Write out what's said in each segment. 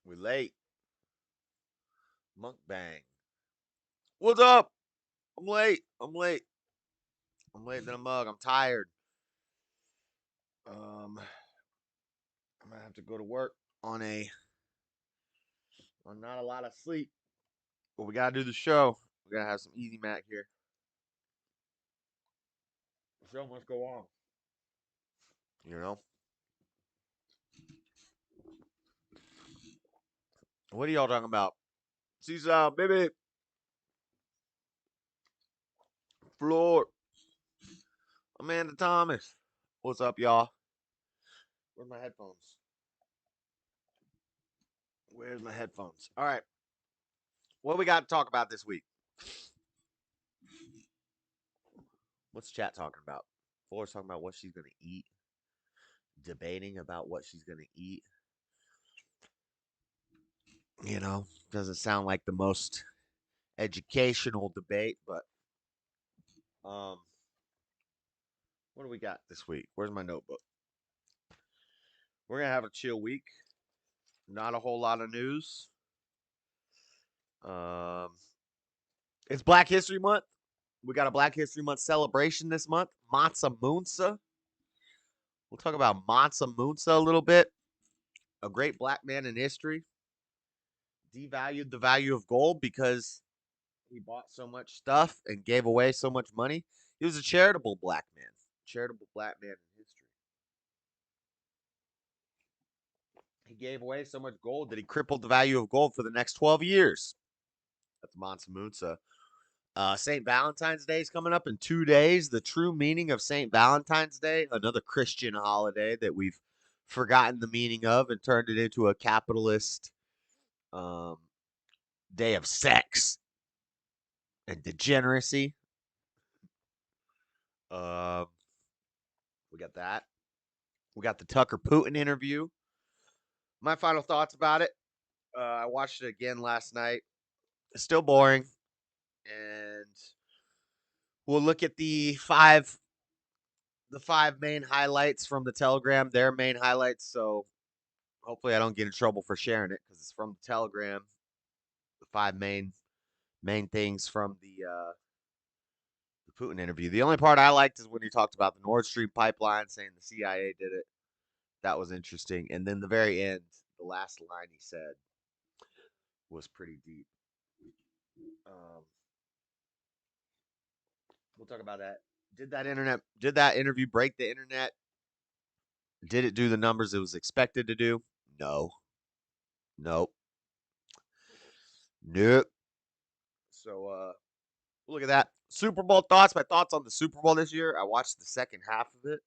We late. Mukbang. What's up? I'm late. I'm late than a mug. I'm tired. I'm gonna have to go to work on not a lot of sleep. But we gotta do the show. We gotta have some easy mac here. The show must go on. You know? What are y'all talking about? Seaside, baby. Floor. Amanda Thomas. What's up, y'all? Where's my headphones? Where's my headphones? All right. What we got to talk about this week? What's chat talking about? Floor's talking about what she's gonna eat. Debating about what she's gonna eat. Doesn't sound like the most educational debate, but um, what do we got this week? Where's my notebook? We're gonna have a chill week. Not a whole lot of news. Um, it's Black History Month. We got a Black History Month celebration this month. Mansa Munsa. We'll talk about Mansa Munsa a little bit. A great black man in history. Devalued the value of gold because he bought so much stuff and gave away so much money. He was a charitable black man. Charitable black man in history. He gave away so much gold that he crippled the value of gold for the next 12 years. That's Mansa Munsa. St. Valentine's Day is coming up in 2 days. The true meaning of St. Valentine's Day, another Christian holiday that we've forgotten the meaning of and turned it into a capitalist day of sex and degeneracy. We got that. We got the Tucker Putin interview. My final thoughts about it. I watched it again last night. It's still boring, and we'll look at the five main highlights from the Telegram. Their main highlights. So hopefully, I don't get in trouble for sharing it because it's from the Telegram. The five main things from the Putin interview. The only part I liked is when he talked about the Nord Stream pipeline, saying the CIA did it. That was interesting. And then the very end, the last line he said was pretty deep. Um, we'll talk about that. Did that interview break the internet? Did it do the numbers it was expected to do? No. Nope. Nope. So look at that. Super Bowl thoughts. My thoughts on the Super Bowl this year. I watched the second half of it.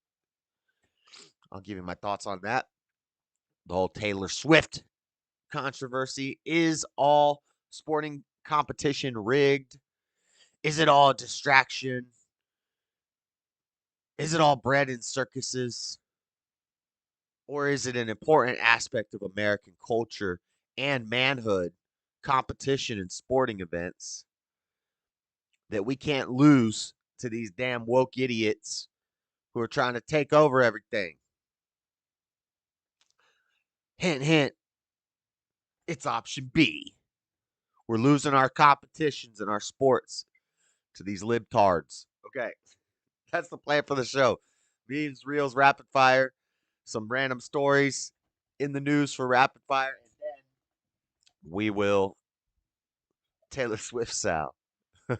I'll give you my thoughts on that. The whole Taylor Swift controversy. Is all sporting competition rigged? Is it all a distraction? Is it all bred in circuses? Or is it an important aspect of American culture and manhood, competition and sporting events that we can't lose to these damn woke idiots who are trying to take over everything? Hint, hint, it's option B. We're losing our competitions and our sports to these libtards. Okay, that's the plan for the show. Memes, reels, rapid fire, some random stories in the news for rapid fire, and then we will Taylor Swift style. At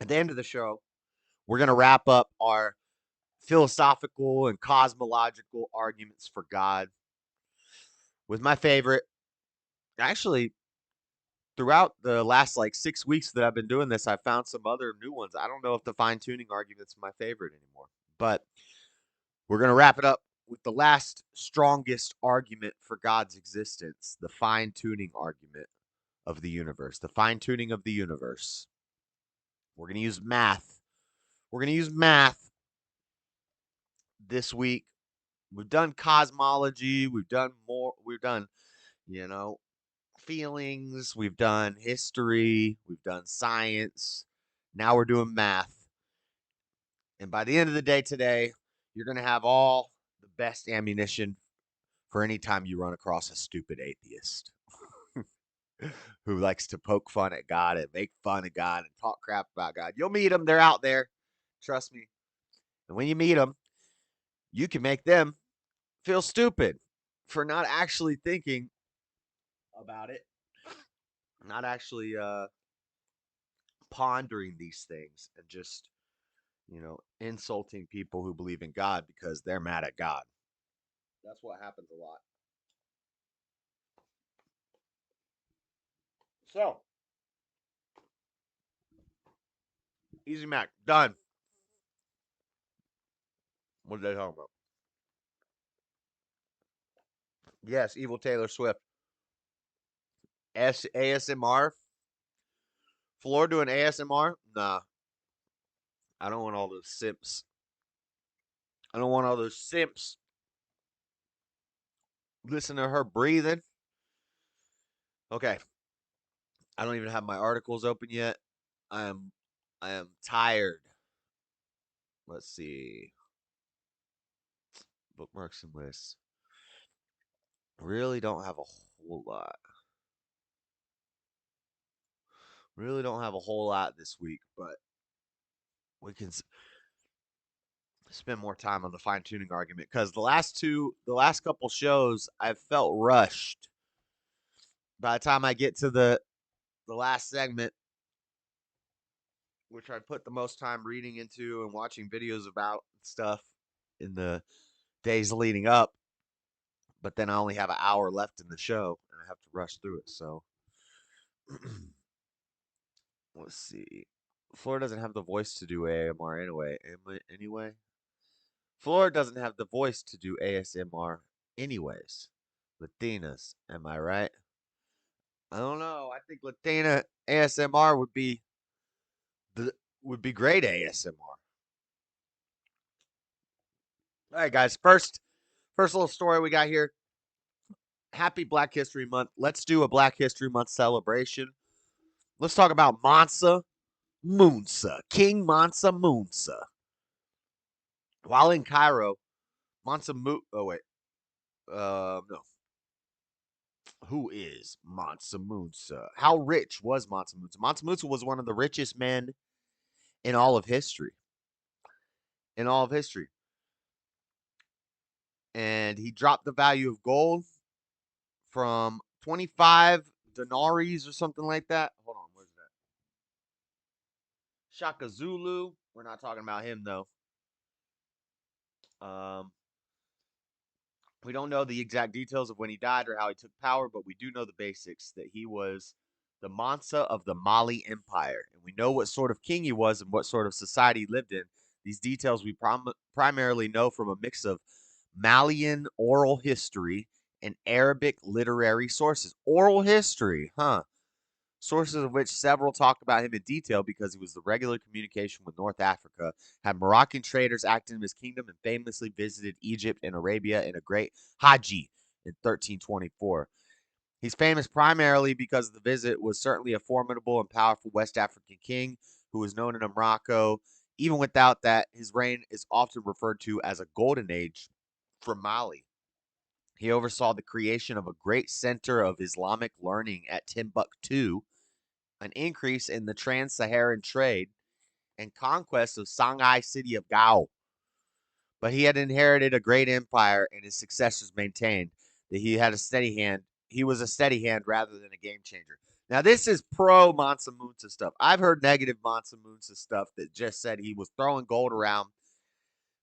the end of the show, we're going to wrap up our philosophical and cosmological arguments for God with my favorite. Actually, throughout the last like 6 weeks that I've been doing this, I found some other new ones. I don't know if the fine tuning argument's my favorite anymore, but we're going to wrap it up with the last strongest argument for God's existence, the fine tuning argument of the universe, the fine tuning of the universe. We're going to use math. We're going to use math this week. We've done cosmology. We've done more. We've done, feelings. We've done history. We've done science. Now we're doing math. And by the end of the day today, you're going to have all the best ammunition for any time you run across a stupid atheist who likes to poke fun at God and make fun of God and talk crap about God. You'll meet them. They're out there. Trust me. And when you meet them, you can make them feel stupid for not actually thinking about it, not actually pondering these things and just, insulting people who believe in God because they're mad at God. That's what happens a lot. So, Easy Mac, done. What did they talk about? Yes, Evil Taylor Swift. ASMR. Floor doing ASMR? Nah. I don't want all those simps. I don't want all those simps. Listen to her breathing. Okay. I don't even have my articles open yet. I am tired. Let's see. Bookmarks and lists. Really don't have a whole lot. Really don't have a whole lot this week, but we can spend more time on the fine tuning argument because the last couple shows, I've felt rushed. By the time I get to the last segment, which I put the most time reading into and watching videos about stuff in the days leading up, but then I only have an hour left in the show and I have to rush through it. So let's see. Florida doesn't have the voice to do AMR anyway. Anyway, Florida doesn't have the voice to do ASMR anyways. Latinas, am I right? I don't know. I think Latina ASMR the would be great ASMR. All right, guys. First little story we got here. Happy Black History Month. Let's do a Black History Month celebration. Let's talk about Mansa Munsa, King Mansa Munsa. While in Cairo, Oh wait, no. Who is Mansa Munsa? How rich was Mansa Munsa? Mansa Munsa was one of the richest men in all of history. In all of history, and he dropped the value of gold from 25 denaries or something like that. Hold on, where's that? Shaka Zulu. We're not talking about him though. Um, we don't know the exact details of when he died or how he took power, but we do know the basics that he was the Mansa of the Mali Empire, and we know what sort of king he was and what sort of society he lived in. These details we primarily know from a mix of Malian oral history and Arabic literary sources. Oral history, huh? Sources of which several talk about him in detail because he was the regular communication with North Africa, had Moroccan traders acting in his kingdom, and famously visited Egypt and Arabia in a great Haji in 1324. He's famous primarily because the visit was certainly a formidable and powerful West African king who was known in Morocco. Even without that, his reign is often referred to as a golden age for Mali. He oversaw the creation of a great center of Islamic learning at Timbuktu, an increase in the trans-Saharan trade, and conquest of Shanghai city of Gao. But he had inherited a great empire, and his successors maintained that he had a steady hand. He was a steady hand rather than a game changer. Now, this is pro Mansa Musa stuff. I've heard negative Mansa Musa stuff that just said he was throwing gold around,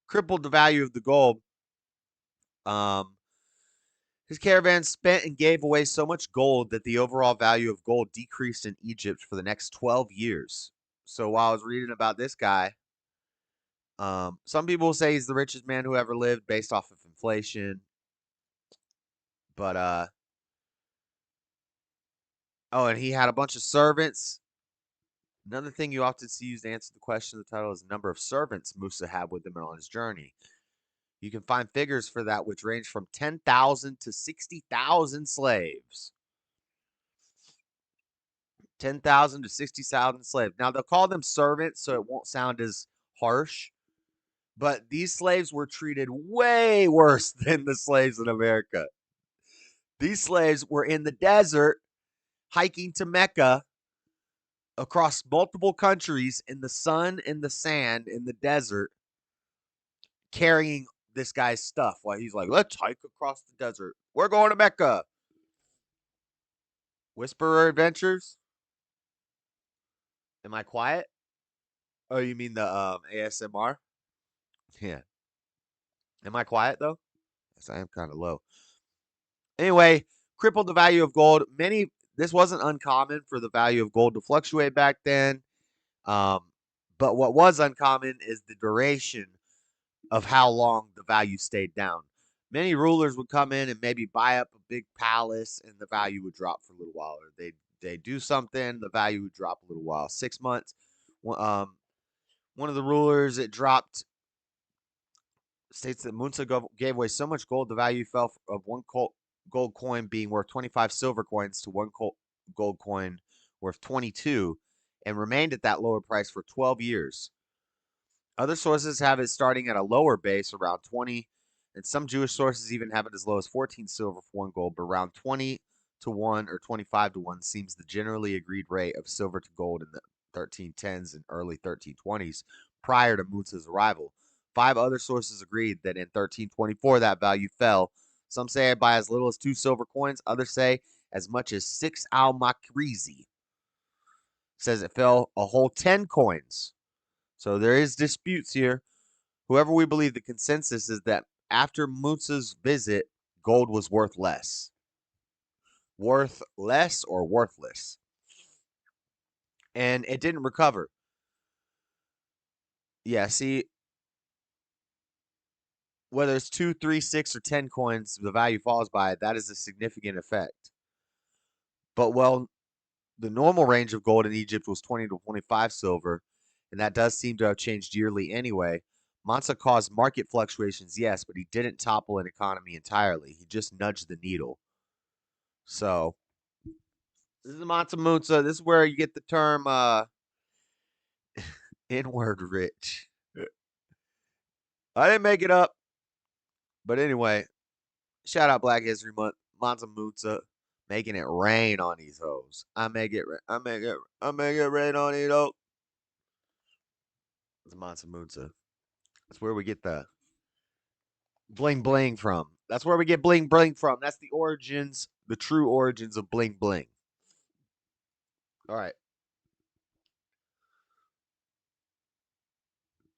crippled the value of the gold. His caravan spent and gave away so much gold that the overall value of gold decreased in Egypt for the next 12 years. So while I was reading about this guy, some people say he's the richest man who ever lived based off of inflation. But oh, and he had a bunch of servants. Another thing you often see used to answer the question of the title is the number of servants Musa had with him on his journey. You can find figures for that which range from 10,000 to 60,000 slaves. 10,000 to 60,000 slaves. Now, they'll call them servants, so it won't sound as harsh. But these slaves were treated way worse than the slaves in America. These slaves were in the desert hiking to Mecca across multiple countries in the sun, in the sand, in the desert, carrying this guy's stuff while he's like, let's hike across the desert. We're going to Mecca. Whisperer Adventures. Am I quiet? Oh, you mean the ASMR? Yeah. Am I quiet though? Yes, I am kind of low. Anyway, crippled the value of gold. This wasn't uncommon for the value of gold to fluctuate back then. Um, but what was uncommon is the duration of how long the value stayed down. Many rulers would come in and maybe buy up a big palace, and the value would drop for a little while. Or they do something, the value would drop a little while. 6 months. One of the rulers, it dropped. States that Munsa gave away so much gold, the value fell of one gold coin being worth 25 silver coins to one gold coin worth 22, and remained at that lower price for 12 years. Other sources have it starting at a lower base, around 20, and some Jewish sources even have it as low as 14 silver for one gold, but around 20 to 1 or 25 to 1 seems the generally agreed rate of silver to gold in the 1310s and early 1320s prior to Munsa's arrival. 5 other sources agreed that in 1324 that value fell. Some say by as little as 2 silver coins, others say as much as 6 al-Makrizi. Says it fell a whole 10 coins. So there is disputes here. Whoever we believe, the consensus is that after Munsa's visit, gold was worth less. Worth less or worthless. And it didn't recover. Yeah, see, whether it's 2, 3, 6, or 10 coins, the value falls by, that is a significant effect. But the normal range of gold in Egypt was 20 to 25 silver, and that does seem to have changed yearly anyway. Mansa caused market fluctuations, yes, but he didn't topple an economy entirely. He just nudged the needle. So, this is Mansa Munsa. This is where you get the term inward rich. I didn't make it up. But anyway, shout out Black History Month. Mansa Munsa making it rain on these hoes. I make it rain on these hoes. It's Mansa Munsa. That's where we get the bling bling from. That's where we get bling bling from. That's the origins, the true origins of bling bling. All right.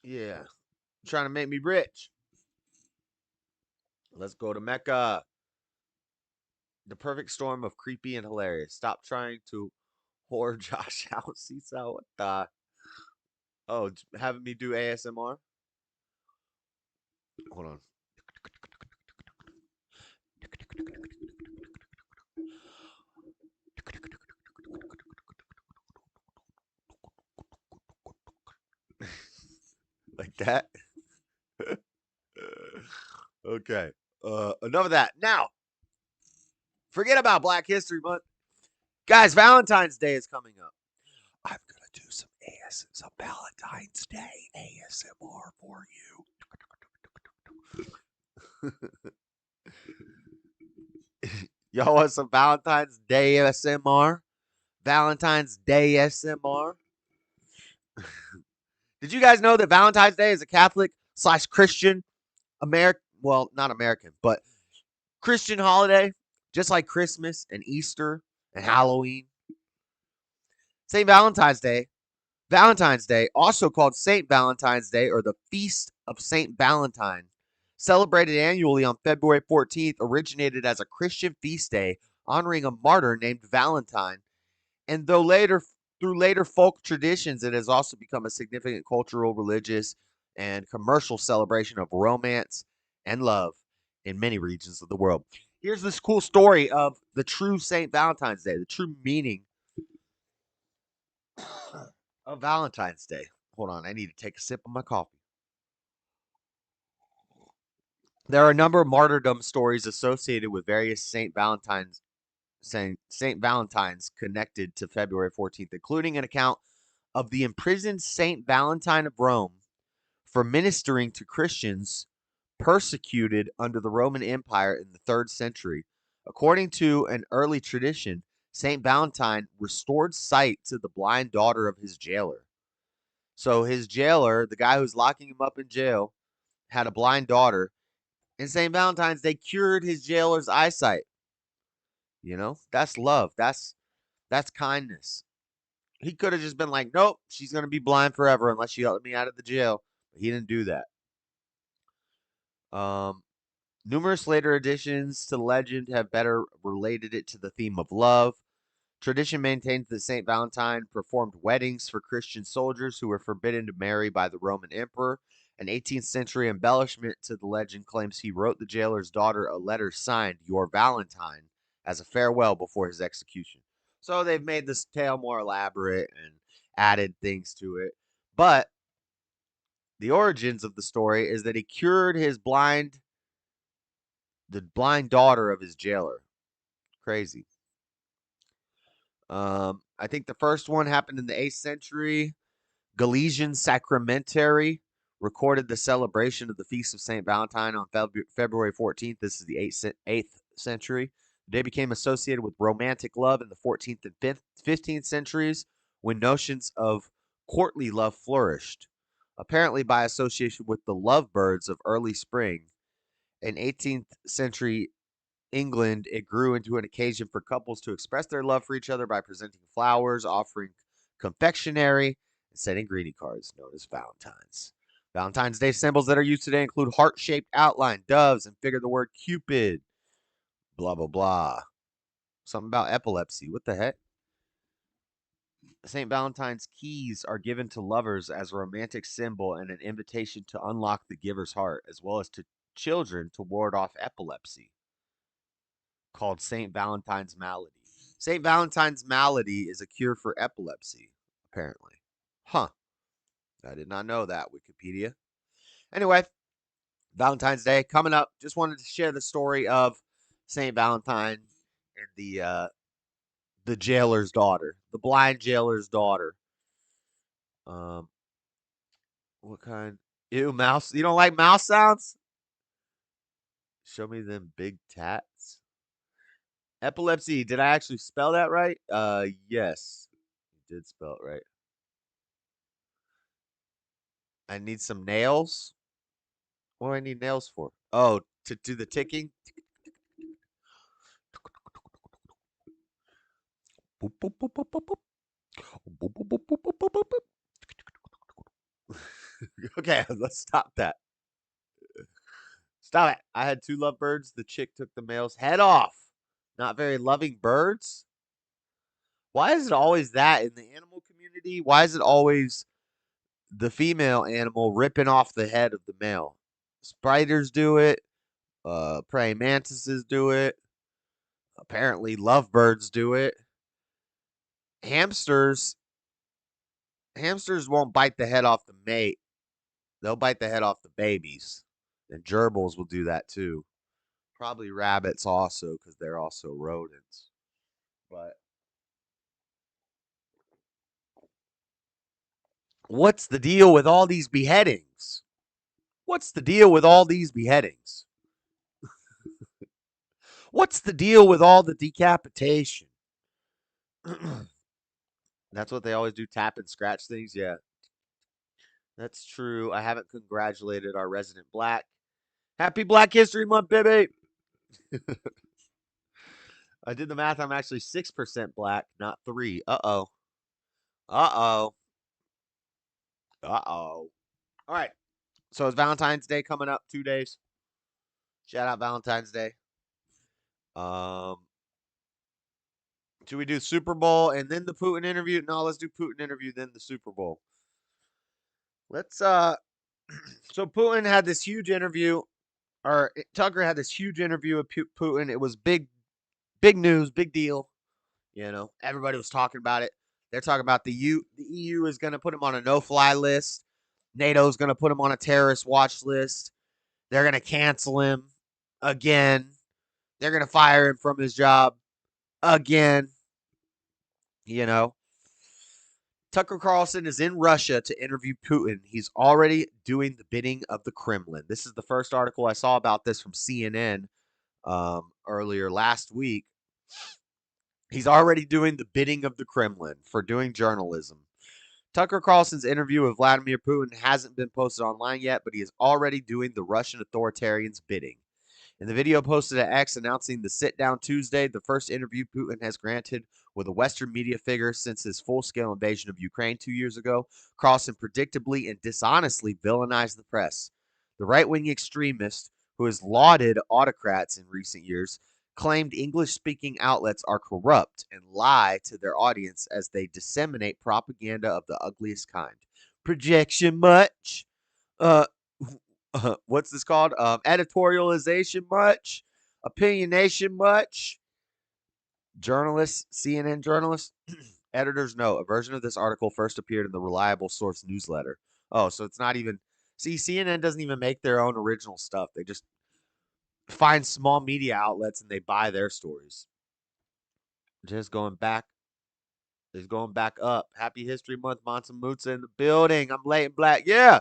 Yeah. Trying to make me rich. Let's go to Mecca. The perfect storm of creepy and hilarious. Stop trying to whore Josh out. Seesaw. What the? Oh, having me do ASMR? Hold on. Like that? Okay. Enough of that. Now, forget about Black History Month. Guys, Valentine's Day is coming up. I'm going to do some Valentine's Day ASMR for you. Y'all want some Valentine's Day ASMR? Valentine's Day ASMR? Did you guys know that Valentine's Day is a Catholic/Christian well, not American, but Christian holiday, just like Christmas and Easter and Halloween? St. Valentine's Day, also called St. Valentine's Day or the Feast of St. Valentine, celebrated annually on February 14th, originated as a Christian feast day honoring a martyr named Valentine. And through later folk traditions, it has also become a significant cultural, religious, and commercial celebration of romance and love in many regions of the world. Here's this cool story of the true St. Valentine's Day, the true meaning of Valentine's Day. Hold on, I need to take a sip of my coffee. There are a number of martyrdom stories associated with various Saint Valentines connected to February 14th, including an account of the imprisoned Saint Valentine of Rome for ministering to Christians persecuted under the Roman Empire in the 3rd century. According to an early tradition, Saint Valentine restored sight to the blind daughter of his jailer. So his jailer, the guy who's locking him up in jail, had a blind daughter. And St. Valentine's Day cured his jailer's eyesight. That's love. That's kindness. He could have just been like, nope, she's gonna be blind forever unless you let me out of the jail. But he didn't do that. Um, Numerous later additions to the legend have better related it to the theme of love. Tradition maintains that St. Valentine performed weddings for Christian soldiers who were forbidden to marry by the Roman emperor. An 18th century embellishment to the legend claims he wrote the jailer's daughter a letter signed, Your Valentine, as a farewell before his execution. So they've made this tale more elaborate and added things to it. But the origins of the story is that he cured the blind daughter of his jailer. Crazy. I think the first one happened in the 8th century. Galician Sacramentary recorded the celebration of the Feast of St. Valentine on February 14th. This is the 8th century. The day became associated with romantic love in the 14th and 15th centuries when notions of courtly love flourished, apparently by association with the lovebirds of early spring. In 18th century England, it grew into an occasion for couples to express their love for each other by presenting flowers, offering confectionery, and sending greeting cards known as Valentines. Valentine's Day symbols that are used today include heart-shaped outline, doves, and figure the word Cupid. Blah, blah, blah. Something about epilepsy. What the heck? St. Valentine's keys are given to lovers as a romantic symbol and an invitation to unlock the giver's heart, as well as to children to ward off epilepsy, called St. Valentine's malady. St. Valentine's malady is a cure for epilepsy, apparently. Huh. I did not know that, Wikipedia. Anyway, Valentine's Day coming up. Just wanted to share the story of St. Valentine and the jailer's daughter, the blind jailer's daughter. Um, what kind? Ew, mouse. You don't like mouse sounds? Show me them big tats. Epilepsy. Did I actually spell that right? Yes. You did spell it right. I need some nails. What do I need nails for? Oh, to do the ticking? Boop, boop, boop, boop, boop, boop. Boop, boop, boop, boop, boop, boop, boop. Okay, let's stop that. Stop it. I had two lovebirds. The chick took the male's head off. Not very loving birds. Why is it always that in the animal community? Why is it always the female animal ripping off the head of the male? Spiders do it. Praying mantises do it. Apparently, lovebirds do it. Hamsters hamsters won't bite the head off the mate. They'll bite the head off the babies. And gerbils will do that too. Probably rabbits also, because they're also rodents. But what's the deal with all these beheadings? What's the deal with all these beheadings? What's the deal with all the decapitation? That's what they always do, tap and scratch things. Yeah, that's true. I haven't congratulated our resident black. Happy Black History Month, baby. I did the math. I'm actually 6% black, not 3. Uh-oh. Uh-oh. Uh-oh. All right. So it's Valentine's Day coming up 2 days. Shout out Valentine's Day. Um, should we do Super Bowl and then the Putin interview? No, let's do Putin interview then the Super Bowl. Let's so Putin had this huge interview, or Tucker had this huge interview with Putin. It was big news, big deal. Everybody was talking about it. They're talking about the EU is going to put him on a no-fly list. NATO's going to put him on a terrorist watch list. They're going to cancel him again. They're going to fire him from his job again. Tucker Carlson is in Russia to interview Putin. He's already doing the bidding of the Kremlin. This is the first article I saw about this from CNN. earlier last week. He's already doing the bidding of the Kremlin for doing journalism. Tucker Carlson's interview with Vladimir Putin hasn't been posted online yet, but he is already doing the Russian authoritarian's bidding. In the video posted at X announcing the sit down Tuesday, the first interview Putin has granted with a Western media figure since his full scale invasion of Ukraine 2 years ago, Carlson predictably and dishonestly villainized the press. The right wing extremist, who has lauded autocrats in recent years, claimed English speaking outlets are corrupt and lie to their audience as they disseminate propaganda of the ugliest kind. Projection much? Uh, what's this called? Editorialization much? Opinionation much? Journalists, CNN journalists, editors note a version of this article first appeared in the Reliable Source newsletter. Oh, so it's not even. See, CNN doesn't even make their own original stuff. They just find small media outlets and they buy their stories. Just going back. Is going back up. Happy History Month, Mansa Munsa in the building. I'm late and black. Yeah.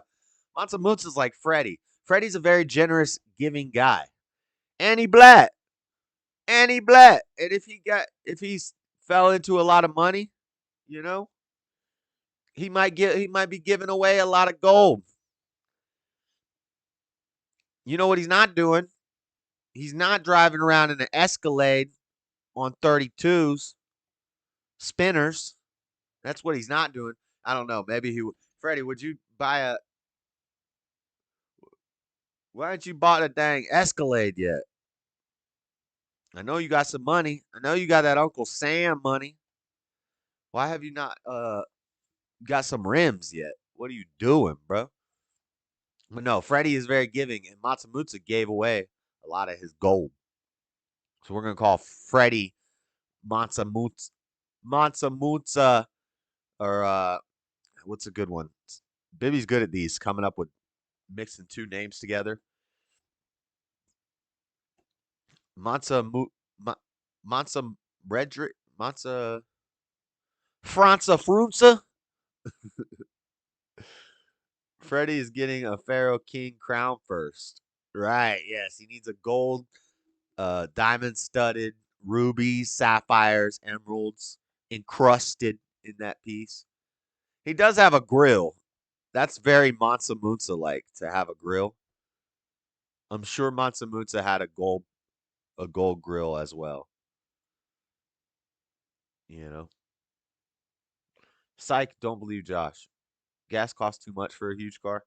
Mansa Munsa's like Freddie. Freddie's a very generous, giving guy. Annie Blat. Annie Blat. And if he's fell into a lot of money, you know, he might be giving away a lot of gold. You know what he's not doing? He's not driving around in an Escalade on 32s, spinners. That's what he's not doing. I don't know. Maybe Freddie, would you buy a why haven't you bought a dang Escalade yet? I know you got some money. I know you got that Uncle Sam money. Why have you not got some rims yet? What are you doing, bro? But no, Freddie is very giving, and Matsumutsu gave away a lot of his gold. So we're gonna call Freddie Matsumutsu, Matsumutsu, or what's a good one? Bibby's good at these, coming up with mixing two names together. Mansa Mansa Redrick Mansa Franza Frunza. Freddie is getting a Pharaoh King crown first. Right, yes. He needs a gold, diamond studded, rubies, sapphires, emeralds encrusted in that piece. He does have a grill. That's very Mansa Munsa like to have a grill. I'm sure Mansa Munsa had a gold grill as well. You know. Psych, don't believe Josh. Gas costs too much for a huge car.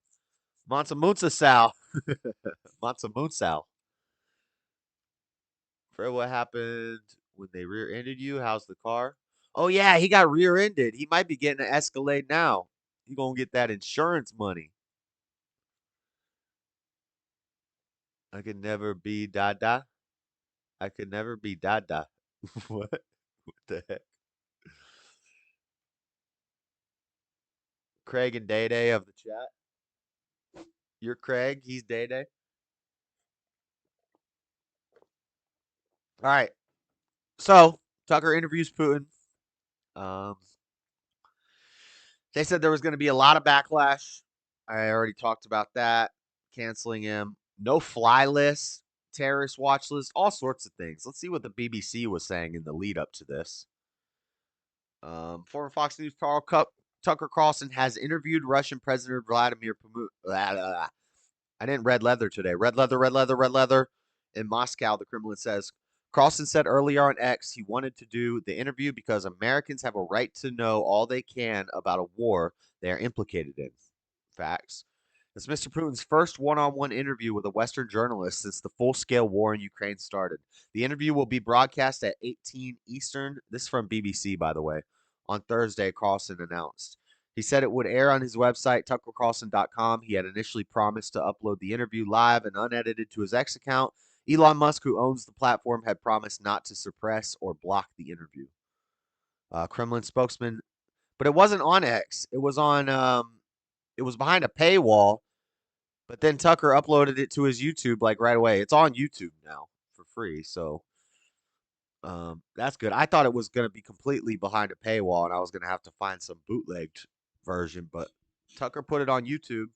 Mansa Munsa Sal. Mansa Munsal. Fred, what happened when they rear-ended you? How's the car? Oh yeah, he got rear-ended. He might be getting an Escalade now. He gonna get that insurance money. I could never be Dada. I could never be Dada. What? What the heck? Craig and Day Day of the chat. You're Craig. He's Day Day. All right. So Tucker interviews Putin. Um, they said there was going to be a lot of backlash. I already talked about that. Canceling him. No fly list, terrorist watch list, all sorts of things. Let's see what the BBC was saying in the lead up to this. Former Fox News Tucker Carlson has interviewed Russian President Vladimir Putin. I didn't red leather today. Red leather, red leather, red leather. In Moscow, the Kremlin says Carlson said earlier on X he wanted to do the interview because Americans have a right to know all they can about a war they are implicated in. Facts. It's Mr. Putin's first one-on-one interview with a Western journalist since the full-scale war in Ukraine started. The interview will be broadcast at 18 Eastern. This is from BBC, by the way. On Thursday, Carlson announced. He said it would air on his website, tuckercarlson.com. He had initially promised to upload the interview live and unedited to his X account. Elon Musk, who owns the platform, had promised not to suppress or block the interview. Kremlin spokesman, but it wasn't on X. It was on. It was behind a paywall, but then Tucker uploaded it to his YouTube like right away. It's on YouTube now for free, so that's good. I thought it was going to be completely behind a paywall, and I was going to have to find some bootlegged version, but Tucker put it on YouTube.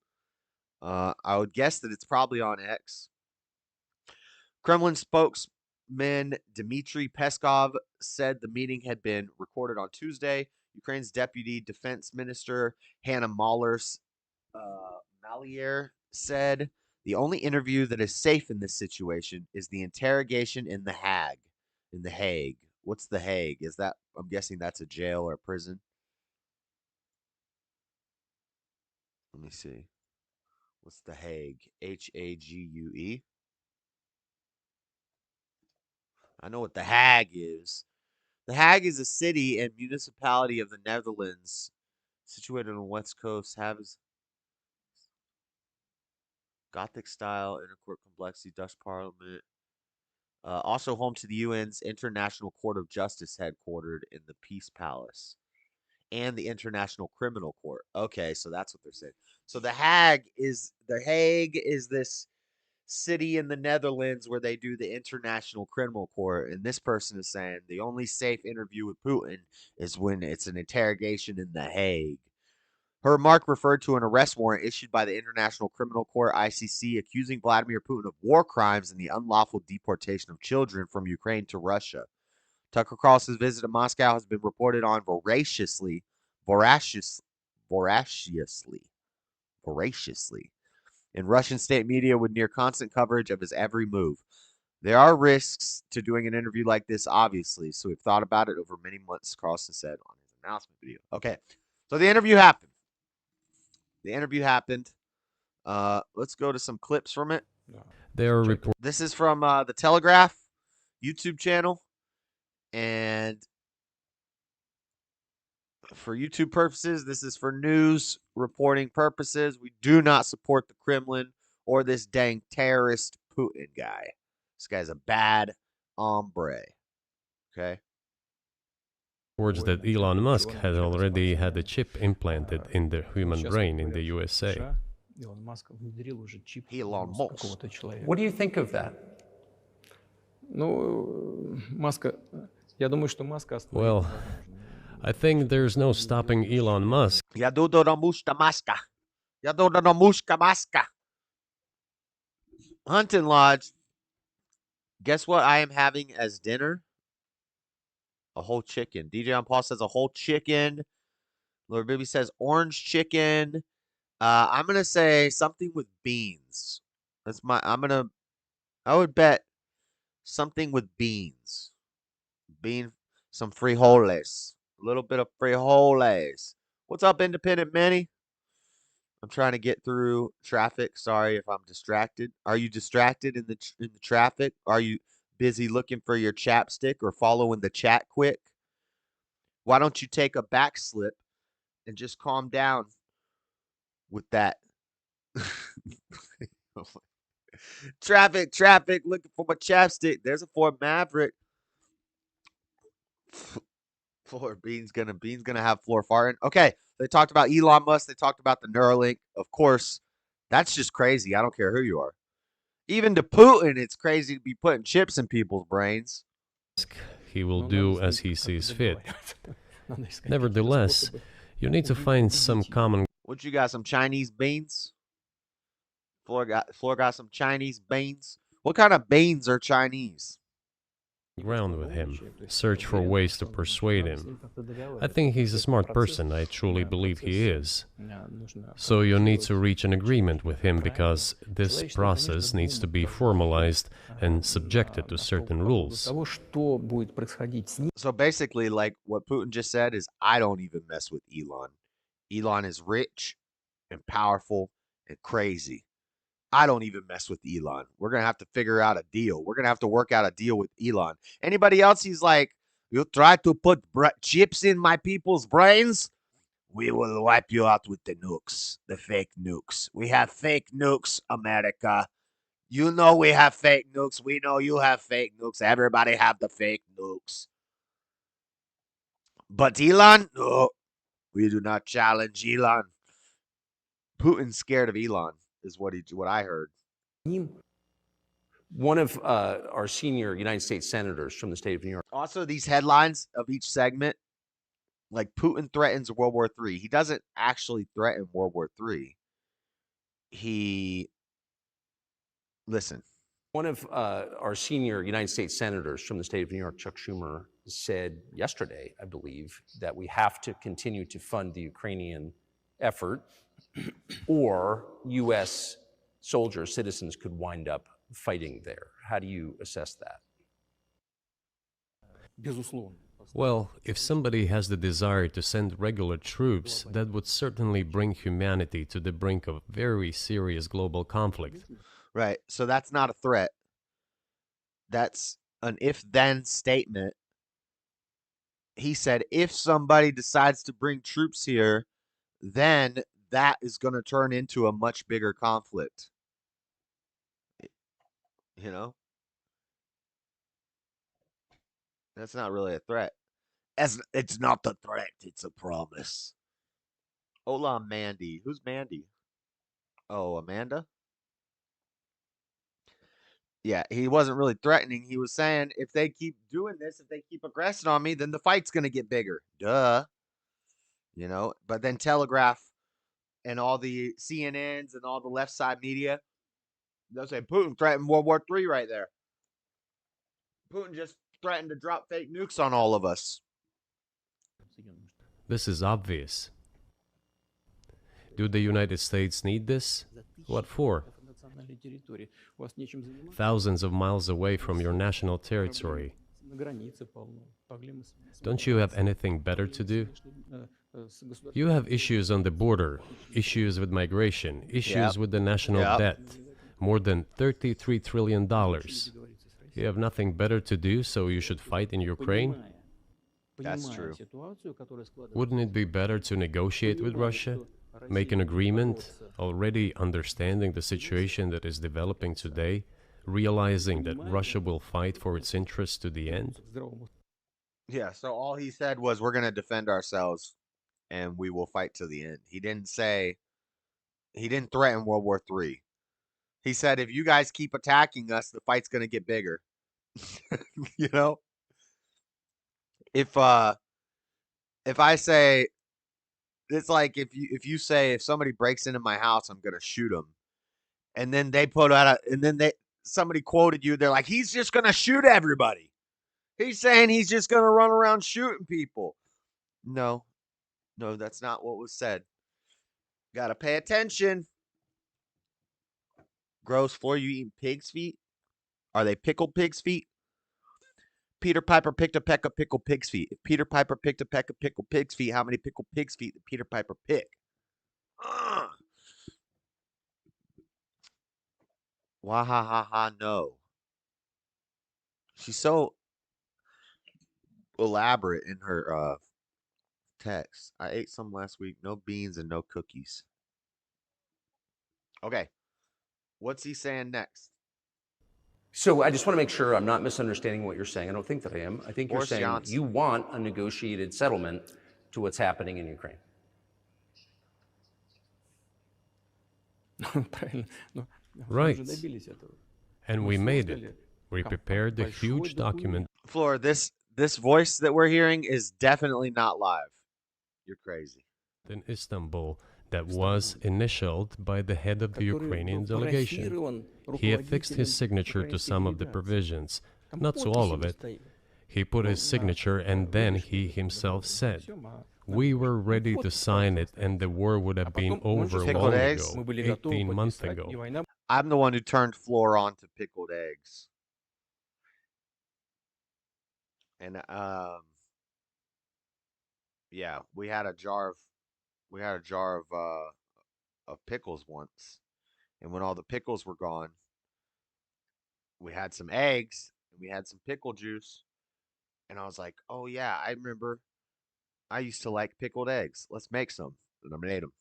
I would guess that it's probably on X. Kremlin spokesman Dmitry Peskov said the meeting had been recorded on Tuesday. Ukraine's deputy defense minister Hannah Malier said the only interview that is safe in this situation is the interrogation in the Hague. In the Hague. What's the Hague? Is that, I'm guessing that's a jail or a prison? Let me see. What's the Hague? Hague. I know what the Hague is. The Hague is a city and municipality of the Netherlands, situated on the west coast. Has Gothic style intercourt complexity, Dutch Parliament. Also home to the UN's International Court of Justice, headquartered in the Peace Palace, and the International Criminal Court. Okay, so that's what they're saying. So the Hague is this city in the Netherlands where they do the International Criminal Court, and this person is saying the only safe interview with Putin is when it's an interrogation in the Hague. Her remark referred to an arrest warrant issued by the International Criminal Court (ICC) accusing Vladimir Putin of war crimes and the unlawful deportation of children from Ukraine to Russia. Tucker Carlson's visit to Moscow has been reported on voraciously in Russian state media with near constant coverage of his every move. There are risks to doing an interview like this, obviously, so we've thought about it over many months, Carlson said on his announcement video. Okay, so the interview happened. Let's go to some clips from it. This is from the Telegraph YouTube channel, and for YouTube purposes, this is for news reporting purposes. We do not support the Kremlin or this dang terrorist Putin guy. This guy's a bad hombre. Okay. Reports that Elon Musk had already had a chip implanted in the human brain in the USA. Elon Musk внедрил уже чип Elon в мозг Musk. какого-то человека. What do you think of that? Ну, Маска, я думаю, что Маска остановить Well, невозможно. I think there's no stopping Elon Musk. Hunting Lodge. Guess what I am having as dinner? A whole chicken. DJ on Paul says a whole chicken. Lord Baby says orange chicken. I'm gonna say something with beans. I would bet something with beans. Some frijoles. A little bit of frijoles. What's up, Independent Manny? I'm trying to get through traffic. Sorry if I'm distracted. Are you distracted in the traffic? Are you busy looking for your chapstick or following the chat quick? Why don't you take a back slip and just calm down with that? Traffic, looking for my chapstick. There's a Ford Maverick. Bean's gonna have floor farting. Okay, they talked about Elon Musk. They talked about the Neuralink. Of course, that's just crazy. I don't care who you are. Even to Putin, it's crazy to be putting chips in people's brains. He will do as he sees fit. Nevertheless, you need to find some common What you got? Some Chinese beans? Floor got some Chinese beans. What kind of beans are Chinese? ground with him. Search for ways to persuade him. I think he's a smart person. I truly believe he is. So you need to reach an agreement with him because this process needs to be formalized and subjected to certain rules. So basically, like what Putin just said is, I don't even mess with Elon. Elon is rich and powerful and crazy. I don't even mess with Elon. We're going to have to figure out a deal. We're going to have to work out a deal with Elon. Anybody else, he's like, you try to put chips in my people's brains? We will wipe you out with the nukes, the fake nukes. We have fake nukes, America. You know we have fake nukes. We know you have fake nukes. Everybody have the fake nukes. But Elon? No, we do not challenge Elon. Putin's scared of Elon. Is what I heard. One of our senior United States senators from the state of New York. Also, these headlines of each segment, like Putin threatens World War III. He doesn't actually threaten World War III. Listen, One of our senior United States senators from the state of New York, Chuck Schumer, said yesterday, I believe, that we have to continue to fund the Ukrainian effort, or U.S. soldiers, citizens could wind up fighting there. How do you assess that? Безусловно. Well, if somebody has the desire to send regular troops, that would certainly bring humanity to the brink of very serious global conflict. Right. So that's not a threat. That's an if-then statement. He said if somebody decides to bring troops here, then that is going to turn into a much bigger conflict. You know? That's not really a threat. It's not a threat, it's a promise. Hola, Mandy. Who's Mandy? Oh, Amanda? Yeah, he wasn't really threatening. He was saying if they keep doing this, if they keep aggressing on me, then the fight's going to get bigger. Duh. You know, but then Telegraph and all the CNNs and all the left side media, they'll say Putin threatened World War III right there. Putin just threatened to drop fake nukes on all of us. This is obvious. Do the United States need this? What for? Национальной территории. У вас нечем заниматься. Thousands of miles away from your national territory. На границе полно. Проблемы с Don't you have anything better to do? с государством. You have issues on the border, issues with migration, issues Yep. with the national Yep. debt. More than $33 trillion. You have nothing better to do, so you should fight in Ukraine? That's Понимая true. ситуацию, которая складывается. Wouldn't it be better to negotiate with Russia? Make an agreement, already understanding the situation that is developing today, realizing that Russia will fight for its interests to the end? Здравому Yeah, so all he said was we're going to defend ourselves and we will fight to the end. He didn't threaten World War III. He said if you guys keep attacking us, the fight's going to get bigger. You know? If I say it's like if you say if somebody breaks into my house, I'm going to shoot them. And then they put out somebody quoted you, they're like he's just going to shoot everybody. He's saying he's just going to run around shooting people. No, that's not what was said. Gotta pay attention. Gross floor, you eating pig's feet? Are they pickled pig's feet? Peter Piper picked a peck of pickled pig's feet. If Peter Piper picked a peck of pickled pig's feet, how many pickled pig's feet did Peter Piper pick? Wahahaha, no. She's so elaborate in her text. I ate some last week. No beans and no cookies. Okay. What's he saying next? So I just want to make sure I'm not misunderstanding what you're saying. I don't think that I am. I think you're Boris saying Johnson. you want a negotiated settlement to what's happening in Ukraine. Правильно. Но мы Right. уже добились этого. And we made it. We prepared a huge document. Flora, this voice that we're hearing is definitely not live. You're crazy. In Istanbul that was initialed by the head of the Который Ukrainian был delegation. парафирован He affixed his руководителем signature to some of the украинской provisions, делегации. not Там to all of подписи it. стоят. He put his signature and then he himself said, "We were ready to sign it and the war would have been over Pickled long eggs? ago, Мы были готовы 18 months подписать, ago." и война I'm the one who turned Flora on to pickled eggs. And yeah, we had a jar of pickles once. And when all the pickles were gone, we had some eggs and we had some pickle juice. And I was like, "Oh yeah, I remember I used to like pickled eggs. Let's make some." And I made them.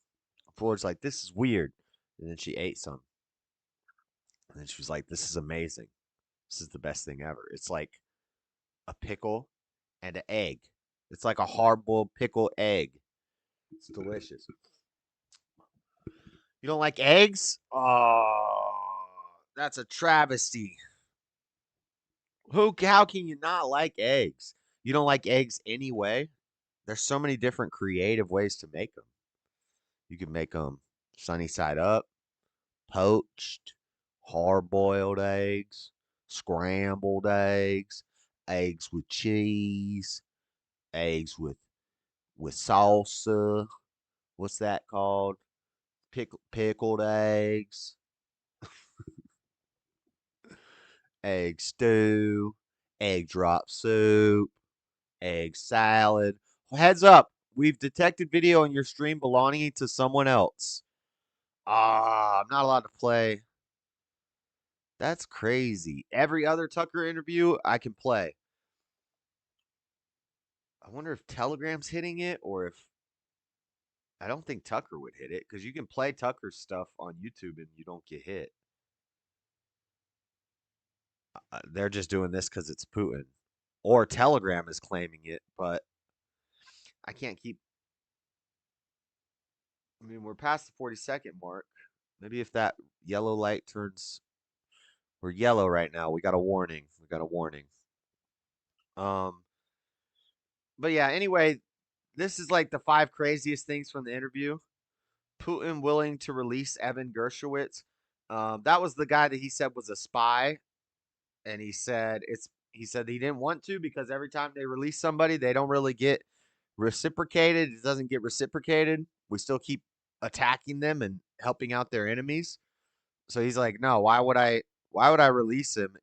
Flora's like, "This is weird." And then she ate some. And then she was like, "This is amazing. This is the best thing ever." It's like a pickle and an egg. It's like a hard-boiled pickle egg. It's delicious. You don't like eggs? Oh, that's a travesty. How can you not like eggs? You don't like eggs anyway? There's so many different creative ways to make them. You can make them sunny side up, poached, hard-boiled eggs, scrambled eggs, eggs with cheese, eggs with salsa. What's that called? Pickled eggs, egg stew, egg drop soup, egg salad. Heads up, we've detected video on your stream belonging to someone else. I'm not allowed to play. That's crazy. Every other Tucker interview, I can play. I wonder if Telegram's hitting it or if. I don't think Tucker would hit it because you can play Tucker's stuff on YouTube and you don't get hit. They're just doing this because it's Putin. Or Telegram is claiming it, but I can't keep. I mean, we're past the 40-second mark. Maybe if that yellow light turns. We're yellow right now. We got a warning. We got a warning. Um, but yeah, anyway, this is like the 5 craziest things from the interview. Putin willing to release Evan Gershowitz. That was the guy that he said was a spy, and he said he didn't want to because every time they release somebody, they don't really get reciprocated. It doesn't get reciprocated. We still keep attacking them and helping out their enemies. So he's like, no, why would I release him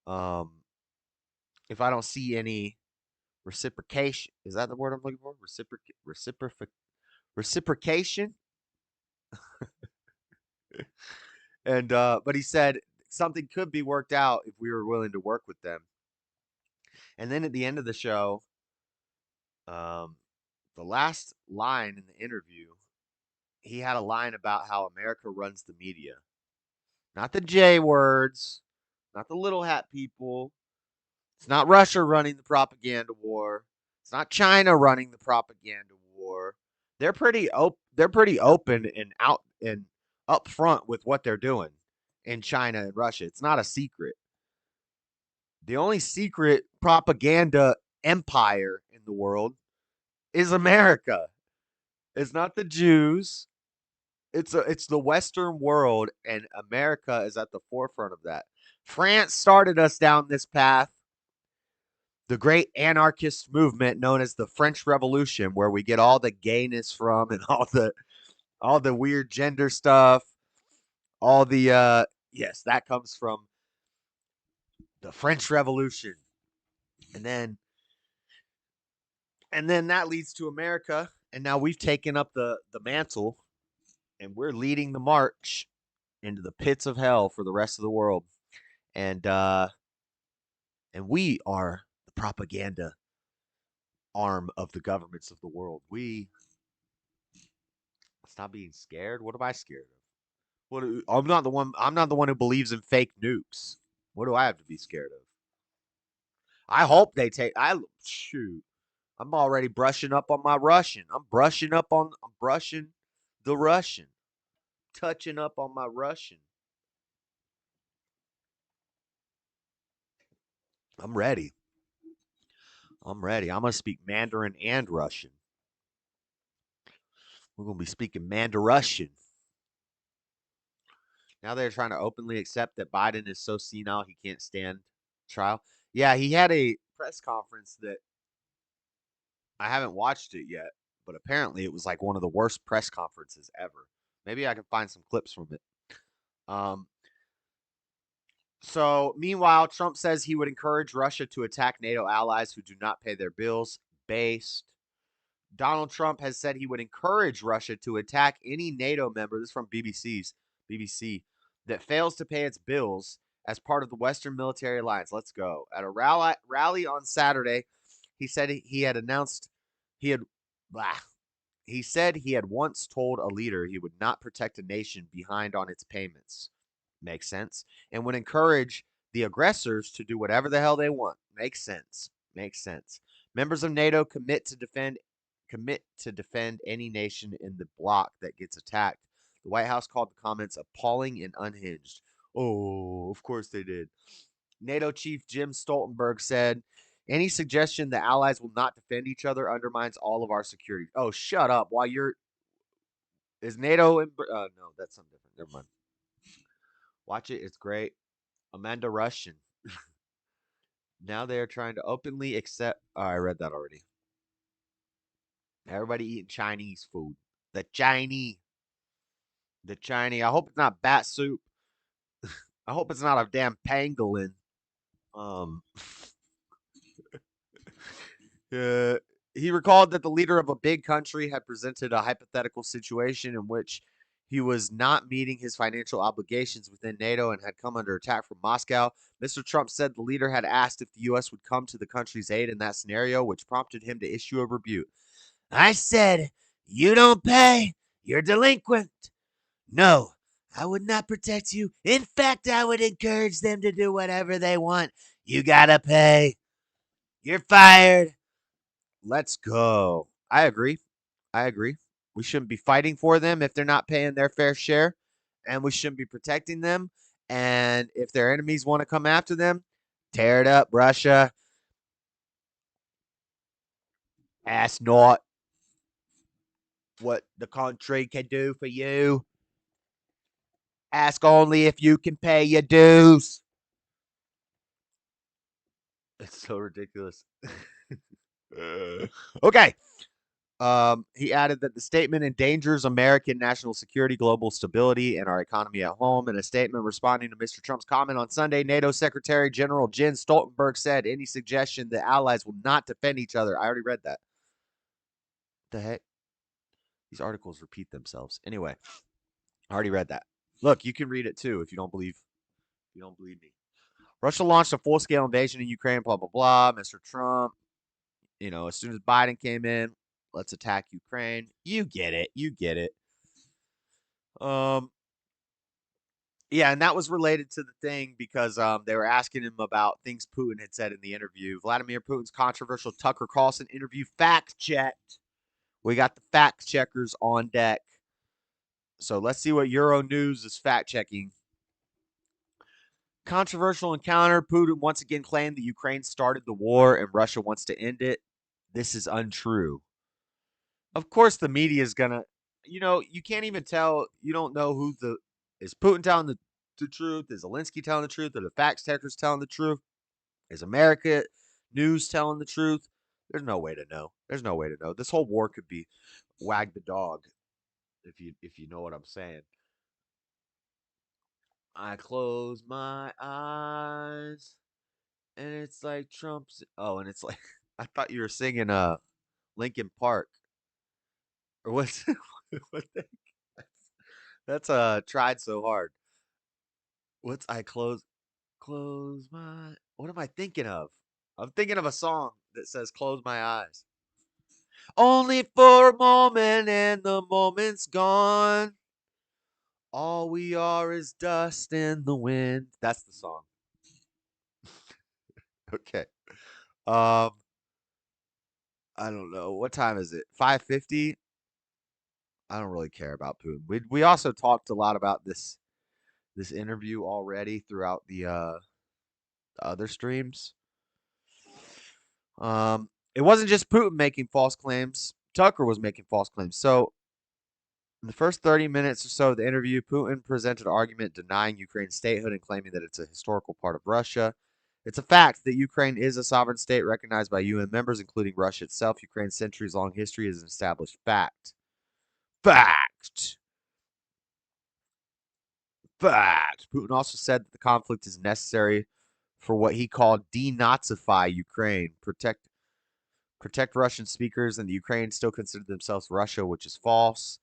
um if I don't see any reciprocation? Is that the word I'm looking for? Reciprocation? And but he said something could be worked out if we were willing to work with them. And then at the end of the show, um the last line in the interview, he had a line about how America runs the media. Not the J words, not the little hat people. It's not Russia running the propaganda war. It's not China running the propaganda war. They're pretty open and out and upfront with what they're doing in China and Russia. It's not a secret. The only secret propaganda empire in the world is America. It's not the Jews. It's the Western world, and America is at the forefront of that. France started us down this path. The great anarchist movement known as the French Revolution, where we get all the gayness from and all the weird gender stuff, all the yes, that comes from the French Revolution. And then that leads to America, and now we've taken up the mantle and we're leading the march into the pits of hell for the rest of the world. And we are the propaganda arm of the governments of the world. Stop being scared. What am I scared of? I'm not the one. I'm not the one who believes in fake nukes. What do I have to be scared of? I hope they take. Shoot. I'm already brushing up on my Russian. I'm brushing the Russian. Touching up on my Russian. I'm ready. I'm ready. I'm gonna speak Mandarin and Russian. We're gonna be speaking Mandarussian. Now they're trying to openly accept that Biden is so senile he can't stand trial. Yeah, he had a press conference that I haven't watched it yet, but apparently it was like one of the worst press conferences ever. Maybe I can find some clips from it. So meanwhile, Trump says he would encourage Russia to attack NATO allies who do not pay their bills. Based. Donald Trump has said he would encourage Russia to attack any NATO member. This is from BBC that fails to pay its bills as part of the Western military alliance. Let's go. At a rally on Saturday, he said he had announced he had he said he had once told a leader he would not protect a nation behind on its payments. Makes sense. And would encourage the aggressors to do whatever the hell they want. Makes sense. Makes sense. Members of NATO commit to defend any nation in the bloc that gets attacked. The White House called the comments appalling and unhinged. Oh, of course they did. NATO chief Jim Stoltenberg said, any suggestion the allies will not defend each other undermines all of our security. Oh, shut up. While you're... Is NATO in... no, that's something different. Never mind. Watch it. It's great. Amanda Russian. Now they are trying to openly accept. Oh, I read that already. Everybody eating Chinese food. The Chinese. The Chinese. I hope it's not bat soup. I hope it's not a damn pangolin. Um, uh, he recalled that the leader of a big country had presented a hypothetical situation in which he was not meeting his financial obligations within NATO and had come under attack from Moscow. Mr. Trump said the leader had asked if the U.S. would come to the country's aid in that scenario, which prompted him to issue a rebuke. I said, you don't pay, you're delinquent. No, I would not protect you. In fact, I would encourage them to do whatever they want. You gotta pay. You're fired. Let's go. I agree. I agree. We shouldn't be fighting for them if they're not paying their fair share, and we shouldn't be protecting them. And if their enemies want to come after them, tear it up, Russia. Ask not what the country can do for you. Ask only if you can pay your dues. It's so ridiculous. Okay. He added that the statement endangers American national security, global stability, and our economy at home. In a statement responding to Mr. Trump's comment on Sunday, NATO Secretary General Jens Stoltenberg said any suggestion that allies will not defend each other. I already read that. What the heck? These articles repeat themselves. Anyway, I already read that. Look, you can read it too if you don't believe. If you don't believe me. Russia launched a full-scale invasion in Ukraine. Blah blah blah. Mr. Trump. As soon as Biden came in, let's attack Ukraine. You get it. You get it. Yeah, and that was related to the thing because they were asking him about things Putin had said in the interview. Vladimir Putin's controversial Tucker Carlson interview fact-checked. We got the fact checkers on deck. So let's see what Euronews is fact-checking. Controversial encounter. Putin once again claimed that Ukraine started the war and Russia wants to end it. This is untrue. Of course, the media is going to, you can't even tell. You don't know is Putin telling the truth? Is Zelensky telling the truth? Are the fact checkers telling the truth? Is America News telling the truth? There's no way to know. There's no way to know. This whole war could be wag the dog, if you know what I'm saying. I close my eyes, and it's like Trump's. Oh, and it's like I thought you were singing Linkin Park, or what's what the, that's tried so hard. What's I close my. What am I thinking of? I'm thinking of a song that says "Close my eyes." Only for a moment, and the moment's gone. All we are is dust in the wind. That's the song. Okay. Um, I don't know. What time is it? 5:50. I don't really care about Putin. We also talked a lot about this interview already throughout the other streams. It wasn't just Putin making false claims. Tucker was making false claims. So in the first 30 minutes or so of the interview, Putin presented an argument denying Ukraine's statehood and claiming that it's a historical part of Russia. It's a fact that Ukraine is a sovereign state recognized by UN members, including Russia itself. Ukraine's centuries-long history is an established fact. Fact. Putin also said that the conflict is necessary for what he called denazify Ukraine, protect Russian speakers, and the Ukrainians still consider themselves Russia, which is false.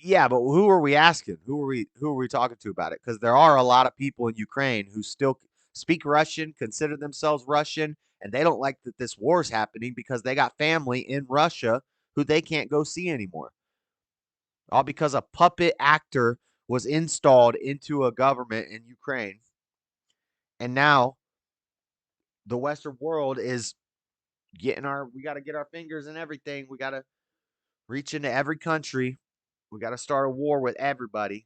Yeah, but who are we asking? Who are we talking to about it? Because there are a lot of people in Ukraine who still speak Russian, consider themselves Russian, and they don't like that this war is happening because they got family in Russia who they can't go see anymore. All because a puppet actor was installed into a government in Ukraine. And now the Western world is we got to get our fingers in everything. We got to reach into every country. We got to start a war with everybody.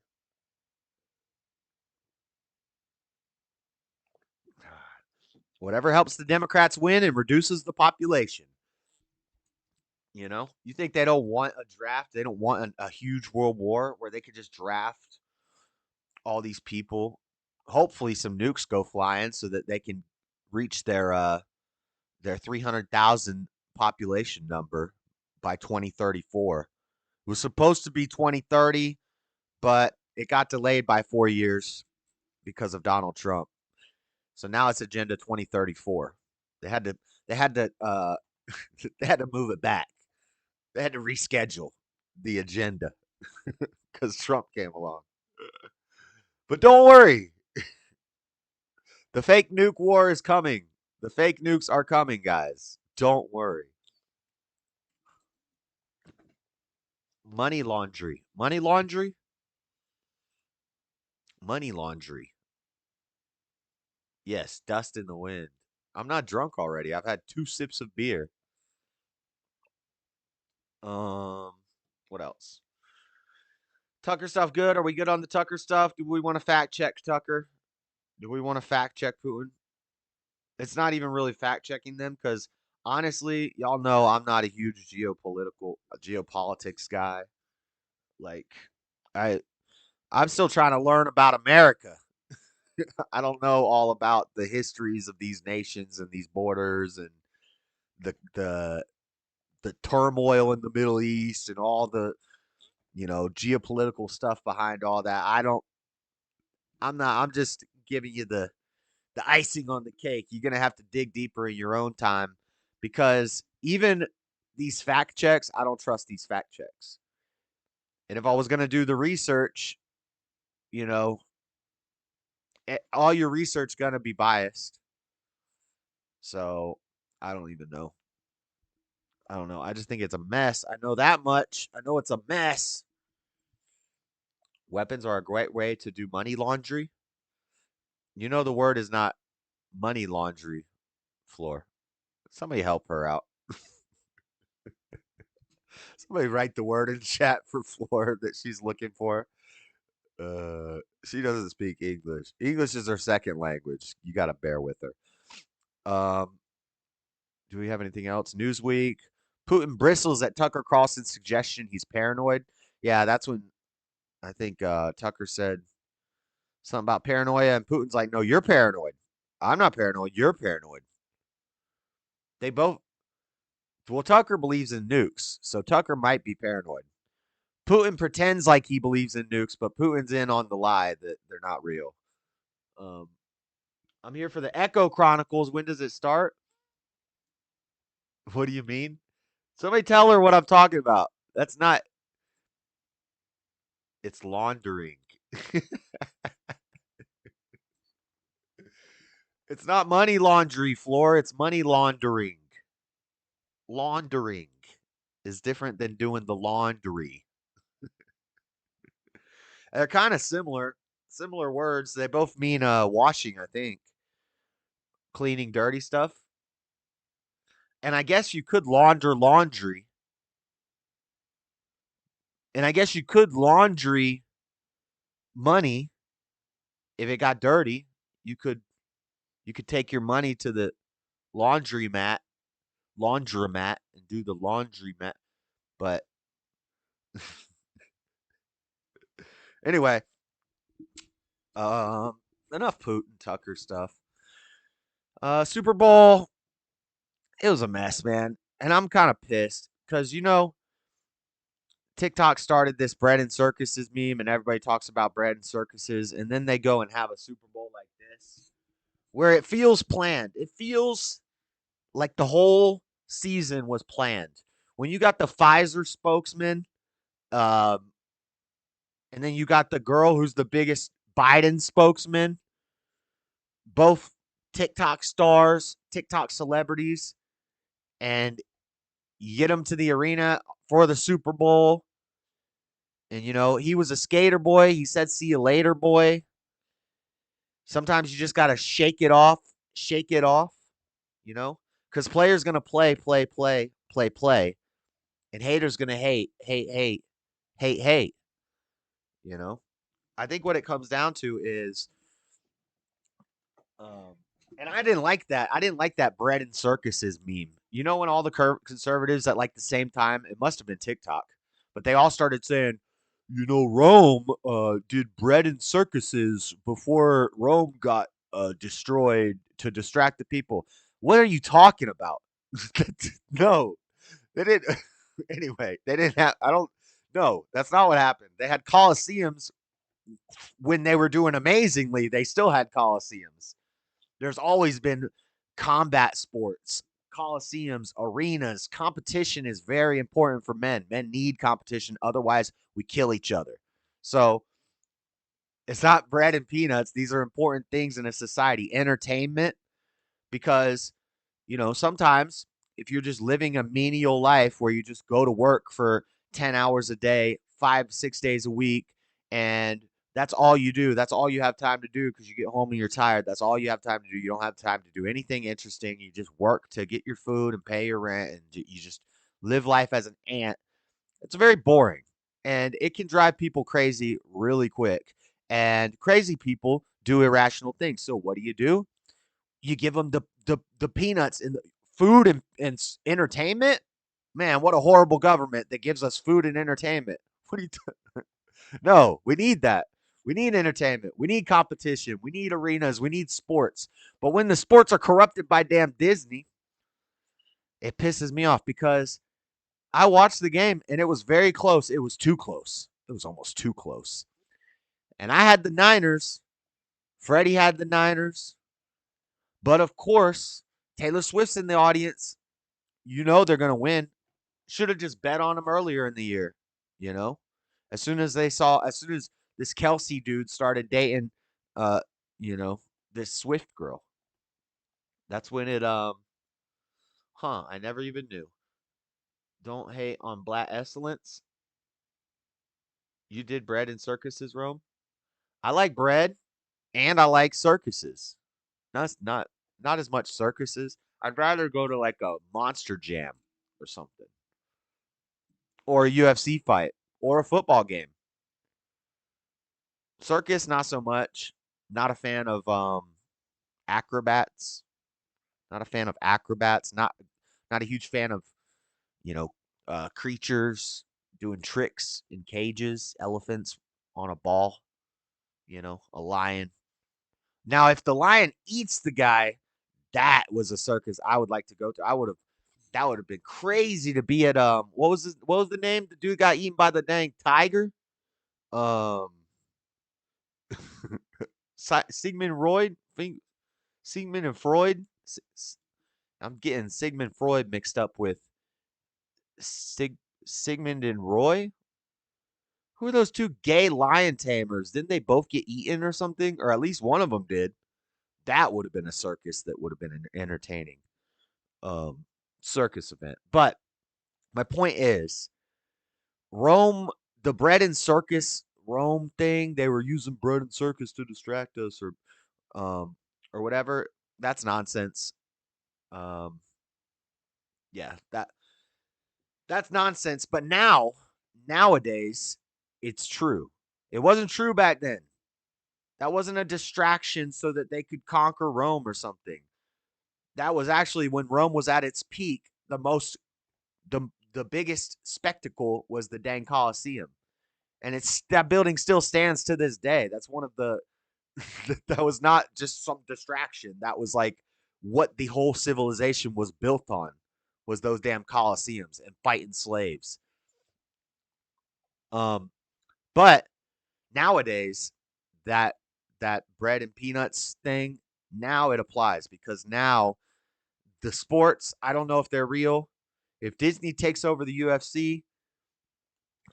Whatever helps the Democrats win and reduces the population. You think they don't want a draft? They don't want a huge world war where they could just draft all these people. Hopefully, some nukes go flying so that they can reach their 300,000 population number by 2034. It was supposed to be 2030, but it got delayed by 4 years because of Donald Trump. So now it's Agenda 2034. They had to they had to they had to move it back. They had to reschedule the agenda because Trump came along. But don't worry, the fake nuke war is coming. The fake nukes are coming, guys. Don't worry. Money laundry. Money laundry? Money laundry. Yes, dust in the wind. I'm not drunk already. I've had 2 sips of beer. What else? Tucker stuff good? Are we good on the Tucker stuff? Do we want to fact check Tucker? Do we want to fact check Putin? It's not even really fact checking them because honestly, y'all know I'm not a huge geopolitics guy. Like, I I'm still trying to learn about America. I don't know all about the histories of these nations and these borders and the the the turmoil in the Middle East and all the geopolitical stuff behind all that. I'm not. I'm just giving you the icing on the cake. You're gonna have to dig deeper in your own time because even these fact checks, I don't trust these fact checks. And if I was gonna do the research, you know, all your research gonna be biased. So I don't even know. I don't know. I just think it's a mess. I know that much. I know it's a mess. Weapons are a great way to do money laundry. You know the word is not money laundry, Floor. Somebody help her out. Somebody write the word in chat for Floor that she's looking for. She doesn't speak English. English is her second language. You got to bear with her. Do we have anything else? Newsweek. Putin bristles at Tucker Carlson's suggestion he's paranoid. Yeah, that's when I think Tucker said something about paranoia, and Putin's like, "No, you're paranoid. I'm not paranoid. You're paranoid." They both. Well, Tucker believes in nukes, so Tucker might be paranoid. Putin pretends like he believes in nukes, but Putin's in on the lie that they're not real. I'm here for the Echo Chronicles. When does it start? What do you mean? Somebody tell her what I'm talking about. That's not. It's laundering. It's not money laundry, Floor. It's money laundering. Laundering is different than doing the laundry. They're kind of similar words. They both mean washing, I think, cleaning dirty stuff. And I guess you could launder laundry. And I guess you could laundry money if it got dirty. You could take your money to the laundromat and do the laundromat. But anyway, enough Putin Tucker stuff. Super Bowl, it was a mess, man. And I'm kind of pissed because, TikTok started this bread and circuses meme, and everybody talks about bread and circuses, and then they go and have a Super Bowl like this, where it feels planned. It feels like the whole season was planned. When you got the Pfizer spokesman, and then you got the girl who's the biggest Biden spokesman, both TikTok stars, TikTok celebrities, and you get them to the arena for the Super Bowl. And, he was a skater boy. He said, "See you later, boy." Sometimes you just got to shake it off, because players going to play. And haters going to hate. I think what it comes down to is, and I didn't like that. I didn't like that bread and circuses meme. When all the conservatives at like the same time, it must have been TikTok, but they all started saying, Rome did bread and circuses before Rome got destroyed to distract the people. What are you talking about? No, they didn't. Anyway, they didn't have. I don't. No, that's not what happened. They had coliseums when they were doing amazingly. They still had coliseums. There's always been combat sports, coliseums, arenas. Competition is very important for men. Men need competition, otherwise we kill each other. So it's not bread and peanuts. These are important things in a society. Entertainment, because sometimes if you're just living a menial life where you just go to work for 10 hours a day, 5, 6 days a week, and that's all you do. That's all you have time to do because you get home and you're tired. That's all you have time to do. You don't have time to do anything interesting. You just work to get your food and pay your rent, and you just live life as an ant. It's very boring, and it can drive people crazy really quick. And crazy people do irrational things. So what do? You give them the peanuts and the food and entertainment. Man, what a horrible government that gives us food and entertainment. What are you No, we need that. We need entertainment. We need competition. We need arenas. We need sports. But when the sports are corrupted by damn Disney, it pisses me off because I watched the game and it was very close. It was too close. It was almost too close. And I had the Niners. Freddie had the Niners. But of course, Taylor Swift's in the audience. They're going to win. Should have just bet on them earlier in the year. You know, as soon as this Kelsey dude started dating, uh, this Swift girl, that's when I never even knew. Don't hate on Blat Excellence. You did bread and circuses, Rome. I like bread and I like circuses. Not as much circuses. I'd rather go to like a Monster Jam or something, or a UFC fight, or a football game. Circus, not so much. Not a fan of acrobats. Not a fan of acrobats. Not a huge fan of you know creatures doing tricks in cages. Elephants on a ball. A lion. Now, if the lion eats the guy, that was a circus I would like to go to. That would have been crazy to be at what was the name? The dude got eaten by the dang tiger. Um Sigmund Freud, Sigmund and Freud. I'm getting Sigmund Freud mixed up with Sigmund and Roy. Who are those two gay lion tamers? Didn't they both get eaten or something? Or at least one of them did. That would have been a circus that would have been an entertaining um, circus event. But my point is, Rome, the bread and circus Rome thing, they were using bread and circus to distract us or whatever. That's nonsense. Um, yeah, that's nonsense. But nowadays, it's true. It wasn't true back then. That wasn't a distraction so that they could conquer Rome or something. That was actually when Rome was at its peak. The biggest spectacle was the dang Colosseum, and that building still stands to this day. That's one of the that was not just some distraction. That was like what the whole civilization was built on, was those damn Colosseums and fighting slaves. Um, but nowadays, that that bread and peanuts thing, now it applies because now the sports, I don't know if they're real. If Disney takes over the UFC,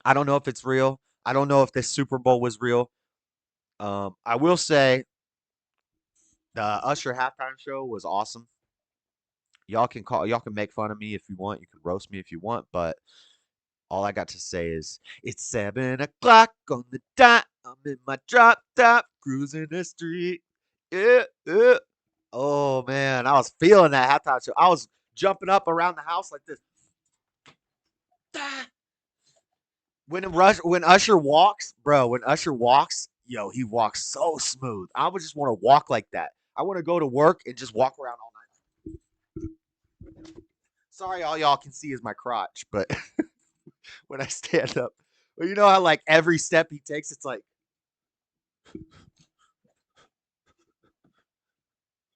I don't know if it's real. I don't know if this Super Bowl was real. I will say the Usher halftime show was awesome. Y'all can make fun of me if you want. You can roast me if you want, but all I got to say is it's 7 o'clock on the dot. I'm in my drop top, cruising the street. Yeah, yeah. Oh man, I was feeling that halftime show. I was jumping up around the house like this. Ah. When Usher walks, bro, when Usher walks, yo, he walks so smooth. I would just want to walk like that. I want to go to work and just walk around all night. Sorry, all y'all can see is my crotch, but when I stand up. Well, you know how like every step he takes, it's like,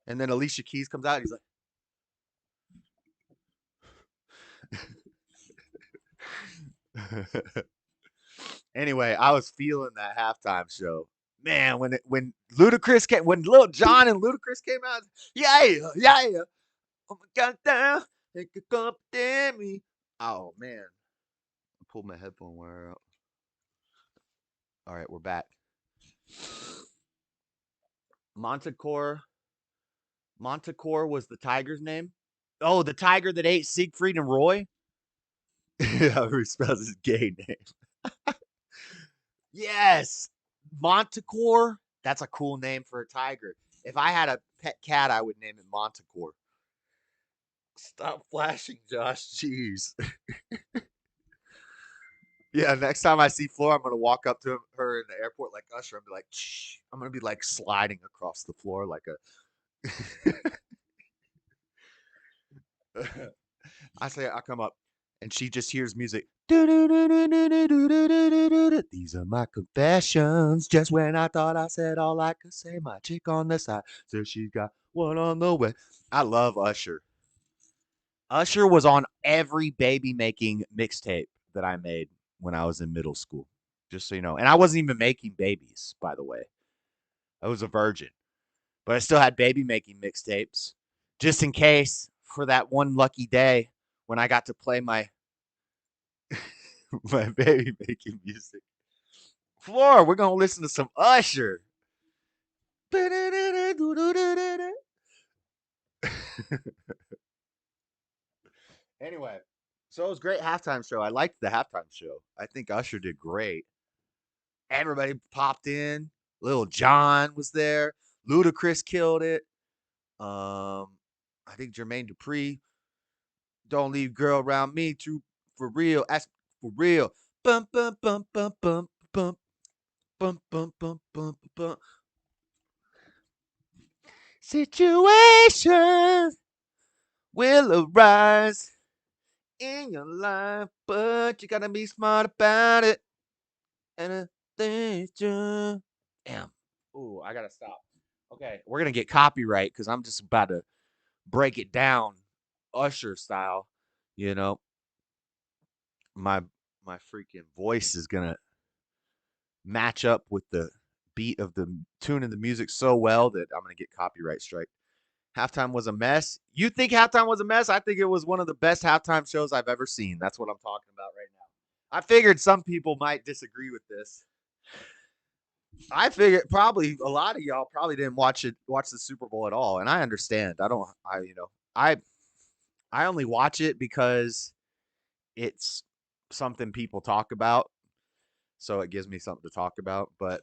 and then Alicia Keys comes out. And he's like, anyway, I was feeling that halftime show. Man, when Ludacris came, when Lil Jon and Ludacris came out, yeah, yeah, yeah. Oh my God, damn, it could come to me. Oh man, I pulled my headphone wire out. All right, we're back. Montecore. Montecore was the tiger's name. Oh, the tiger that ate Siegfried and Roy. However he spells his gay name. Yes, Montecore. That's a cool name for a tiger. If I had a pet cat, I would name it Montecore. Stop flashing, Josh. Jeez. Yeah, next time I see Flora, I'm gonna walk up to her in the airport like Usher and be like, shh. I'm gonna be like sliding across the floor like a. I come up, and she just hears music. These are my confessions. Just when I thought I said all I could say, my chick on the side says she got one on the way. I love Usher. Usher was on every baby making mixtape that I made when I was in middle school. Just so you know. And I wasn't even making babies, by the way. I was a virgin. But I still had baby making mixtapes. Just in case for that one lucky day when I got to play my my baby making music. Floor, we're gonna listen to some Usher. Anyway, so it was a great halftime show. I liked the halftime show. I think Usher did great. Everybody popped in. Lil Jon was there. Ludacris killed it. I think Jermaine Dupri. Don't leave girl around me. True for real. Ask for real. Bum bum bum bum bum bum bum bum bum bum bum. Situations will arise in your life, but you gotta be smart about it. And damn. Ooh, I gotta stop. Okay, we're gonna get copyright because I'm just about to break it down, Usher style. You know, my my freaking voice is gonna match up with the beat of the tune of the music so well that I'm gonna get copyright strike. Halftime was a mess. You think halftime was a mess? I think it was one of the best halftime shows I've ever seen. That's what I'm talking about right now. I figured some people might disagree with this. I figured probably a lot of y'all probably didn't watch the Super Bowl at all, and I understand. I I only watch it because it's something people talk about, so it gives me something to talk about. But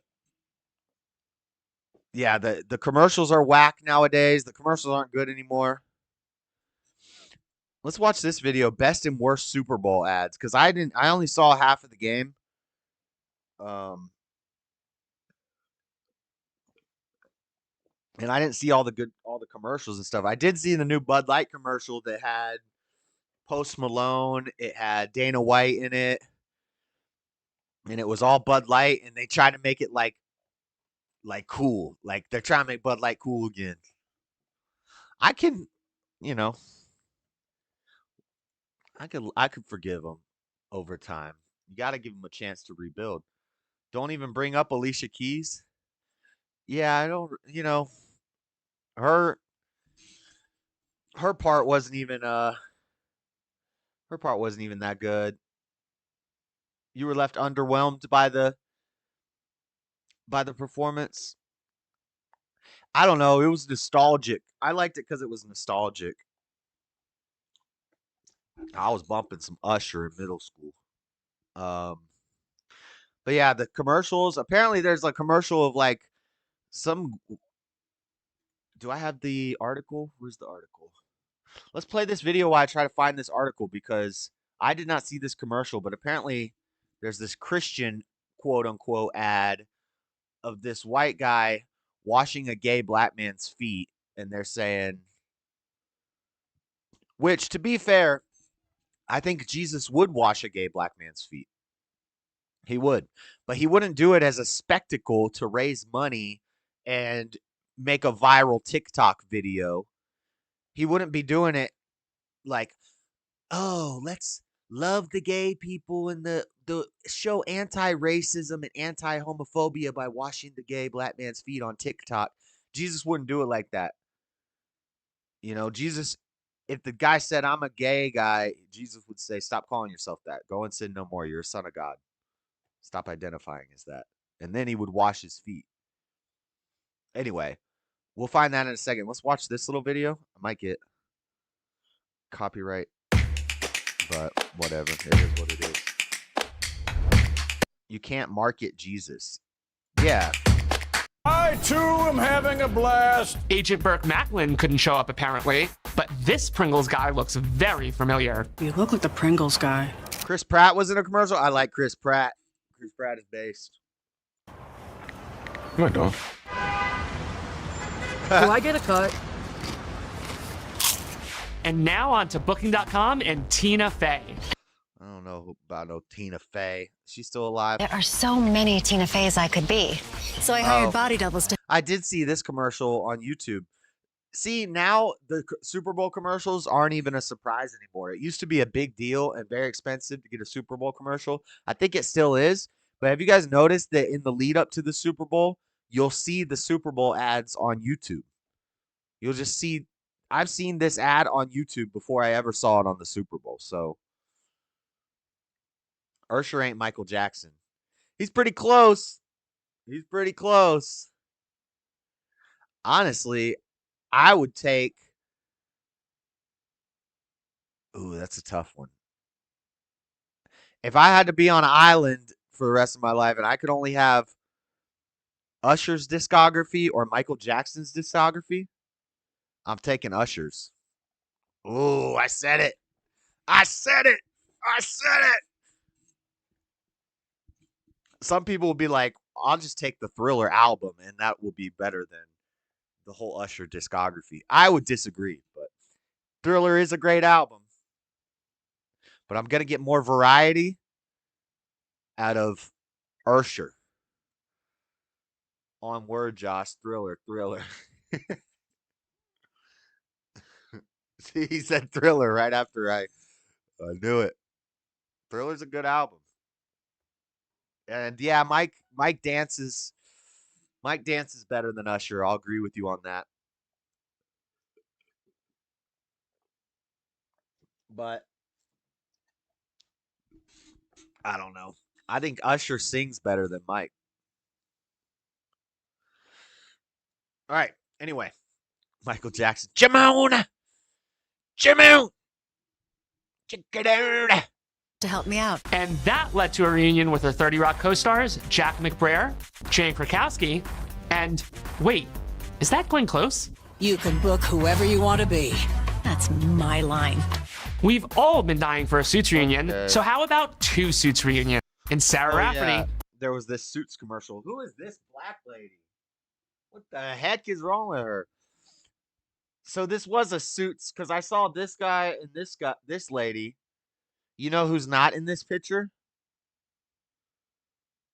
yeah, the commercials are whack nowadays. The commercials aren't good anymore. Let's watch this video, best and worst Super Bowl ads, because I only saw half of the game. Um, and I didn't see all the commercials and stuff. I did see the new Bud Light commercial that had Post Malone. It had Dana White in it, and it was all Bud Light. And they tried to make it like cool, like they're trying to make Bud Light cool again. I can, you know, I could forgive them over time. You got to give them a chance to rebuild. Don't even bring up Alicia Keys. Yeah, I don't. Her her part wasn't even that good. You were left underwhelmed by the performance. I don't know. It was nostalgic. I liked it because it was nostalgic. I was bumping some Usher in middle school. Um, but yeah, the commercials. Apparently, there's a commercial of like some. Do I have the article? Where's the article? Let's play this video while I try to find this article because I did not see this commercial, but apparently there's this Christian quote unquote ad of this white guy washing a gay black man's feet, and they're saying, which to be fair, I think Jesus would wash a gay black man's feet. He would. But he wouldn't do it as a spectacle to raise money and make a viral TikTok video. He wouldn't be doing it like, oh, let's love the gay people and the show anti-racism and anti-homophobia by washing the gay black man's feet on TikTok. Jesus wouldn't do it like that. You know, Jesus, if the guy said, I'm a gay guy, Jesus would say, stop calling yourself that. Go and sin no more. You're a son of God. Stop identifying as that. And then he would wash his feet. Anyway, we'll find that in a second. Let's watch this little video. I might get copyright, but whatever. It is what it is. You can't market Jesus. Yeah. I too am having a blast. Agent Burke Macklin couldn't show up apparently, but this Pringles guy looks very familiar. You look like the Pringles guy. Chris Pratt was in a commercial. I like Chris Pratt. Chris Pratt is based. No, I don't. Do I get a cut? And now on to Booking.com and Tina Fey. I don't know about no Tina Fey. She's still alive. There are so many Tina Feys I could be. So I hired body doubles to... I did see this commercial on YouTube. See, now the Super Bowl commercials aren't even a surprise anymore. It used to be a big deal and very expensive to get a Super Bowl commercial. I think it still is. But have you guys noticed that in the lead up to the Super Bowl, you'll see the Super Bowl ads on YouTube? You'll just see... I've seen this ad on YouTube before I ever saw it on the Super Bowl. So, Usher ain't Michael Jackson. He's pretty close. He's pretty close. Honestly, I would take... Ooh, that's a tough one. If I had to be on an island for the rest of my life and I could only have Usher's discography or Michael Jackson's discography, I'm taking Usher's. Ooh, I said it. I said it. I said it. Some people will be like, I'll just take the Thriller album and that will be better than the whole Usher discography. I would disagree, but Thriller is a great album. But I'm going to get more variety out of Usher. On word, Josh. Thriller. See, he said Thriller right after I knew it. Thriller's a good album. And yeah, Mike dances better than Usher. I'll agree with you on that. But I don't know. I think Usher sings better than Mike. All right. Anyway, Michael Jackson. Jamon! Check it out. to help me out. And that led to a reunion with her 30 Rock co-stars, Jack McBrayer, Jane Krakowski, and wait, is that Glenn Close? You can book whoever you want to be. That's my line. We've all been dying for a Suits reunion, so how about two Suits reunion? And Sarah Rafferty. Yeah. There was this Suits commercial. Who is this black lady? What the heck is wrong with her? So this was a Suits, because I saw this guy and this lady. You know who's not in this picture?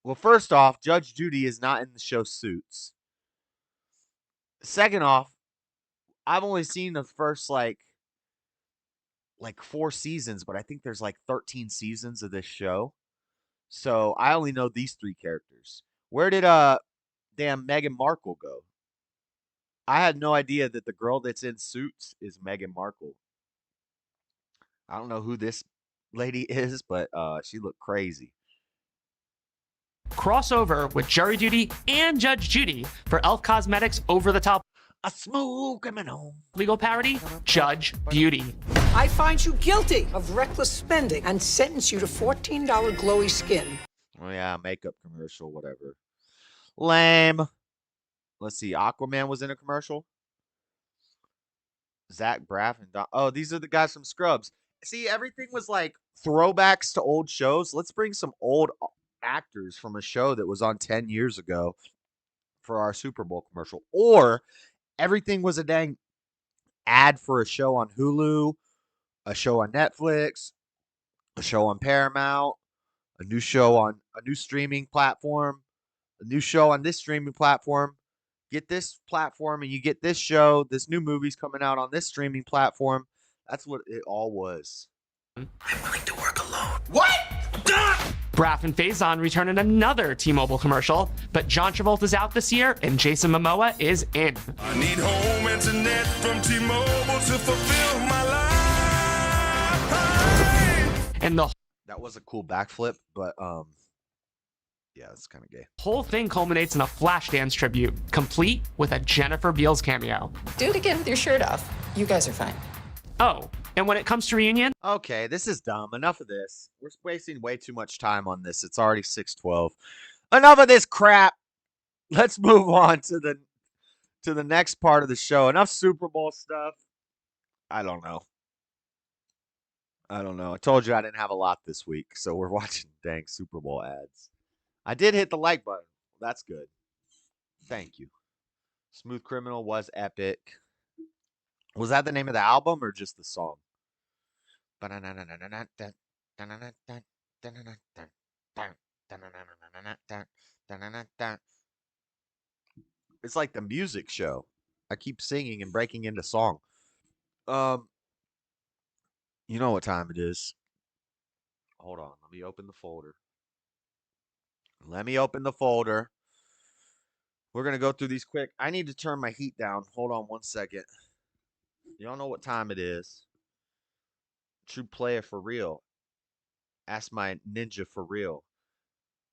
Well, first off, Judge Judy is not in the show Suits. Second off, I've only seen the first like 4 seasons, but I think there's like 13 seasons of this show. So I only know these 3 characters. Where did damn Meghan Markle go? I had no idea that the girl that's in Suits is Meghan Markle. I don't know who this lady is, but she looked crazy. Crossover with Jury Duty and Judge Judy for Elf Cosmetics over-the-top A smooth criminal. legal parody, Judge Beauty. I find you guilty of reckless spending and sentence you to $14 glowy skin. Oh yeah, makeup commercial, whatever. Lame. Let's see. Aquaman was in a commercial. Zach Braff and Don. Oh, these are the guys from Scrubs. See, everything was like throwbacks to old shows. Let's bring some old actors from a show that was on 10 years ago for our Super Bowl commercial. Or everything was a dang ad for a show on Hulu, a show on Netflix, a show on Paramount, a new show on a new streaming platform, a new show on this streaming platform. Get this platform and you get this show. This new movie's coming out on this streaming platform. That's what it all was. I'm willing to work alone. What? Braff and Faison return in another T-Mobile commercial, but John Travolta's out this year and Jason Momoa is in. I need home internet from T-Mobile to fulfill my life. And the That was a cool backflip, but yeah, it's kind of gay. whole thing culminates in a Flashdance tribute, complete with a Jennifer Beals cameo. Do it again with your shirt off. You guys are fine. Oh, and when it comes to reunion, Okay, this is dumb. Enough of this. We're wasting way too much time on this. It's already 6:12. Enough of this crap. Let's move on to the next part of the show. Enough Super Bowl stuff. I don't know. I told you I didn't have a lot this week, so we're watching dang Super Bowl ads. I did hit the like button. That's good. Thank you. Smooth Criminal was epic. Was that the name of the album or just the song? It's like the music show. I keep singing and breaking into song. You know what time it is. Hold on. Let me open the folder. We're going to go through these quick. I need to turn my heat down. Hold on 1 second. Y'all know what time it is. True player for real. Ask my ninja for real.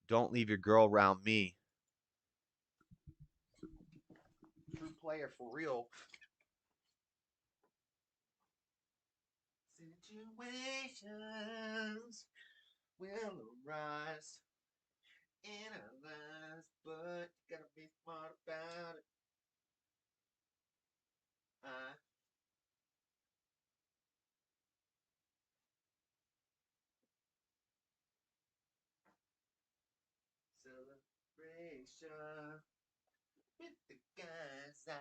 Don't leave your girl around me. True player for real. Situations will arise in our lives, but you gotta be smart about it. Celebration with the guys I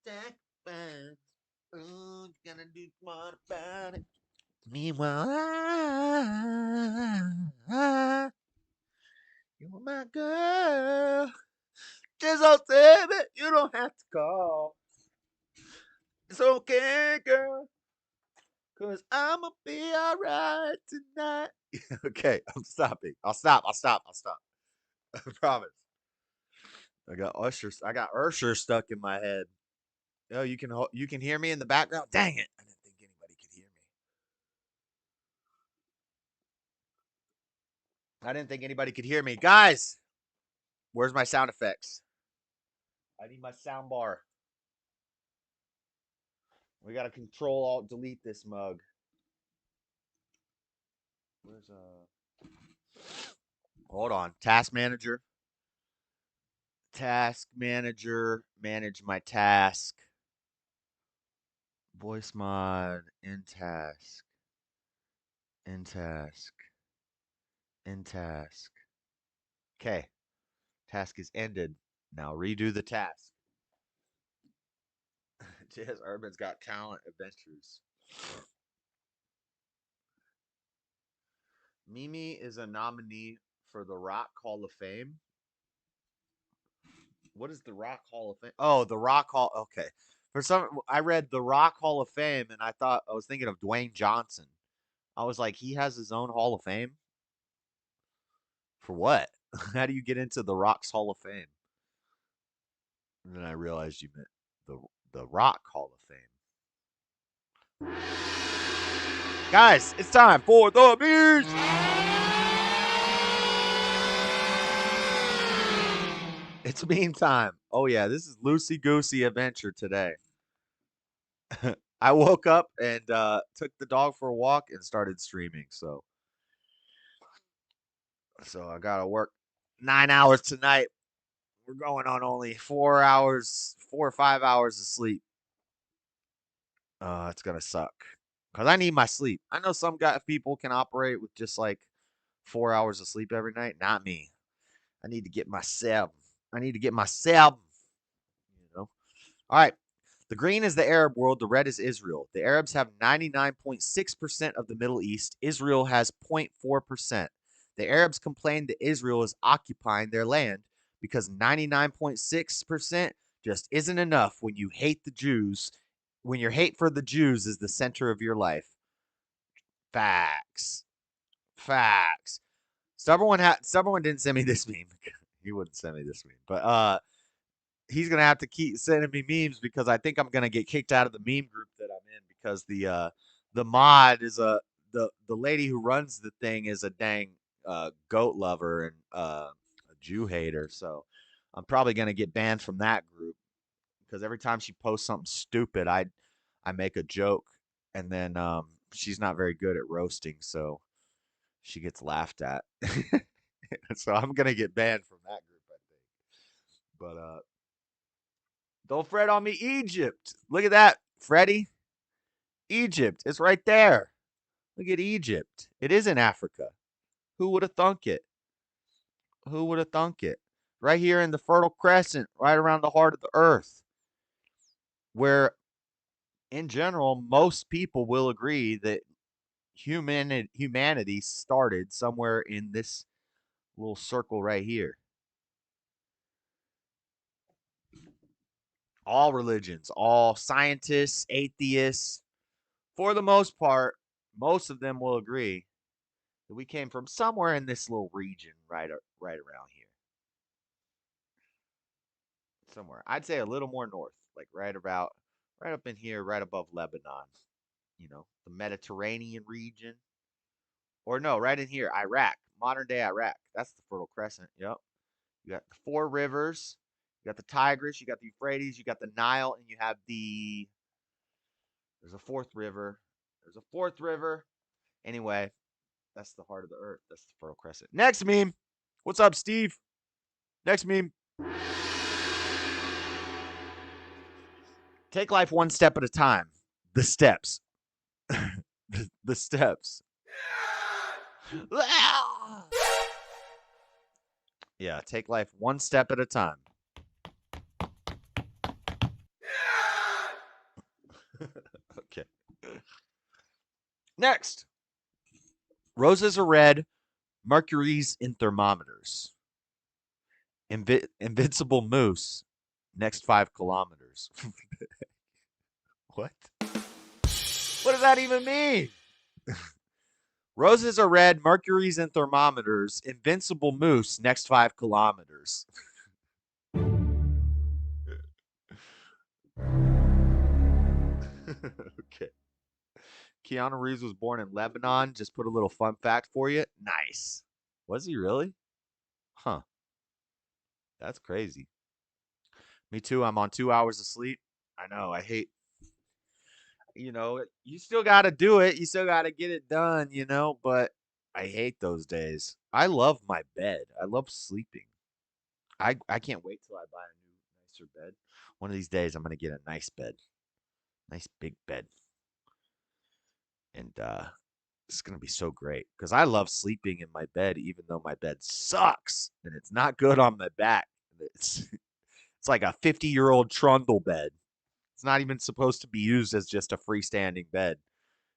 take fun. Ooh, you gotta do smart about it. Meanwhile, you're my girl. Just don't say it. You don't have to call. It's okay, girl. Cause I'ma be alright tonight. Okay, I'm stopping. I'll stop. I promise. I got Usher stuck in my head. Oh, you can hear me in the background? Dang it. I didn't think anybody could hear me. Guys, where's my sound effects? I need my sound bar. We gotta Control Alt Delete this mug. Where's hold on. Task Manager. Manage my task. Voice mod. In task. Okay. Task is ended. Now redo the task. Jazz Urban's Got Talent Adventures. Mimi is a nominee for the Rock Hall of Fame. What is the Rock Hall of Fame? Oh, the Rock Hall. Okay. I read the Rock Hall of Fame and I was thinking of Dwayne Johnson. I was like, he has his own Hall of Fame? For what? How do you get into the Rock's Hall of Fame? And then I realized you meant the Rock Hall of Fame. Guys, it's time for the beers. It's meme time. Oh yeah, this is loosey goosey adventure today. I woke up and took the dog for a walk and started streaming. So I gotta work 9 hours tonight. We're going on only 4 or 5 hours of sleep. It's gonna suck because I need my sleep. I know some people can operate with just like 4 hours of sleep every night. Not me. I need to get my 7. You know. All right. The green is the Arab world. The red is Israel. The Arabs have 99.6% of the Middle East. Israel has 0.4%. The Arabs complained that Israel is occupying their land because 99.6% just isn't enough when you hate the Jews, when your hate for the Jews is the center of your life. Facts. Facts. Stubborn didn't send me this meme. He wouldn't send me this meme. But he's gonna have to keep sending me memes because I think I'm gonna get kicked out of the meme group that I'm in because the mod is the lady who runs the thing is a dang goat lover and a Jew hater. So I'm probably gonna get banned from that group because every time she posts something stupid, I make a joke and then she's not very good at roasting, so she gets laughed at. So I'm gonna get banned from that group, I think. But don't fret on me, Egypt. Look at that, Freddie. Egypt, it's right there. Look at Egypt. It is in Africa. Who would have thunk it? Who would have thunk it? Right here in the Fertile Crescent, right around the heart of the earth, where in general most people will agree that humanity started somewhere in this little circle right here. All religions, all scientists, atheists, for the most part, most of them will agree that we came from somewhere in this little region right around here. Somewhere. I'd say a little more north, like right up in here, right above Lebanon. You know, the Mediterranean region. Or no, right in here, Iraq, modern day Iraq. That's the Fertile Crescent. Yep. You got the four rivers. You got the Tigris, you got the Euphrates, you got the Nile, and you have there's a fourth river. There's a fourth river. Anyway, that's the heart of the earth. That's the Fertile Crescent. Next meme. What's up, Steve? Next meme. Take life one step at a time. The steps. The steps. Yeah, take life one step at a time. Okay. Next. Roses are red, Mercury's in thermometers. Invincible moose, next 5 kilometers. What? What does that even mean? Roses are red, Mercury's in thermometers, invincible moose, next 5 kilometers. Okay. Keanu Reeves was born in Lebanon. Just put a little fun fact for you. Nice. Was he really? Huh. That's crazy. Me too. I'm on 2 hours of sleep. I know. I hate, you still got to do it. You still got to get it done, but I hate those days. I love my bed. I love sleeping. I can't wait till I buy a new, nicer bed. One of these days, I'm going to get a nice bed. Nice big bed. And it's going to be so great because I love sleeping in my bed, even though my bed sucks and it's not good on my back. It's like a 50-year-old trundle bed. It's not even supposed to be used as just a freestanding bed.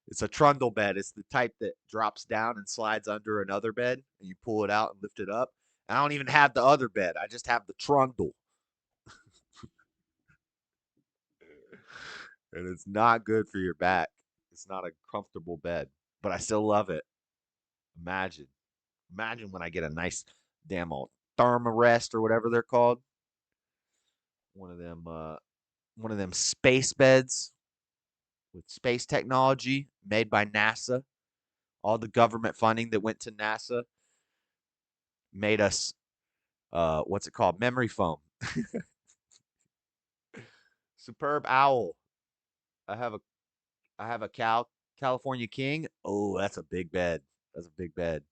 It's a trundle bed. It's the type that drops down and slides under another bed, and you pull it out and lift it up. And I don't even have the other bed. I just have the trundle. And it's not good for your back. It's not a comfortable bed, but I still love it. Imagine when I get a nice damn old thermarest or whatever they're called. One of them space beds with space technology made by NASA. All the government funding that went to NASA made us what's it called? Memory foam. Superb owl. I have a California King. Oh, that's a big bed. That's a big bed.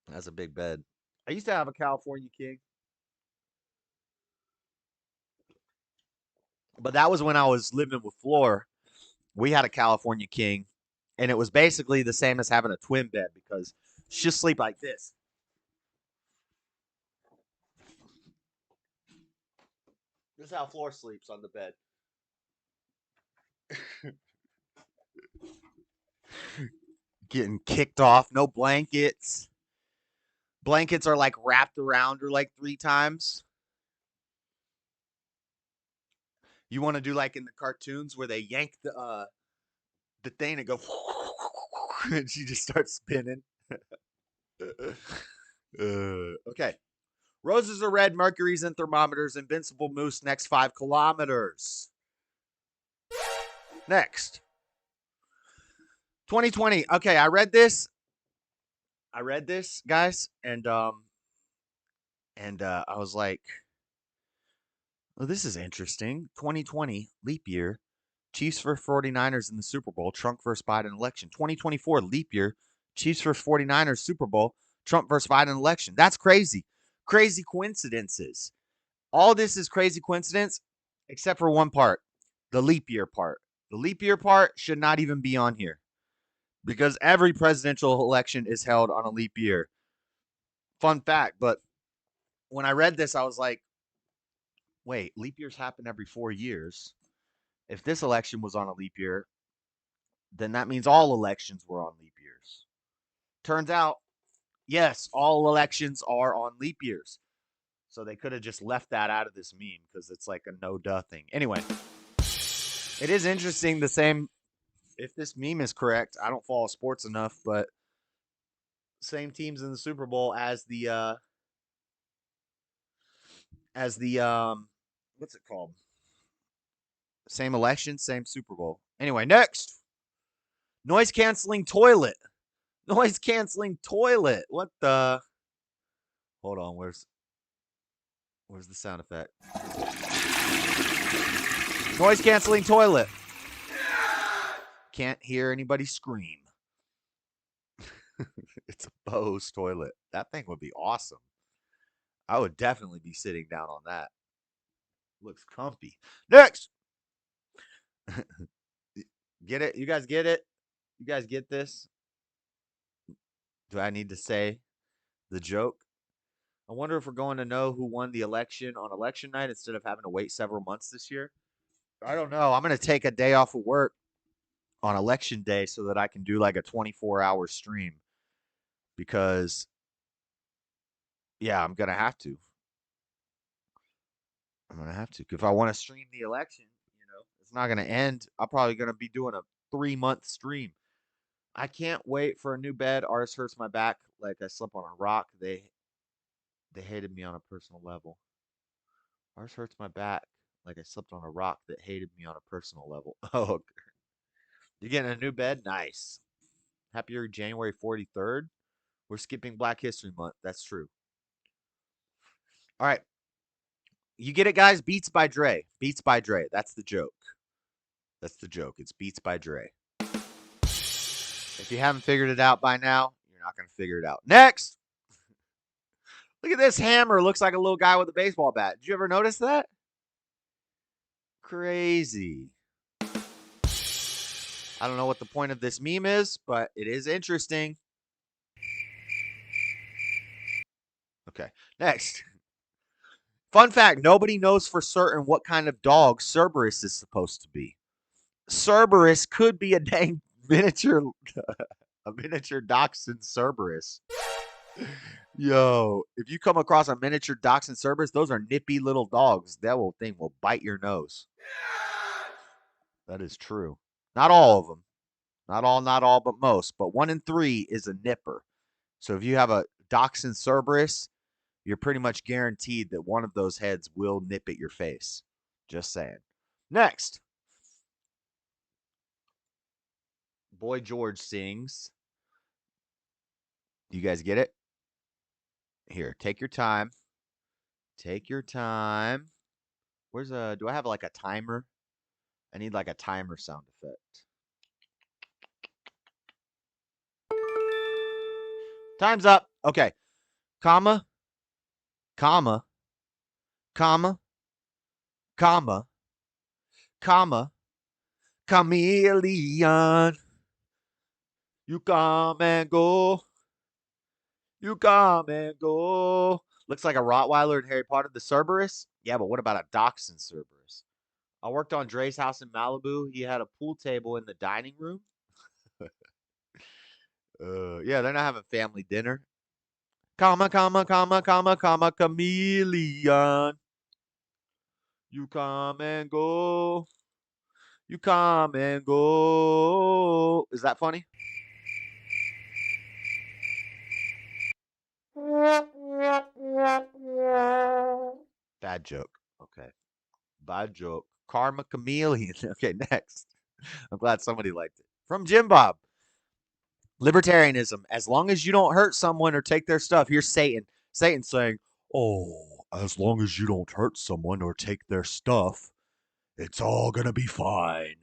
That's a big bed. I used to have a California King. But that was when I was living with Floor. We had a California King, and it was basically the same as having a twin bed because she'll sleep like this. This is how Floor sleeps on the bed. getting kicked off. No blankets. Blankets are like wrapped around her like 3 times. You want to do like in the cartoons where they yank the thing and go and she just starts spinning. Okay. Roses are red, Mercury's in thermometers, invincible moose next 5 kilometers. Next. 2020. Okay, I read this, guys, and I was like, well, this is interesting. 2020, leap year. Chiefs versus 49ers in the Super Bowl. Trump versus Biden election. 2024, leap year. Chiefs versus 49ers Super Bowl. Trump versus Biden election. That's crazy. Crazy coincidences. All this is crazy coincidence, except for one part. The leap year part. The leap year part should not even be on here. Because every presidential election is held on a leap year. Fun fact, but when I read this, I was like, wait, leap years happen every 4 years. If this election was on a leap year, then that means all elections were on leap years. Turns out, yes, all elections are on leap years. So they could have just left that out of this meme because it's like a no-duh thing. Anyway, it is interesting. The same, if this meme is correct, I don't follow sports enough, but same teams in the Super Bowl as the what's it called? Same election, same Super Bowl. Anyway, next. Noise canceling toilet. Noise canceling toilet. What the? Hold on, where's the sound effect? Noise canceling toilet. Can't hear anybody scream. It's a Bose toilet. That thing would be awesome. I would definitely be sitting down on that. Looks comfy. Next. Get it? You guys get it? You guys get this? Do I need to say the joke? I wonder if we're going to know who won the election on election night instead of having to wait several months this year. I don't know. I'm going to take a day off of work on election day so that I can do like a 24-hour stream because, yeah, I'm going to have to. If I want to stream the election, it's not going to end. I'm probably going to be doing a 3-month stream. I can't wait for a new bed. Ours hurts my back like I slept on a rock. They hated me on a personal level. Ours hurts my back like I slept on a rock that hated me on a personal level. Oh, you're getting a new bed? Nice. Happy January 43rd. We're skipping Black History Month. That's true. All right. You get it, guys? Beats by Dre. Beats by Dre. That's the joke. That's the joke. It's Beats by Dre. If you haven't figured it out by now, you're not going to figure it out. Next. Look at this hammer. Looks like a little guy with a baseball bat. Did you ever notice that? Crazy. I don't know what the point of this meme is, but it is interesting. Okay. Next. Fun fact. Nobody knows for certain what kind of dog Cerberus is supposed to be. Cerberus could be a dang miniature dachshund Cerberus. Yo, if you come across a miniature dachshund Cerberus, those are nippy little dogs. That thing will bite your nose. That is true. Not all of them. Not all, but most. But 1 in 3 is a nipper. So if you have a dachshund Cerberus, you're pretty much guaranteed that one of those heads will nip at your face. Just saying. Next. Boy George sings. Do you guys get it? Here, take your time. Take your time. Do I have like a timer? I need like a timer sound effect. Time's up. Okay. Comma. Comma. Comma. Comma. Comma. Chameleon. You come and go. You come and go. Looks like a Rottweiler in Harry Potter. The Cerberus? Yeah, but what about a dachshund Cerberus? I worked on Dre's house in Malibu. He had a pool table in the dining room. Yeah, they're not having family dinner. Comma, comma, comma, comma, comma, chameleon. You come and go. You come and go. Is that funny? Bad joke. Okay. Bad joke. Karma chameleon. Okay, next. I'm glad somebody liked it. From Jim Bob. Libertarianism. As long as you don't hurt someone or take their stuff. Here's Satan. Satan saying, oh, as long as you don't hurt someone or take their stuff, it's all going to be fine.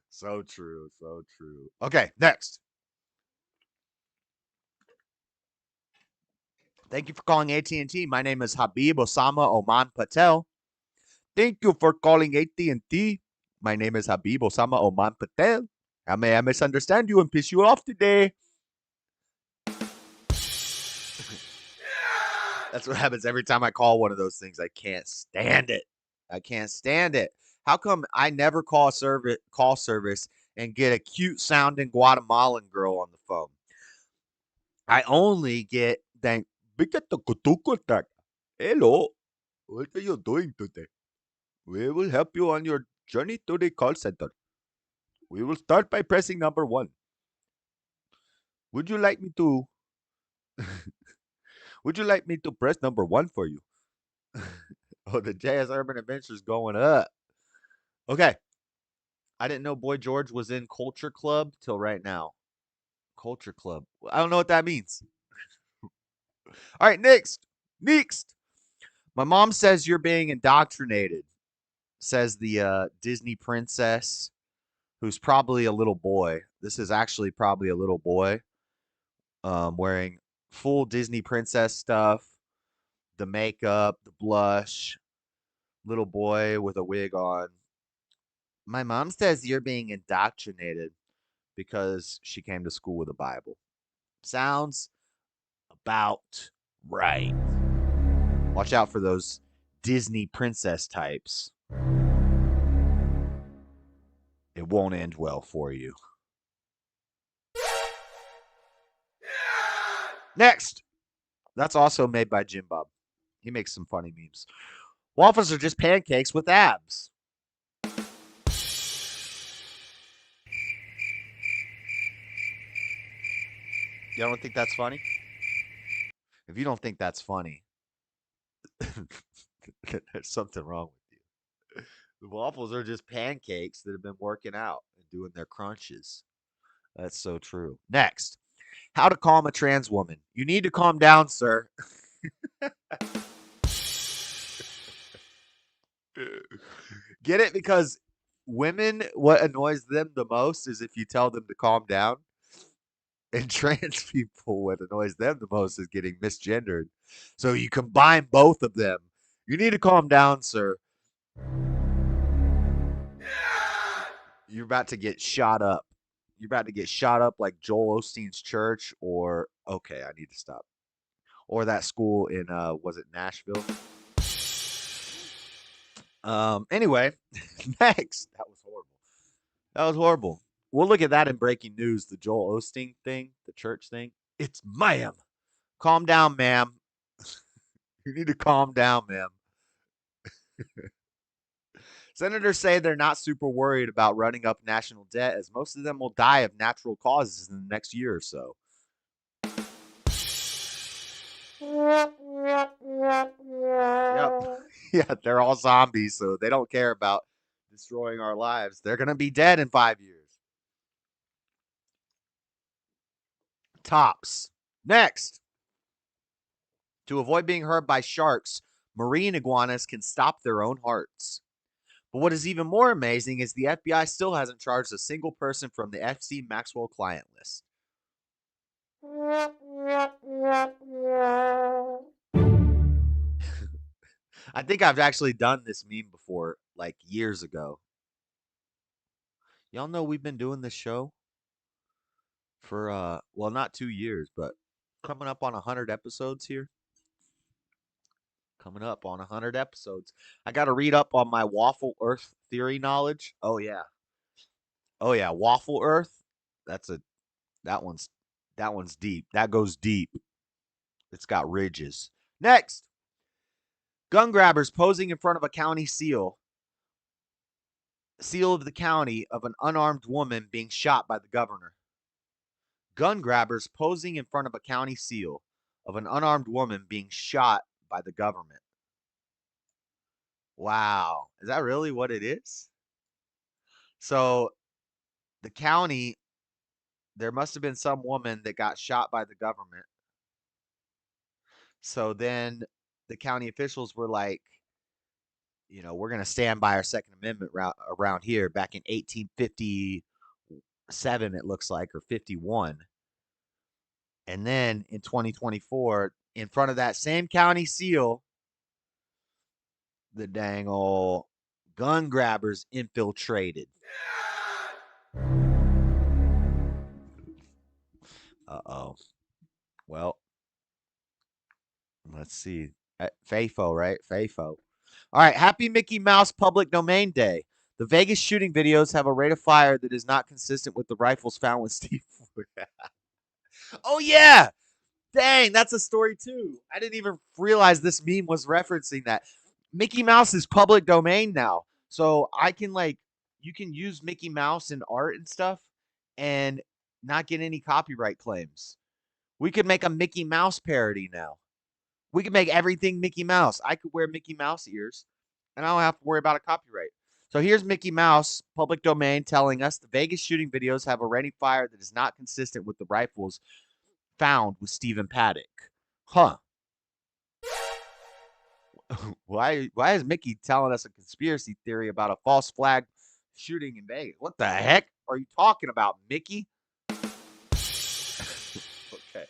So true. So true. Okay, next. Thank you for calling AT&T. My name is Habib Osama Oman Patel. Thank you for calling AT&T. My name is Habib Osama Oman Patel. How may I misunderstand you and piss you off today? That's what happens every time I call one of those things. I can't stand it. I can't stand it. How come I never call service and get a cute sounding Guatemalan girl on the phone? I only get hello. What are you doing today? We will help you on your journey to the call center. We will start by pressing number 1. Would you like me to press number 1 for you? Oh, the JS Urban Adventures going up. Okay. I didn't know Boy George was in Culture Club till right now. Culture Club. I don't know what that means. All right, next. My mom says you're being indoctrinated, says the Disney princess, who's probably a little boy. This is actually probably a little boy wearing full Disney princess stuff, the makeup, the blush, little boy with a wig on. My mom says you're being indoctrinated because she came to school with a Bible. Sounds about right. Watch out for those Disney princess types. It won't end well for you. Next. That's also made by Jim Bob. He makes some funny memes. Waffles are just pancakes with abs. You don't think that's funny? If you don't think that's funny, there's something wrong with you. The waffles are just pancakes that have been working out and doing their crunches. That's so true. Next, how to calm a trans woman. You need to calm down, sir. Get it? Because women, what annoys them the most is if you tell them to calm down. And trans people, what annoys them the most is getting misgendered. So you combine both of them. You need to calm down, sir. You're about to get shot up. You're about to get shot up like Joel Osteen's church, or okay, I need to stop. Or that school in was it Nashville? Anyway, next. That was horrible. That was horrible. We'll look at that in breaking news, the Joel Osteen thing, the church thing. It's ma'am. Calm down, ma'am. You need to calm down, ma'am. Senators say they're not super worried about running up national debt, as most of them will die of natural causes in the next year or so. Yep. Yeah, they're all zombies, so they don't care about destroying our lives. They're going to be dead in 5 years. Tops. Next. To avoid being hurt by sharks, marine iguanas can stop their own hearts. But what is even more amazing is the FBI still hasn't charged a single person from the FC Maxwell client list. I think I've actually done this meme before, like years ago. Y'all know we've been doing this show for, well, not 2 years, but coming up on 100 episodes here. Coming up on 100 episodes. I got to read up on my waffle earth theory knowledge. Oh, yeah. Oh yeah, Waffle Earth. That one's deep. That goes deep. It's got ridges. Next, gun grabbers posing in front of a county seal of the county of an unarmed woman being shot by the governor. Gun grabbers posing in front of a county seal of an unarmed woman being shot by the government. Wow. Is that really what it is? So the county, there must have been some woman that got shot by the government. So then the county officials were like, we're going to stand by our Second Amendment around here back in 1857, it looks like, or 51. And then in 2024, in front of that same county seal, the dang old gun grabbers infiltrated. Uh-oh. Well, let's see. FAFO, right? FAFO. All right. Happy Mickey Mouse Public Domain Day. The Vegas shooting videos have a rate of fire that is not consistent with the rifles found with Steve. Oh, yeah. Dang, that's a story, too. I didn't even realize this meme was referencing that. Mickey Mouse is public domain now. So I can, you can use Mickey Mouse in art and stuff and not get any copyright claims. We could make a Mickey Mouse parody now. We could make everything Mickey Mouse. I could wear Mickey Mouse ears, and I don't have to worry about a copyright. So here's Mickey Mouse, public domain, telling us the Vegas shooting videos have a rate of fire that is not consistent with the rifles found with Stephen Paddock. Huh. Why is Mickey telling us a conspiracy theory about a false flag shooting in Vegas? What the heck are you talking about, Mickey? Okay.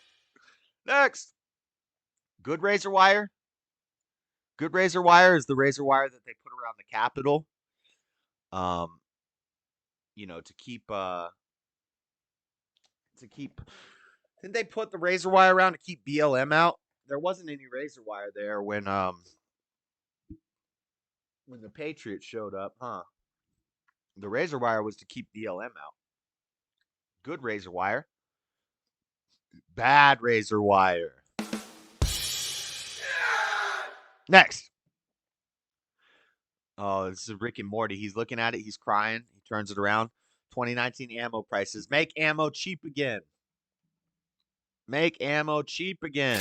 Next. Good razor wire. Good razor wire is the razor wire that they put around the Capitol. To keep didn't they put the razor wire around to keep BLM out? There wasn't any razor wire there when the Patriots showed up, huh? The razor wire was to keep BLM out. Good razor wire. Bad razor wire. Next. Oh, this is Rick and Morty. He's looking at it. He's crying. He turns it around. 2019 ammo prices. Make ammo cheap again. Make ammo cheap again.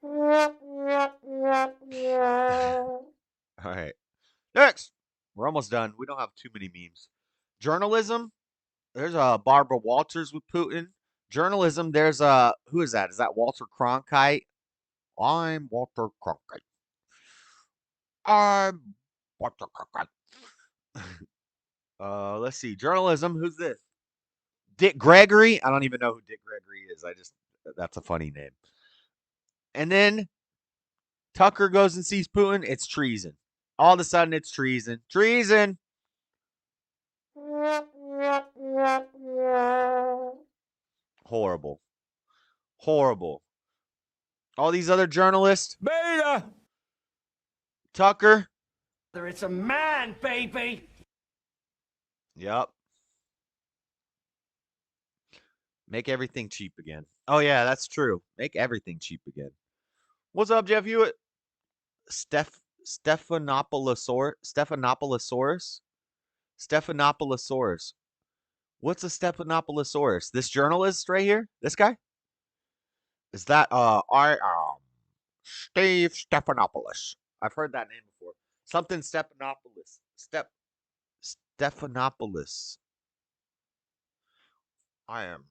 All right. Next. We're almost done. We don't have too many memes. Journalism. There's Barbara Walters with Putin. Journalism. There's who is that? Is that Walter Cronkite? I'm Walter Cronkite. I'm Walter Cronkite. Let's see. Journalism. Who's this? Dick Gregory. I don't even know who Dick Gregory is. That's a funny name. And then Tucker goes and sees Putin. It's treason. All of a sudden, it's treason. Treason. Horrible. Horrible. All these other journalists. Beta! Tucker. It's a man, baby! Yep. Make everything cheap again. Oh, yeah, that's true. Make everything cheap again. What's up, Jeff Hewitt? Stephanopoulosaurus? Stephanopoulosaurus. What's a Stephanopoulosaurus? This journalist right here? This guy? Is that, Steve Stephanopoulos. I've heard that name before. Something Stephanopoulos. Stephanopoulos. I am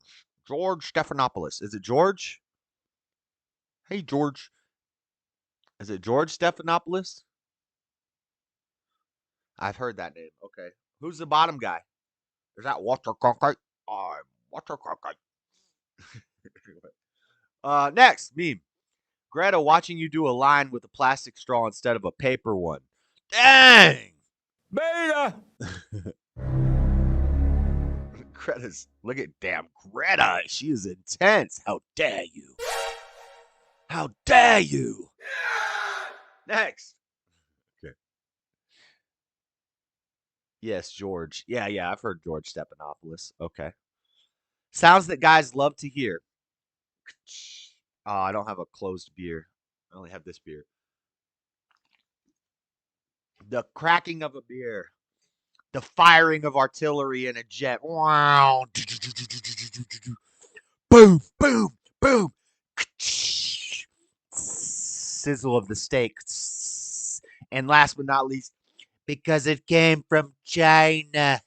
George Stephanopoulos. Is it George? Hey, George. Is it George Stephanopoulos? I've heard that name. Okay. Who's the bottom guy? Is that Walter Cronkite? I'm Walter Cronkite. Next meme. Greta watching you do a line with a plastic straw instead of a paper one. Dang! Beta! Greta's, look at damn Greta. She is intense. How dare you? How dare you? Next. Okay. Yes, George. Yeah, I've heard George Stephanopoulos. Okay. Sounds that guys love to hear. Oh, I don't have a closed beer. I only have this beer. The cracking of a beer. The firing of artillery in a jet. Wow. Boom, boom, boom. Sizzle of the steak. And last but not least, because it came from China.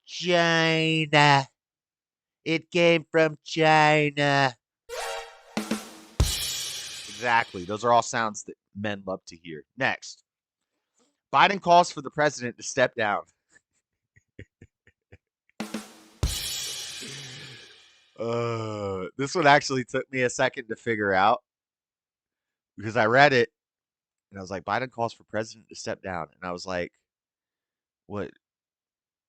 China. It came from China. Exactly. Those are all sounds that men love to hear. Next. Biden calls for the president to step down. This one actually took me a second to figure out because I read it and I was like, Biden calls for president to step down. And I was like, what?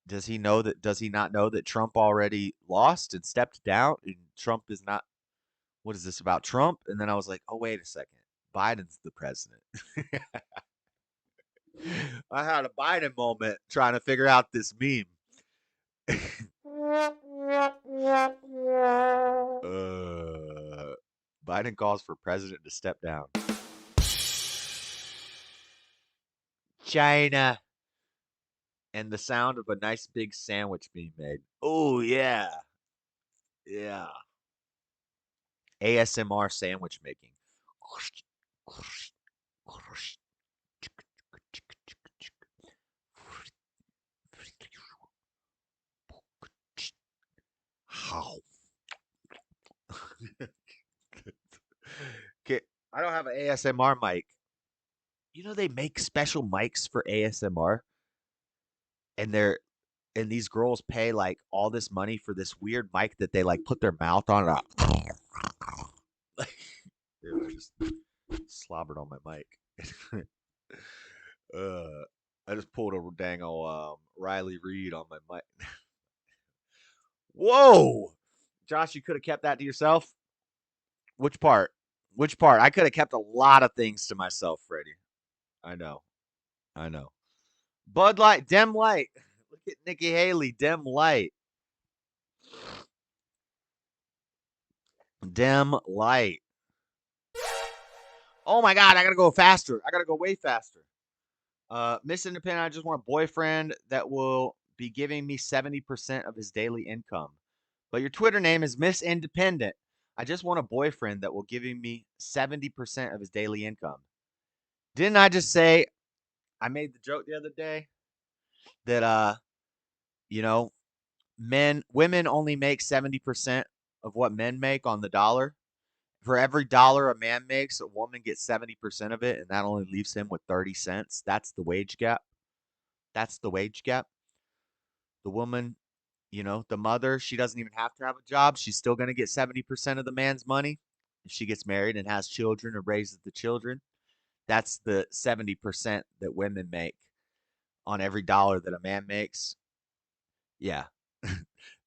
Does he know that? Does he not know that Trump already lost and stepped down? And Trump is not. What is this about Trump? And then I was like, oh, wait a second. Biden's the president. I had a Biden moment trying to figure out this meme. Biden calls for president to step down. China. And the sound of a nice big sandwich being made. Oh, yeah. Yeah. ASMR sandwich making. Okay, I don't have an ASMR mic. You know they make special mics for ASMR, and these girls pay like all this money for this weird mic that they like put their mouth on. Dude, I just slobbered on my mic. I just pulled a dang old Riley Reid on my mic. Whoa, Josh, you could have kept that to yourself. Which part? Which part? I could have kept a lot of things to myself, Freddie. I know. Bud Light, dim light. Look at Nikki Haley, dim light. Dim light. Oh my God, I gotta go faster. I gotta go way faster. Miss Independent, I just want a boyfriend that will be giving me 70% of his daily income. But your Twitter name is Miss Independent. I just want a boyfriend that will giving me 70% of his daily income. Didn't I just say I made the joke the other day that women only make 70% of what men make on the dollar. For every dollar a man makes, a woman gets 70% of it, and that only leaves him with 30 cents. That's the wage gap. The woman, the mother, she doesn't even have to have a job. She's still going to get 70% of the man's money. If she gets married and has children or raises the children, that's the 70% that women make on every dollar that a man makes. Yeah.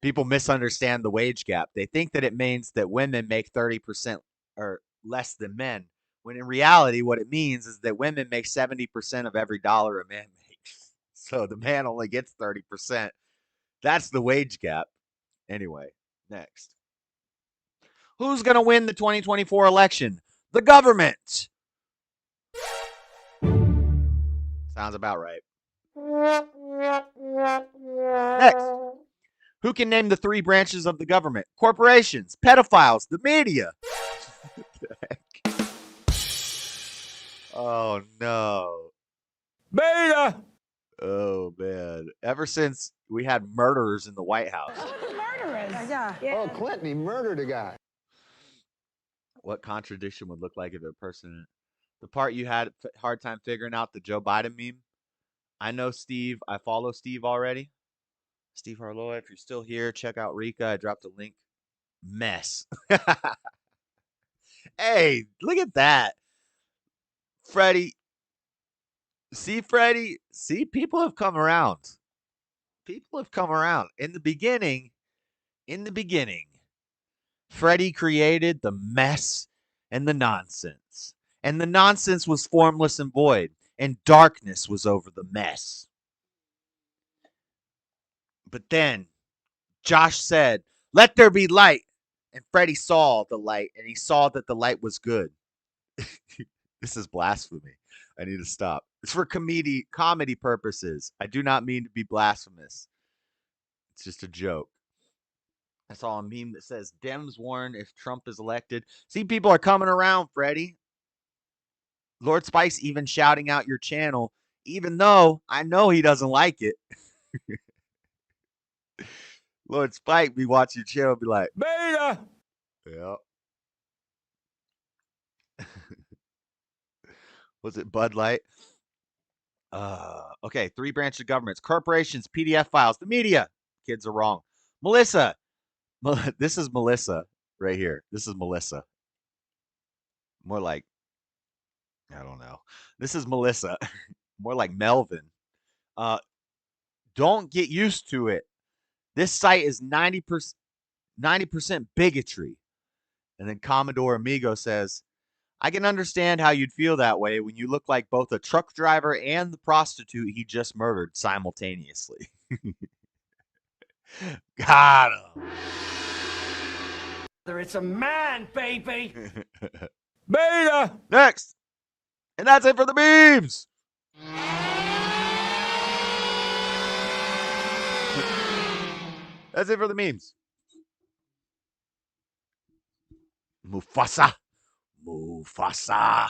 People misunderstand the wage gap. They think that it means that women make 30% or less than men, when in reality, what it means is that women make 70% of every dollar a man makes. So the man only gets 30%. That's the wage gap. Anyway, next. Who's going to win the 2024 election? The government. Sounds about right. Next. Who can name the 3 branches of the government? Corporations, pedophiles, the media. What the heck? Oh, no. Beta! Oh, man. Ever since we had murderers in the White House. Murderers. Yeah. Oh, Clinton, he murdered a guy. What contradiction would look like if a person... The part you had a hard time figuring out, the Joe Biden meme. I know Steve. I follow Steve already. Steve Harlow, if you're still here, check out Rika. I dropped a link. Mess. Hey, look at that. Freddie. See, Freddie? See, people have come around. People have come around. In the beginning, Freddie created the mess and the nonsense. And the nonsense was formless and void. And darkness was over the mess. But then Josh said, "Let there be light." And Freddie saw the light, and he saw that the light was good. This is blasphemy. I need to stop. It's for comedy purposes. I do not mean to be blasphemous. It's just a joke. I saw a meme that says, Dems warn if Trump is elected. See, people are coming around, Freddie. Lord Spice even shouting out your channel, even though I know he doesn't like it. Lord Spike be watching your channel be like, Beta! Yeah. Was it Bud Light? Okay, 3 branches of governments, corporations, PDF files, the media. Kids are wrong. Melissa. This is Melissa right here. This is Melissa. More like, I don't know. This is Melissa. More like Melvin. Don't get used to it. This site is 90% bigotry. And then Commodore Amigo says, I can understand how you'd feel that way when you look like both a truck driver and the prostitute he just murdered simultaneously. Got him. It's a man, baby. Beta! Next. And that's it for the memes. That's it for the memes. Mufasa. Mufasa.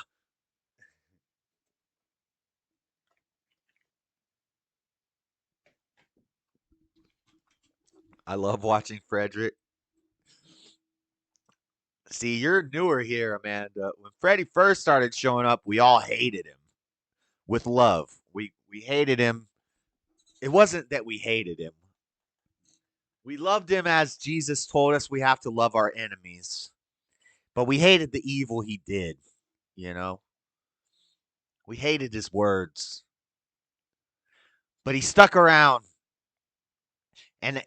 I love watching Frederick. See, you're newer here, Amanda. When Freddie first started showing up, we all hated him with love. We hated him. It wasn't that we hated him. We loved him as Jesus told us we have to love our enemies. But we hated the evil he did, you know? We hated his words. But he stuck around. And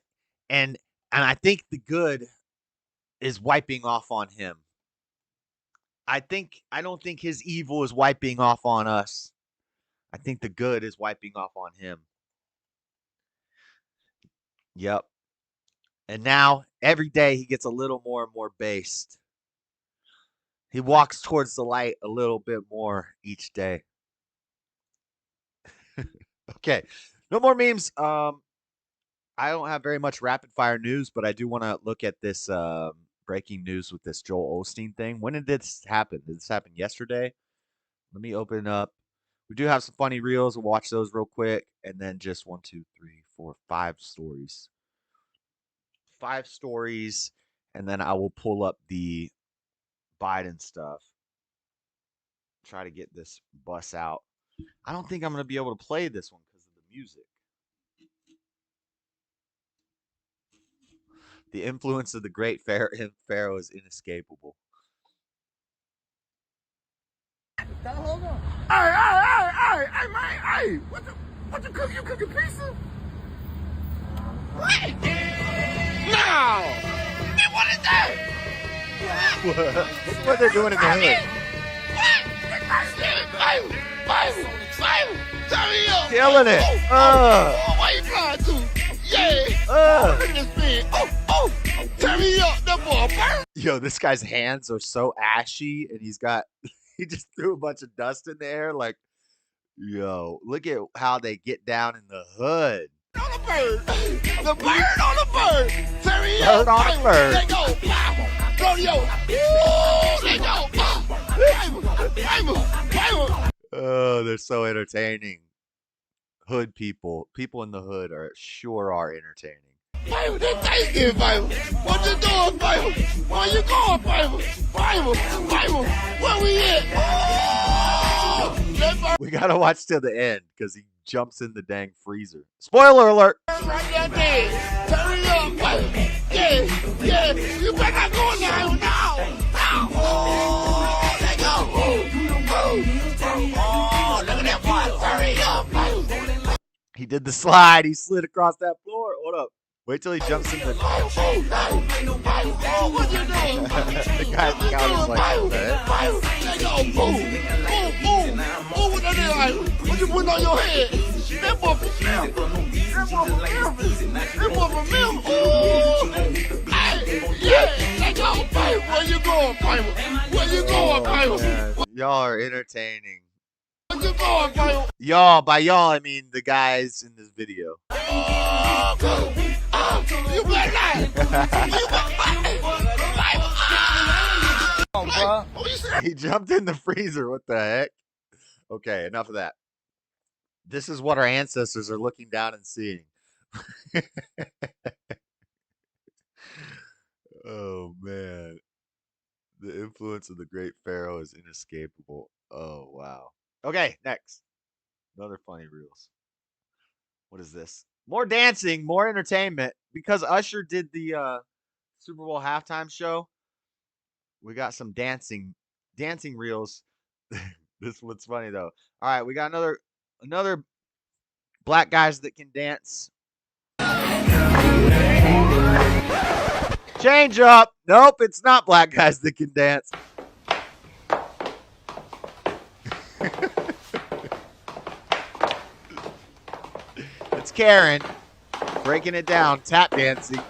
I think the good is wiping off on him. I don't think his evil is wiping off on us. I think the good is wiping off on him. Yep. And now, every day, he gets a little more and more based. He walks towards the light a little bit more each day. Okay. No more memes. I don't have very much rapid fire news, but I do want to look at this breaking news with this Joel Osteen thing. When did this happen? Did this happen yesterday? Let me open up. We do have some funny reels. We'll watch those real quick. And then just 1, 2, 3, 4, 5 stories. 5 stories. And then I will pull up the Biden stuff. Try to get this bus out. I don't think I'm going to be able to play this one because of the music. The influence of the great Pharaoh is inescapable. Hey, what the cook? You cooking pizza? What? No! Hey, what is that? Look what they're doing in the hood. Killing it. Why you trying to? Yeah. Look at this thing. Turn me up, that boy. Yo, this guy's hands are so ashy, and he just threw a bunch of dust in the air. Like, yo, look at how they get down in the hood. On the bird. The bird on the bird. Turn me up. Bird on the bird. Let go. Rodeo. Let go. Oh, they're so entertaining. Hood people. People in the hood sure are entertaining. Bible, this Thanksgiving, Bible. What you doing, Bible? Where you going, Bible? Bible, where we at? Oh! We gotta watch till the end because he jumps in the dang freezer. Spoiler alert! Right there. Turn it up, Bible. Yeah. You better not go now. Oh, let go. Oh, look at that boy. Turn it up, Bible. He did the slide. He slid across that floor. Hold up. Wait till he jumps in the... What you doing? The guy's couch is like that. Boom. What that is like? What you putting on your head? That boy from Memphis. This one from Memphis. Ooh. Hey, yeah, let's go, baby. Where you going, baby? Where you going, baby? Y'all are entertaining. Where you going, baby? Y'all, by y'all, I mean the guys in this video. Oh, you better not. You better He jumped in the freezer. What the heck? Okay, enough of that. This is what our ancestors are looking down and seeing. Oh, man. The influence of the great pharaoh is inescapable. Oh, wow. Okay, next. Another funny reels. What is this? More dancing, more entertainment. Because Usher did the Super Bowl halftime show, we got some dancing reels. This one's funny though. All right, we got another black guys that can dance. Change up. Nope, it's not black guys that can dance. It's Karen breaking it down, tap dancing.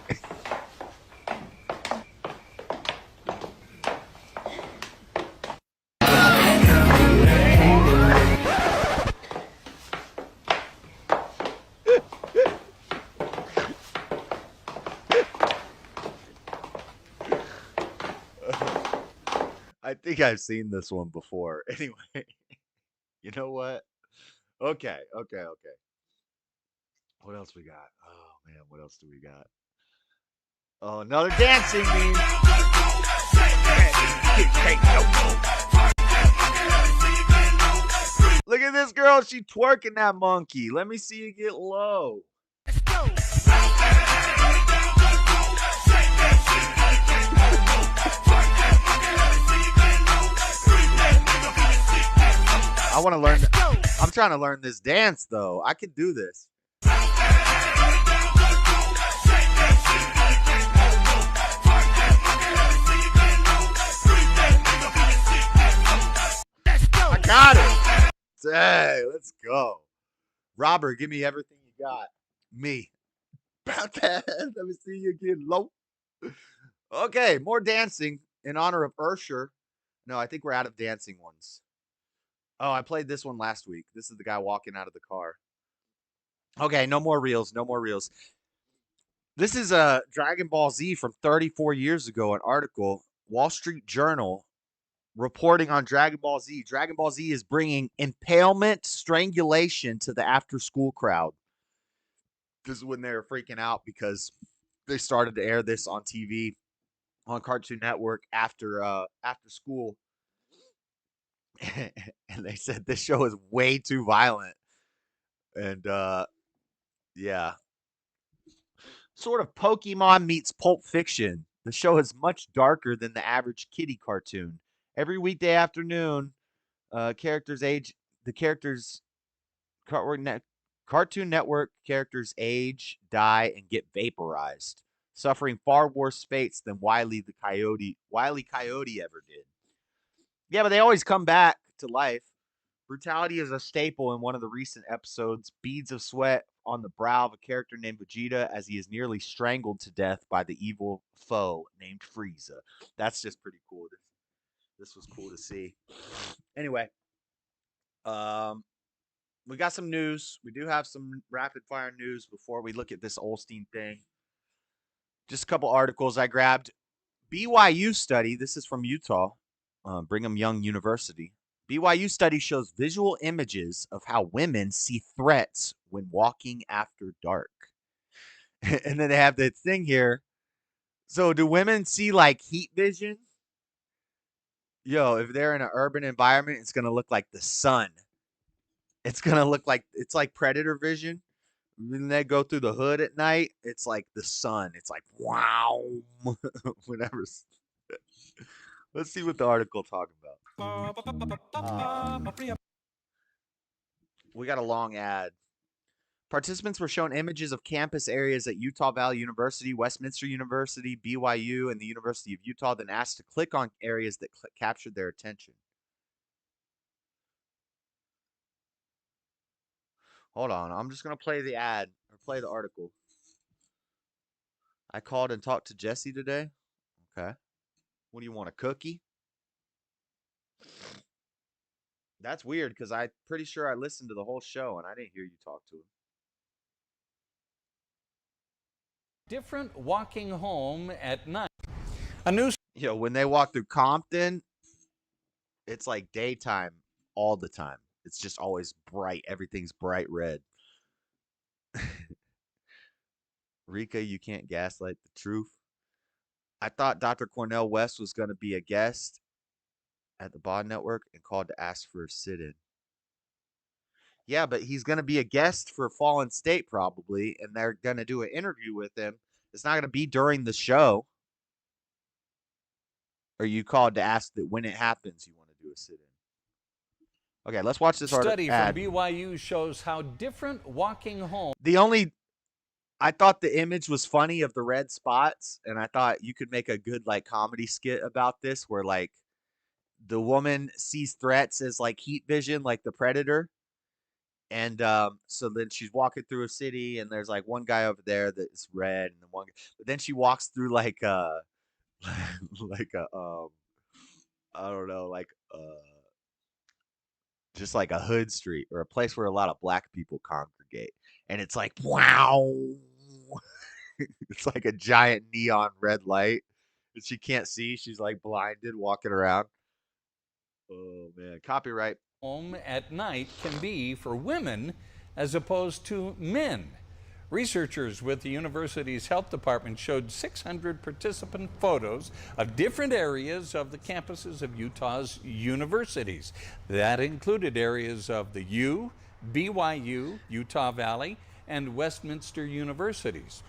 I think I've seen this one before. Anyway, you know what? Okay. What else we got? Oh, man, what else do we got? Oh, another dancing meme. Look at this girl. She twerking that monkey. Let me see you get low. I want to learn. I'm trying to learn this dance, though. I can do this. I got it. Hey, let's go. Robert, give me everything you got. Me. About that. Let me see you get low. Okay, more dancing in honor of Ursher. No, I think we're out of dancing ones. Oh, I played this one last week. This is the guy walking out of the car. Okay, no more reels. This is a Dragon Ball Z from 34 years ago, an article, Wall Street Journal, reporting on Dragon Ball Z. Dragon Ball Z is bringing impalement strangulation to the after-school crowd. This is when they were freaking out because they started to air this on TV, on Cartoon Network after school. And they said this show is way too violent. And yeah. Sort of Pokemon meets Pulp Fiction. The show is much darker than the average kiddie cartoon. Every weekday afternoon, Cartoon Network characters age, die, and get vaporized, suffering far worse fates than Wile E. Coyote ever did. Yeah, but they always come back to life. Brutality is a staple in one of the recent episodes. Beads of sweat on the brow of a character named Vegeta as he is nearly strangled to death by the evil foe named Frieza. That's just pretty cool. This was cool to see. Anyway, we got some news. We do have some rapid fire news before we look at this Olstein thing. Just a couple articles I grabbed. BYU study. This is from Utah, Brigham Young University. BYU study shows visual images of how women see threats when walking after dark. And then they have the thing here. So do women see like heat vision? Yo, if they're in an urban environment, it's going to look like the sun. It's going to look like, it's like predator vision. When they go through the hood at night, it's like the sun. It's like, wow. Whenever. Let's see what the article talking about. We got a long ad. Participants were shown images of campus areas at Utah Valley University, Westminster University, BYU, and the University of Utah, then asked to click on areas that captured their attention. Hold on. I'm just going to play the ad or play the article. I called and talked to Jesse today. Okay. What do you want, a cookie? That's weird because I'm pretty sure I listened to the whole show and I didn't hear you talk to him. Different walking home at night. When they walk through Compton, it's like daytime all the time. It's just always bright. Everything's bright red. Rika, you can't gaslight the truth. I thought Dr. Cornel West was going to be a guest at the Bod Network and called to ask for a sit-in. Yeah, but he's going to be a guest for Fallen State probably, and they're going to do an interview with him. It's not going to be during the show. Or you called to ask that when it happens, you want to do a sit-in. Okay, let's watch this Study from ad. BYU shows how different walking home. I thought the image was funny of the red spots, and I thought you could make a good like comedy skit about this where like the woman sees threats as like heat vision, like the Predator. And so then she's walking through a city and there's like one guy over there that's red and one, but then she walks through like like a I don't know, like just like a hood street or a place where a lot of black people congregate. And it's like, wow. It's like a giant neon red light that she can't see. She's like blinded walking around. Oh man, copyright. Home at night can be for women as opposed to men. Researchers with the university's health department showed 600 participant photos of different areas of the campuses of Utah's universities. That included areas of the U, BYU, Utah Valley, and Westminster universities.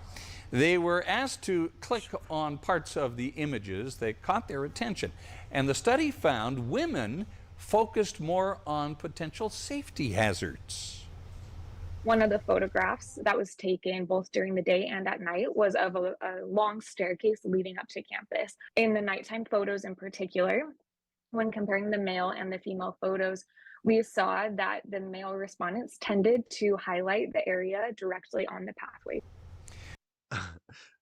They were asked to click on parts of the images that caught their attention, and the study found women focused more on potential safety hazards. One of the photographs that was taken both during the day and at night was of a long staircase leading up to campus. In the nighttime photos in particular, when comparing the male and the female photos, we saw that the male respondents tended to highlight the area directly on the pathway.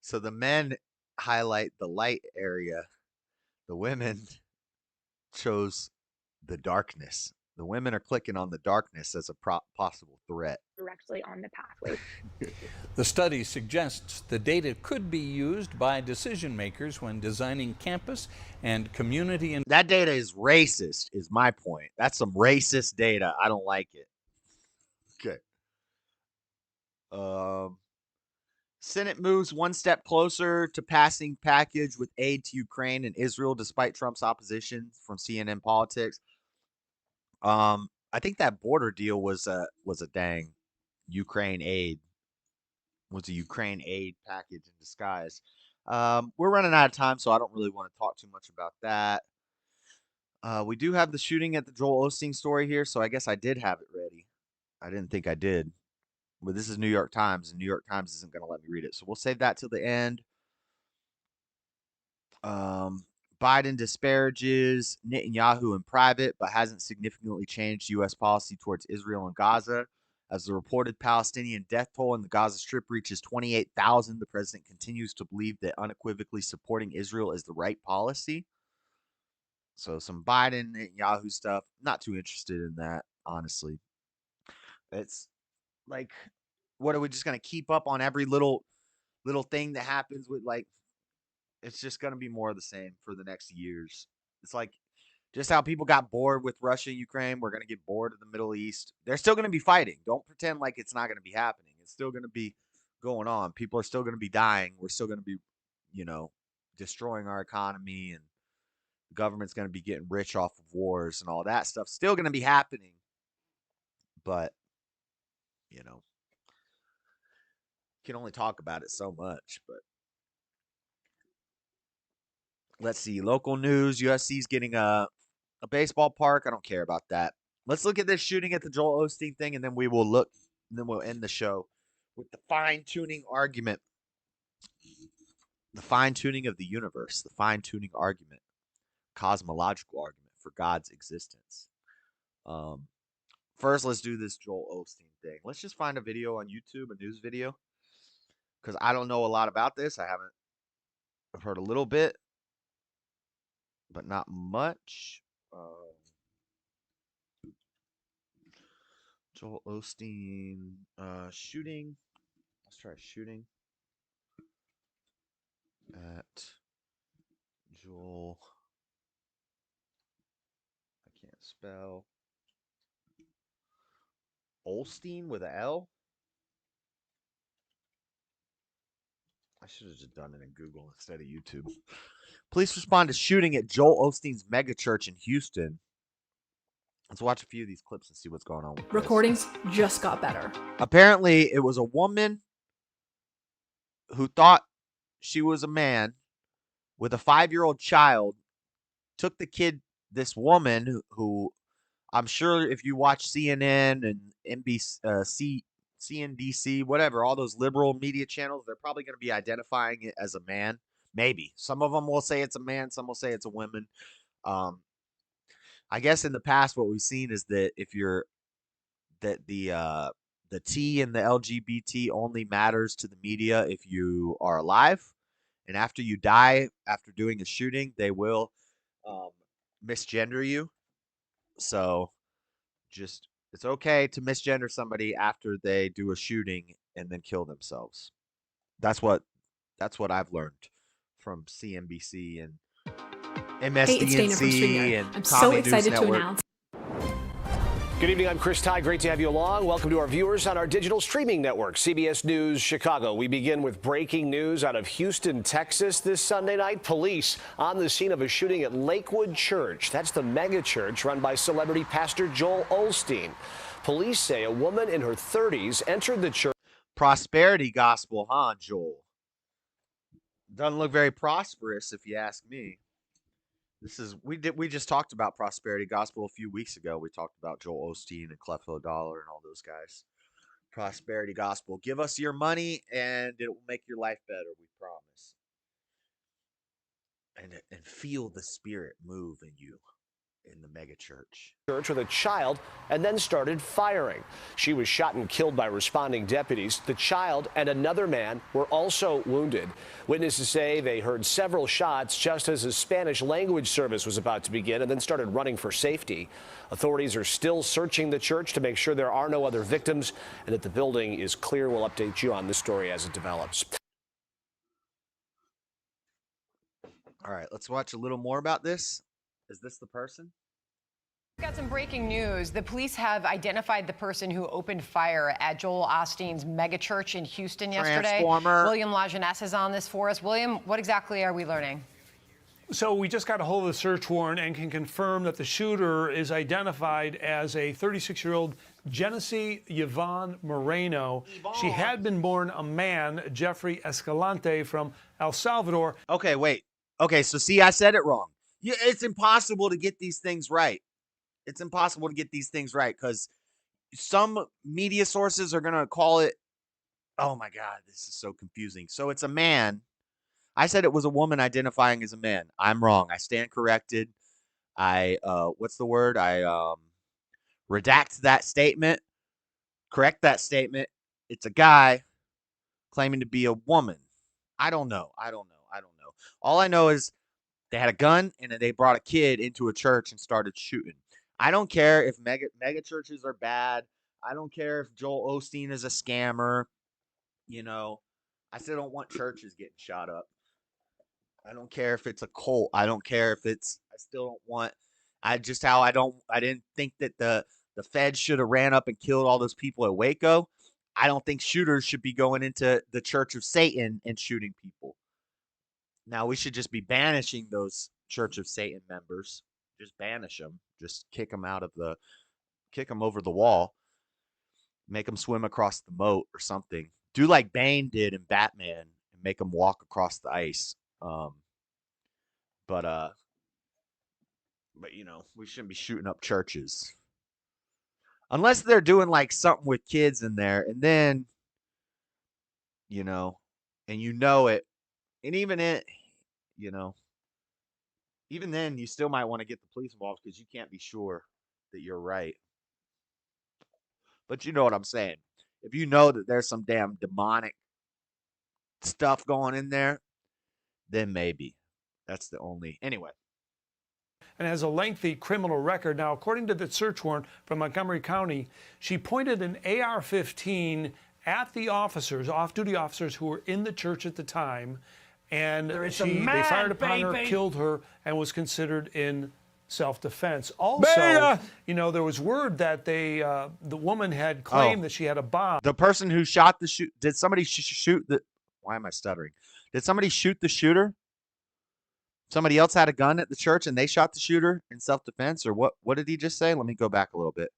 So the men highlight the light area. The women chose the darkness. The women are clicking on the darkness as a possible threat. Directly on the pathway. The study suggests the data could be used by decision makers when designing campus and community. That data is racist, is my point. That's some racist data. I don't like it. Okay. Senate moves one step closer to passing package with aid to Ukraine and Israel despite Trump's opposition from CNN Politics. I think that border deal was a dang Ukraine aid. Was a Ukraine aid package in disguise. We're running out of time, so I don't really want to talk too much about that. We do have the shooting at the Joel Osteen story here, so I guess I did have it ready. I didn't think I did. But this is New York Times, and New York Times isn't going to let me read it. So we'll save that till the end. Biden disparages Netanyahu in private, but hasn't significantly changed U.S. policy towards Israel and Gaza. As the reported Palestinian death toll in the Gaza Strip reaches 28,000, the president continues to believe that unequivocally supporting Israel is the right policy. So some Biden, Netanyahu stuff. Not too interested in that, honestly. It's like, what are we just going to keep up on every little thing that happens with like, it's just going to be more of the same for the next years. It's like just how people got bored with Russia and Ukraine. We're going to get bored of the Middle East. They're still going to be fighting. Don't pretend like it's not going to be happening. It's still going to be going on. People are still going to be dying. We're still going to be, destroying our economy, and the government's going to be getting rich off of wars and all that stuff. Still going to be happening. But, can only talk about it so much, but let's see. Local news. USC's getting a baseball park. I don't care about that. Let's look at this shooting at the Joel Osteen thing, and then we'll end the show with the fine-tuning argument. The fine-tuning of the universe. The fine-tuning argument. Cosmological argument for God's existence. first, let's do this Joel Osteen thing. Let's just find a video on YouTube, a news video, because I don't know a lot about this. I've heard a little bit, but not much. Joel Osteen shooting. Let's try shooting at Joel. I can't spell. Osteen with a L? I should have just done it in Google instead of YouTube. Police respond to shooting at Joel Osteen's megachurch in Houston. Let's watch a few of these clips and see what's going on with this. Recordings just got better. Apparently, it was a woman who thought she was a man with a 5-year-old child, took the kid, this woman who I'm sure if you watch CNN and NBC, CNBC, whatever, all those liberal media channels, they're probably going to be identifying it as a man. Maybe. Some of them will say it's a man. Some will say it's a woman. I guess in the past, what we've seen is that if you're that the T in the LGBT only matters to the media if you are alive, and after you die, after doing a shooting, they will misgender you. So just it's okay to misgender somebody after they do a shooting and then kill themselves. That's what I've learned from CNBC and MSDNC and I'm Comedy so News excited to Network. announce. Good evening, I'm Chris Ty. Great to have you along. Welcome to our viewers on our digital streaming network, CBS News Chicago. We begin with breaking news out of Houston, Texas this Sunday night. Police on the scene of a shooting at Lakewood Church. That's the mega church run by celebrity pastor Joel Osteen. Police say a woman in her 30s entered the church. Prosperity gospel, huh, Joel? Doesn't look very prosperous if you ask me. We just talked about prosperity gospel a few weeks ago. We talked about Joel Osteen and Cleflo Dollar and all those guys. Prosperity gospel. Give us your money and it will make your life better, we promise. And feel the spirit move in you in the mega church. Church with a child and then started firing. She was shot and killed by responding deputies. The child and another man were also wounded. Witnesses say they heard several shots just as a Spanish language service was about to begin and then started running for safety. Authorities are still searching the church to make sure there are no other victims and that the building is clear. We'll update you on this story as it develops. All right, let's watch a little more about this. Is this the person? Got some breaking news. The police have identified the person who opened fire at Joel Osteen's megachurch in Houston yesterday. Transformer. William Lajeunesse is on this for us. William, what exactly are we learning? So we just got a hold of the search warrant and can confirm that the shooter is identified as a 36-year-old Genesee Yvonne Moreno. She had been born a man, Jeffrey Escalante, from El Salvador. Okay, wait. Okay, so see, I said it wrong. Yeah, it's impossible to get these things right. It's impossible to get these things right because some media sources are going to call it, oh my God, this is so confusing. So it's a man. I said it was a woman identifying as a man. I'm wrong. I stand corrected. What's the word? I redact that statement, correct that statement. It's a guy claiming to be a woman. I don't know. All I know is they had a gun and they brought a kid into a church and started shooting. I don't care if mega churches are bad. I don't care if Joel Osteen is a scammer. You know, I still don't want churches getting shot up. I don't care if it's a cult. I don't care if it's, I still don't want, I didn't think that the Feds should have ran up and killed all those people at Waco. I don't think shooters should be going into the Church of Satan and shooting people. Now we should just be banishing those Church of Satan members. Just banish them. Just kick them over the wall. Make them swim across the moat or something. Do like Bane did in Batman and make them walk across the ice. But you know, we shouldn't be shooting up churches. Unless they're doing like something with kids in there, and then, you know, and you know it, and even it, you know, even then you still might want to get the police involved because you can't be sure that you're right. But you know what I'm saying. If you know that there's some damn demonic stuff going in there, then maybe. That's the only. Anyway. And has a lengthy criminal record. Now, according to the search warrant from Montgomery County, she pointed an AR-15 at the officers, off-duty officers who were in the church at the time, and they fired upon her, killed her, and was considered in self-defense. Also, you know, there was word that the woman had claimed that she had a bomb. The person who shot the did somebody shoot the? Why am I stuttering? Did somebody shoot the shooter? Somebody else had a gun at the church and they shot the shooter in self-defense, or what? What did he just say? Let me go back a little bit.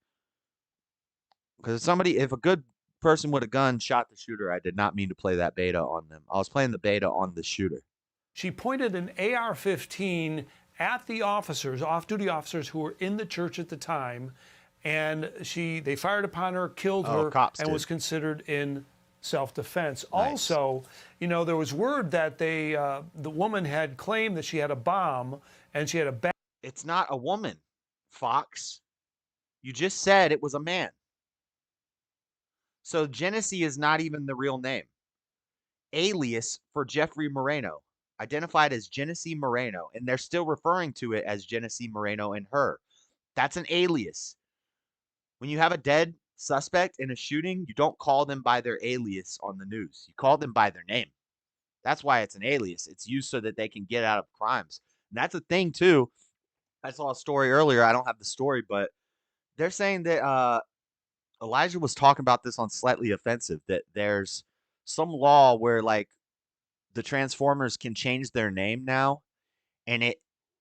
Because if a good person with a gun shot the shooter, I did not mean to play that beta on them. I was playing the beta on the shooter. She pointed an AR-15 at the officers, off-duty officers who were in the church at the time, and they fired upon her, killed her, and was considered in self-defense. Nice. Also, you know, there was word that the woman had claimed that she had a bomb and she had a bag. It's not a woman, Fox. You just said it was a man. So Genesee is not even the real name. Alias for Jeffrey Moreno, identified as Genesee Moreno, and they're still referring to it as Genesee Moreno and her. That's an alias. When you have a dead suspect in a shooting, you don't call them by their alias on the news. You call them by their name. That's why it's an alias. It's used so that they can get out of crimes. And that's a thing, too. I saw a story earlier. I don't have the story, but they're saying that Elijah was talking about this on Slightly Offensive, that there's some law where, like, the Transformers can change their name now, and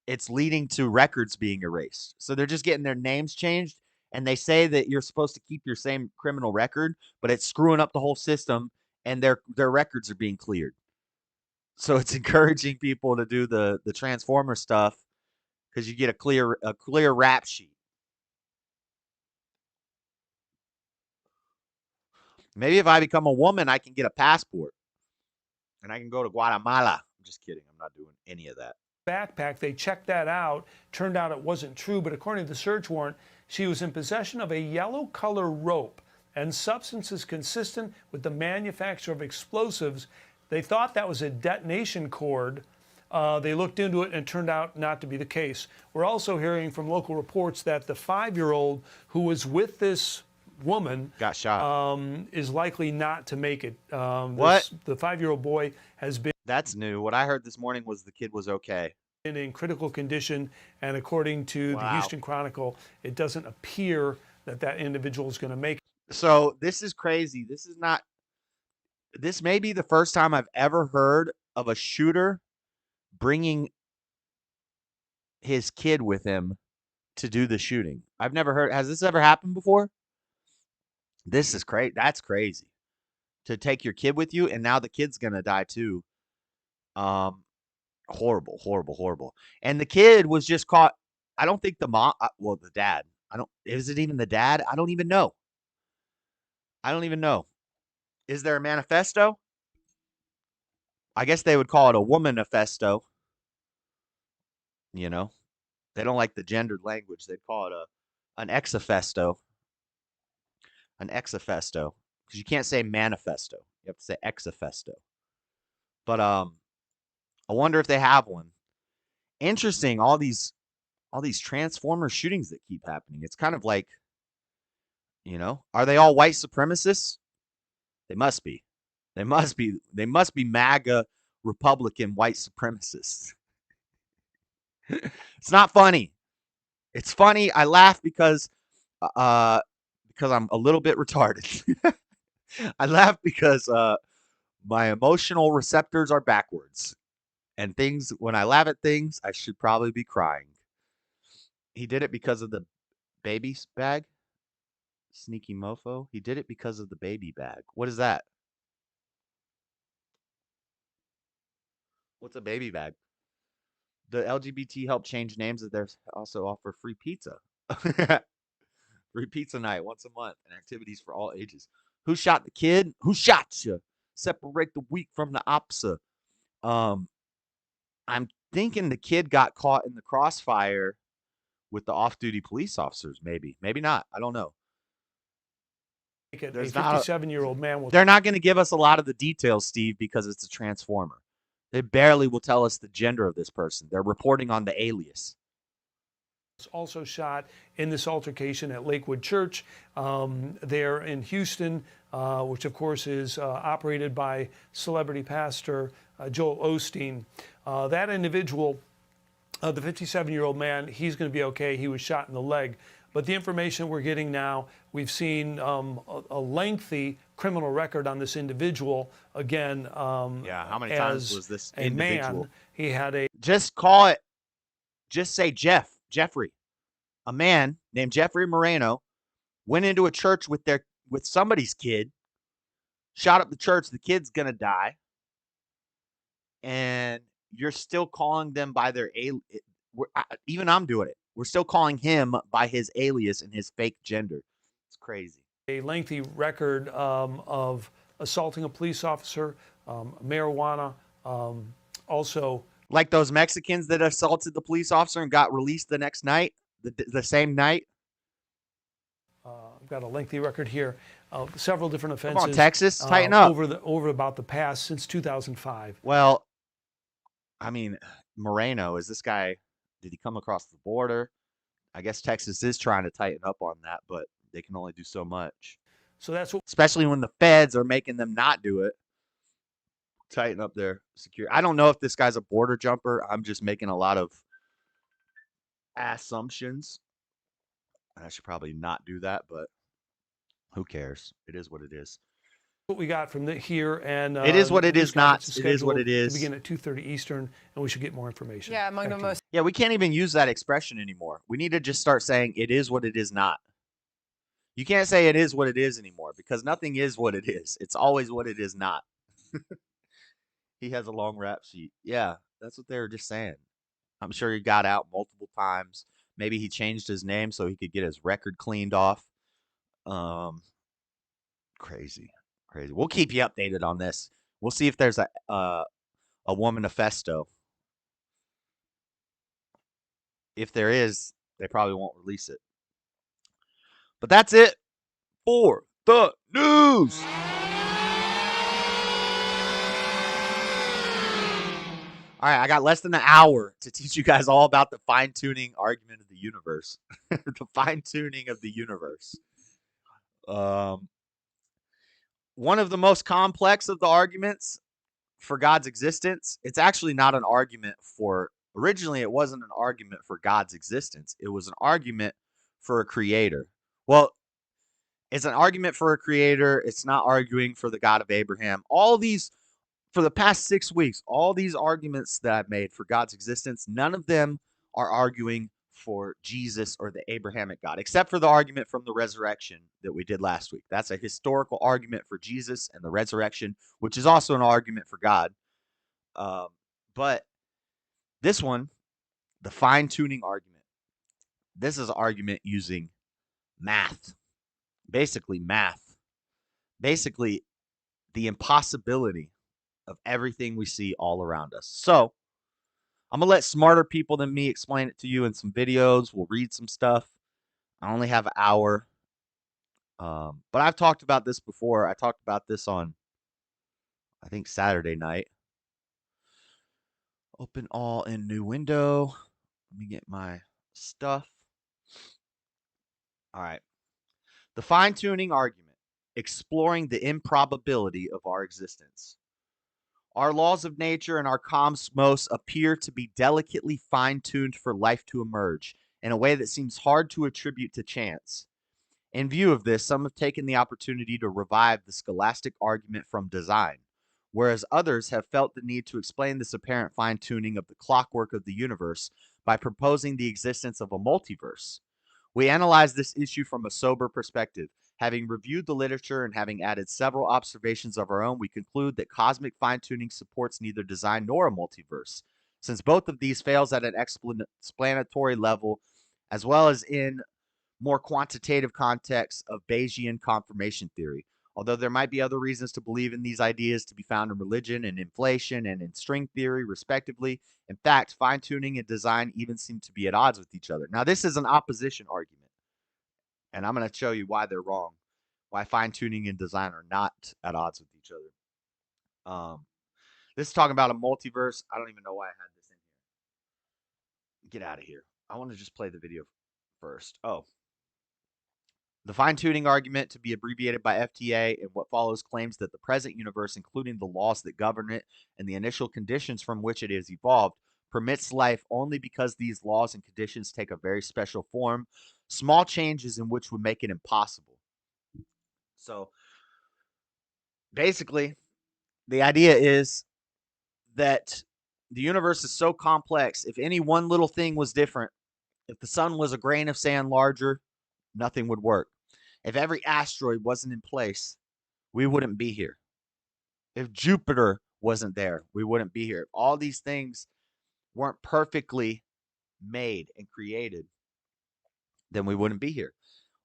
it's leading to records being erased. So they're just getting their names changed, and they say that you're supposed to keep your same criminal record, but it's screwing up the whole system, and their records are being cleared. So it's encouraging people to do the Transformer stuff because you get a clear rap sheet. Maybe if I become a woman, I can get a passport. And I can go to Guatemala. I'm just kidding. I'm not doing any of that. Backpack, they checked that out. Turned out it wasn't true, but according to the search warrant, she was in possession of a yellow color rope and substances consistent with the manufacture of explosives. They thought that was a detonation cord. They looked into it and it turned out not to be the case. We're also hearing from local reports that the 5-year-old who was with this woman got shot, is likely not to make it. What? The 5-year-old boy has been. That's new. What I heard this morning was the kid was okay. In critical condition, and according to the Houston Chronicle, it doesn't appear that individual is going to make it. So this is crazy. This may be the first time I've ever heard of a shooter bringing his kid with him to do the shooting. I've never heard. Has this ever happened before? This is crazy. That's crazy. To take your kid with you, and now the kid's gonna die too. Horrible, horrible, horrible. And the kid was just caught. I don't think the mom. Well, the dad. Is it even the dad? I don't even know. Is there a manifesto? I guess they would call it a woman-ifesto. You know, they don't like the gendered language. They'd call it an exifesto. An exifesto, because you can't say manifesto. You have to say exifesto. But I wonder if they have one. Interesting, all these Transformer shootings that keep happening. It's kind of like, you know, are they all white supremacists? They must be. They must be MAGA Republican white supremacists. It's not funny. It's funny. I laugh because I'm a little bit retarded. I laugh because my emotional receptors are backwards. And when I laugh at things, I should probably be crying. He did it because of the baby bag? Sneaky mofo. He did it because of the baby bag. What is that? What's a baby bag? The LGBT help change names, and they also offer free pizza. Free pizza night once a month and activities for all ages. Who shot the kid? Who shot you? Separate the weak from the opposite. I'm thinking the kid got caught in the crossfire with the off-duty police officers. Maybe not. I don't know. A There's not 57-year-old man will. They're not going to give us a lot of the details, Steve, because it's a transformer. They barely will tell us the gender of this person. They're reporting on the alias. Also shot in this altercation at Lakewood Church there in Houston, which of course is operated by celebrity pastor Joel Osteen. That individual, the 57-year-old man, he's going to be okay. He was shot in the leg. But the information we're getting now, we've seen a lengthy criminal record on this individual. Again, yeah, how many times was this individual? Man, he had a. Just call it. Just say Jeffrey. A man named Jeffrey Moreno went into a church with somebody's kid, shot up the church. The kid's gonna die, and you're still calling them by their even I'm doing it. We're still calling him by his alias and his fake gender. It's crazy. A lengthy record of assaulting a police officer, marijuana, also. Like those Mexicans that assaulted the police officer and got released the next night, the same night. I've got a lengthy record here of several different offenses. Come on, Texas, tighten up. Over about the past since 2005. Well, I mean, Moreno, is this guy, did he come across the border? I guess Texas is trying to tighten up on that, but they can only do so much. So that's what. Especially when the feds are making them not do it. Tighten up their security. I don't know if this guy's a border jumper. I'm just making a lot of assumptions. I should probably not do that, but who cares? It is what it is. What we got from here, and it is what it is. Not it is what it is. To begin at 2:30 Eastern, and we should get more information. Yeah, among the most. Yeah, we can't even use that expression anymore. We need to just start saying it is what it is not. You can't say it is what it is anymore because nothing is what it is. It's always what it is not. He has a long rap sheet. Yeah, that's what they were just saying. I'm sure he got out multiple times. Maybe he changed his name so he could get his record cleaned off. Crazy. We'll keep you updated on this. We'll see if there's a womanifesto. If there is, they probably won't release it. But that's it for the news. All right, I got less than an hour to teach you guys all about the fine-tuning argument of the universe. The fine-tuning of the universe. One of the most complex of the arguments for God's existence, it's actually not an argument for, originally it wasn't an argument for God's existence. It was an argument for a creator. Well, it's an argument for a creator. It's not arguing for the God of Abraham. All these, for the past 6 weeks, all these arguments that I've made for God's existence, none of them are arguing for Jesus or the Abrahamic God, except for the argument from the resurrection that we did last week. That's a historical argument for Jesus and the resurrection, which is also an argument for God. But this one, the fine-tuning argument, this is an argument using math. Basically math. Basically the impossibility of everything we see all around us. So I'm going to let smarter people than me explain it to you in some videos. We'll read some stuff. I only have an hour. But I've talked about this before. I talked about this on, I think, Saturday night. Open all in new window. Let me get my stuff. All right. The fine-tuning argument, exploring the improbability of our existence. Our laws of nature and our cosmos appear to be delicately fine-tuned for life to emerge in a way that seems hard to attribute to chance. In view of this, some have taken the opportunity to revive the scholastic argument from design, whereas others have felt the need to explain this apparent fine-tuning of the clockwork of the universe by proposing the existence of a multiverse. We analyze this issue from a sober perspective. Having reviewed the literature and having added several observations of our own, we conclude that cosmic fine-tuning supports neither design nor a multiverse, since both of these fails at an explanatory level, as well as in more quantitative contexts of Bayesian confirmation theory. Although there might be other reasons to believe in these ideas to be found in religion and inflation and in string theory, respectively. In fact, fine-tuning and design even seem to be at odds with each other. Now, this is an opposition argument, and I'm going to show you why they're wrong. why fine-tuning and design are not at odds with each other. This is talking about a multiverse. I don't even know why I had this in here. Get out of here. I want to just play the video first. Oh. The fine-tuning argument, to be abbreviated by FTA, and what follows claims that the present universe, including the laws that govern it and the initial conditions from which it is evolved, permits life only because these laws and conditions take a very special form, small changes in which would make it impossible. So, basically, the idea is that the universe is so complex, if any one little thing was different, if the sun was a grain of sand larger, nothing would work. If every asteroid wasn't in place, we wouldn't be here. If Jupiter wasn't there, we wouldn't be here. If all these things weren't perfectly made and created, then we wouldn't be here.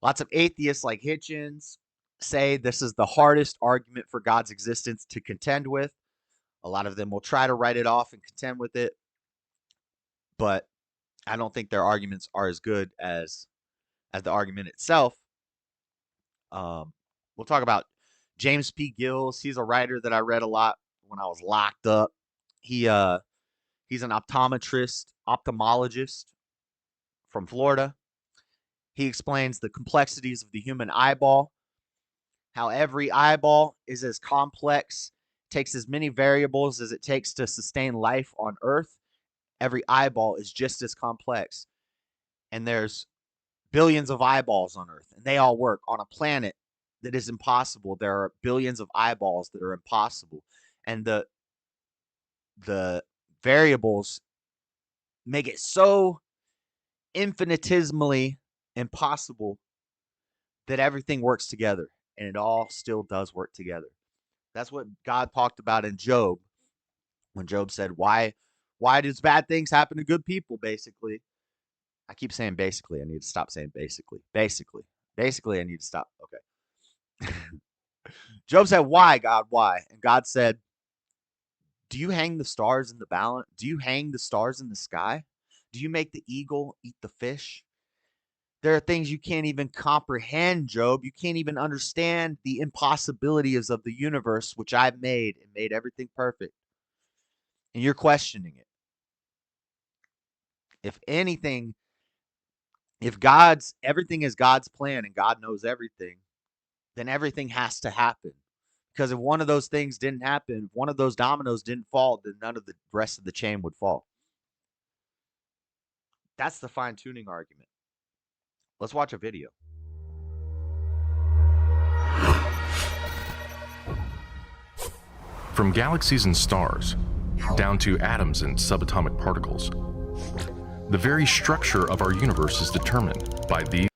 Lots of atheists like Hitchens say this is the hardest argument for God's existence to contend with. A lot of them will try to write it off and contend with it, but I don't think their arguments are as good as the argument itself. We'll talk about James P. Gills. He's a writer that I read a lot when I was locked up. He's an optometrist, ophthalmologist from Florida. He explains the complexities of the human eyeball, how every eyeball is as complex, takes as many variables as it takes to sustain life on Earth. Every eyeball is just as complex. And there's billions of eyeballs on Earth, and they all work on a planet that is impossible. There are billions of eyeballs that are impossible. And the variables make it so infinitesimally impossible that everything works together, and it all still does work together. That's what God talked about in Job, when Job said, why does bad things happen to good people, basically? I keep saying basically. I need to stop saying basically. Basically, I need to stop. Okay. Job said, why, God, why? And God said, do you hang the stars in the balance? Do you hang the stars in the sky? Do you make the eagle eat the fish? There are things you can't even comprehend, Job. You can't even understand the impossibilities of the universe, which I've made and made everything perfect. And you're questioning it. If anything, if everything is God's plan and God knows everything, then everything has to happen. Because if one of those things didn't happen, if one of those dominoes didn't fall, then none of the rest of the chain would fall. That's the fine-tuning argument. Let's watch a video. From galaxies and stars, down to atoms and subatomic particles, the very structure of our universe is determined by these.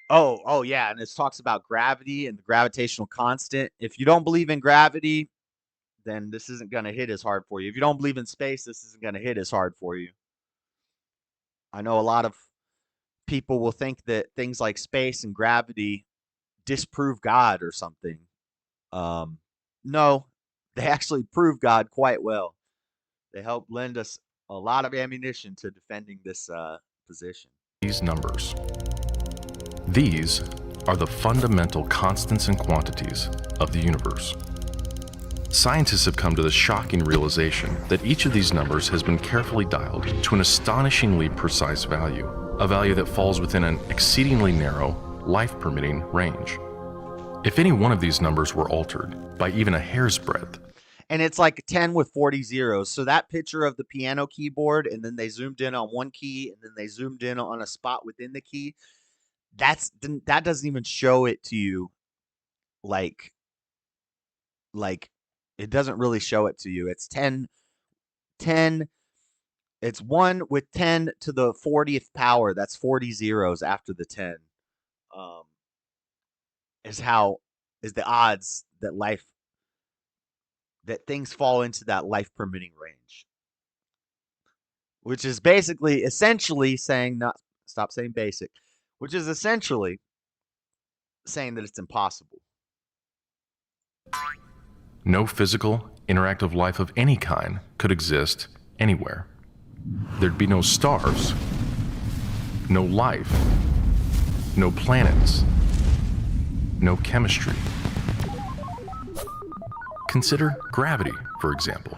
Oh, yeah, and it talks about gravity and the gravitational constant. If you don't believe in gravity, then this isn't going to hit as hard for you. If you don't believe in space, this isn't going to hit as hard for you. I know a lot of people will think that things like space and gravity disprove God or something. No, they actually prove God quite well. They help lend us a lot of ammunition to defending this position. These numbers. These are the fundamental constants and quantities of the universe. Scientists have come to the shocking realization that each of these numbers has been carefully dialed to an astonishingly precise value, a value that falls within an exceedingly narrow, life-permitting range. If any one of these numbers were altered by even a hair's breadth, and it's like 10 with 40 zeros. So that picture of the piano keyboard, and then they zoomed in on one key, and then they zoomed in on a spot within the key, that doesn't even show it to you like it doesn't really show it to you. It's 10, it's 1 with 10 to the 40th power. That's 40 zeros after the 10. Is the odds that things fall into that life permitting range. Which is basically essentially saying stop saying basic, which is essentially saying that it's impossible. no physical, interactive life of any kind could exist anywhere. There'd be no stars, no life, no planets, no chemistry. Consider gravity, for example.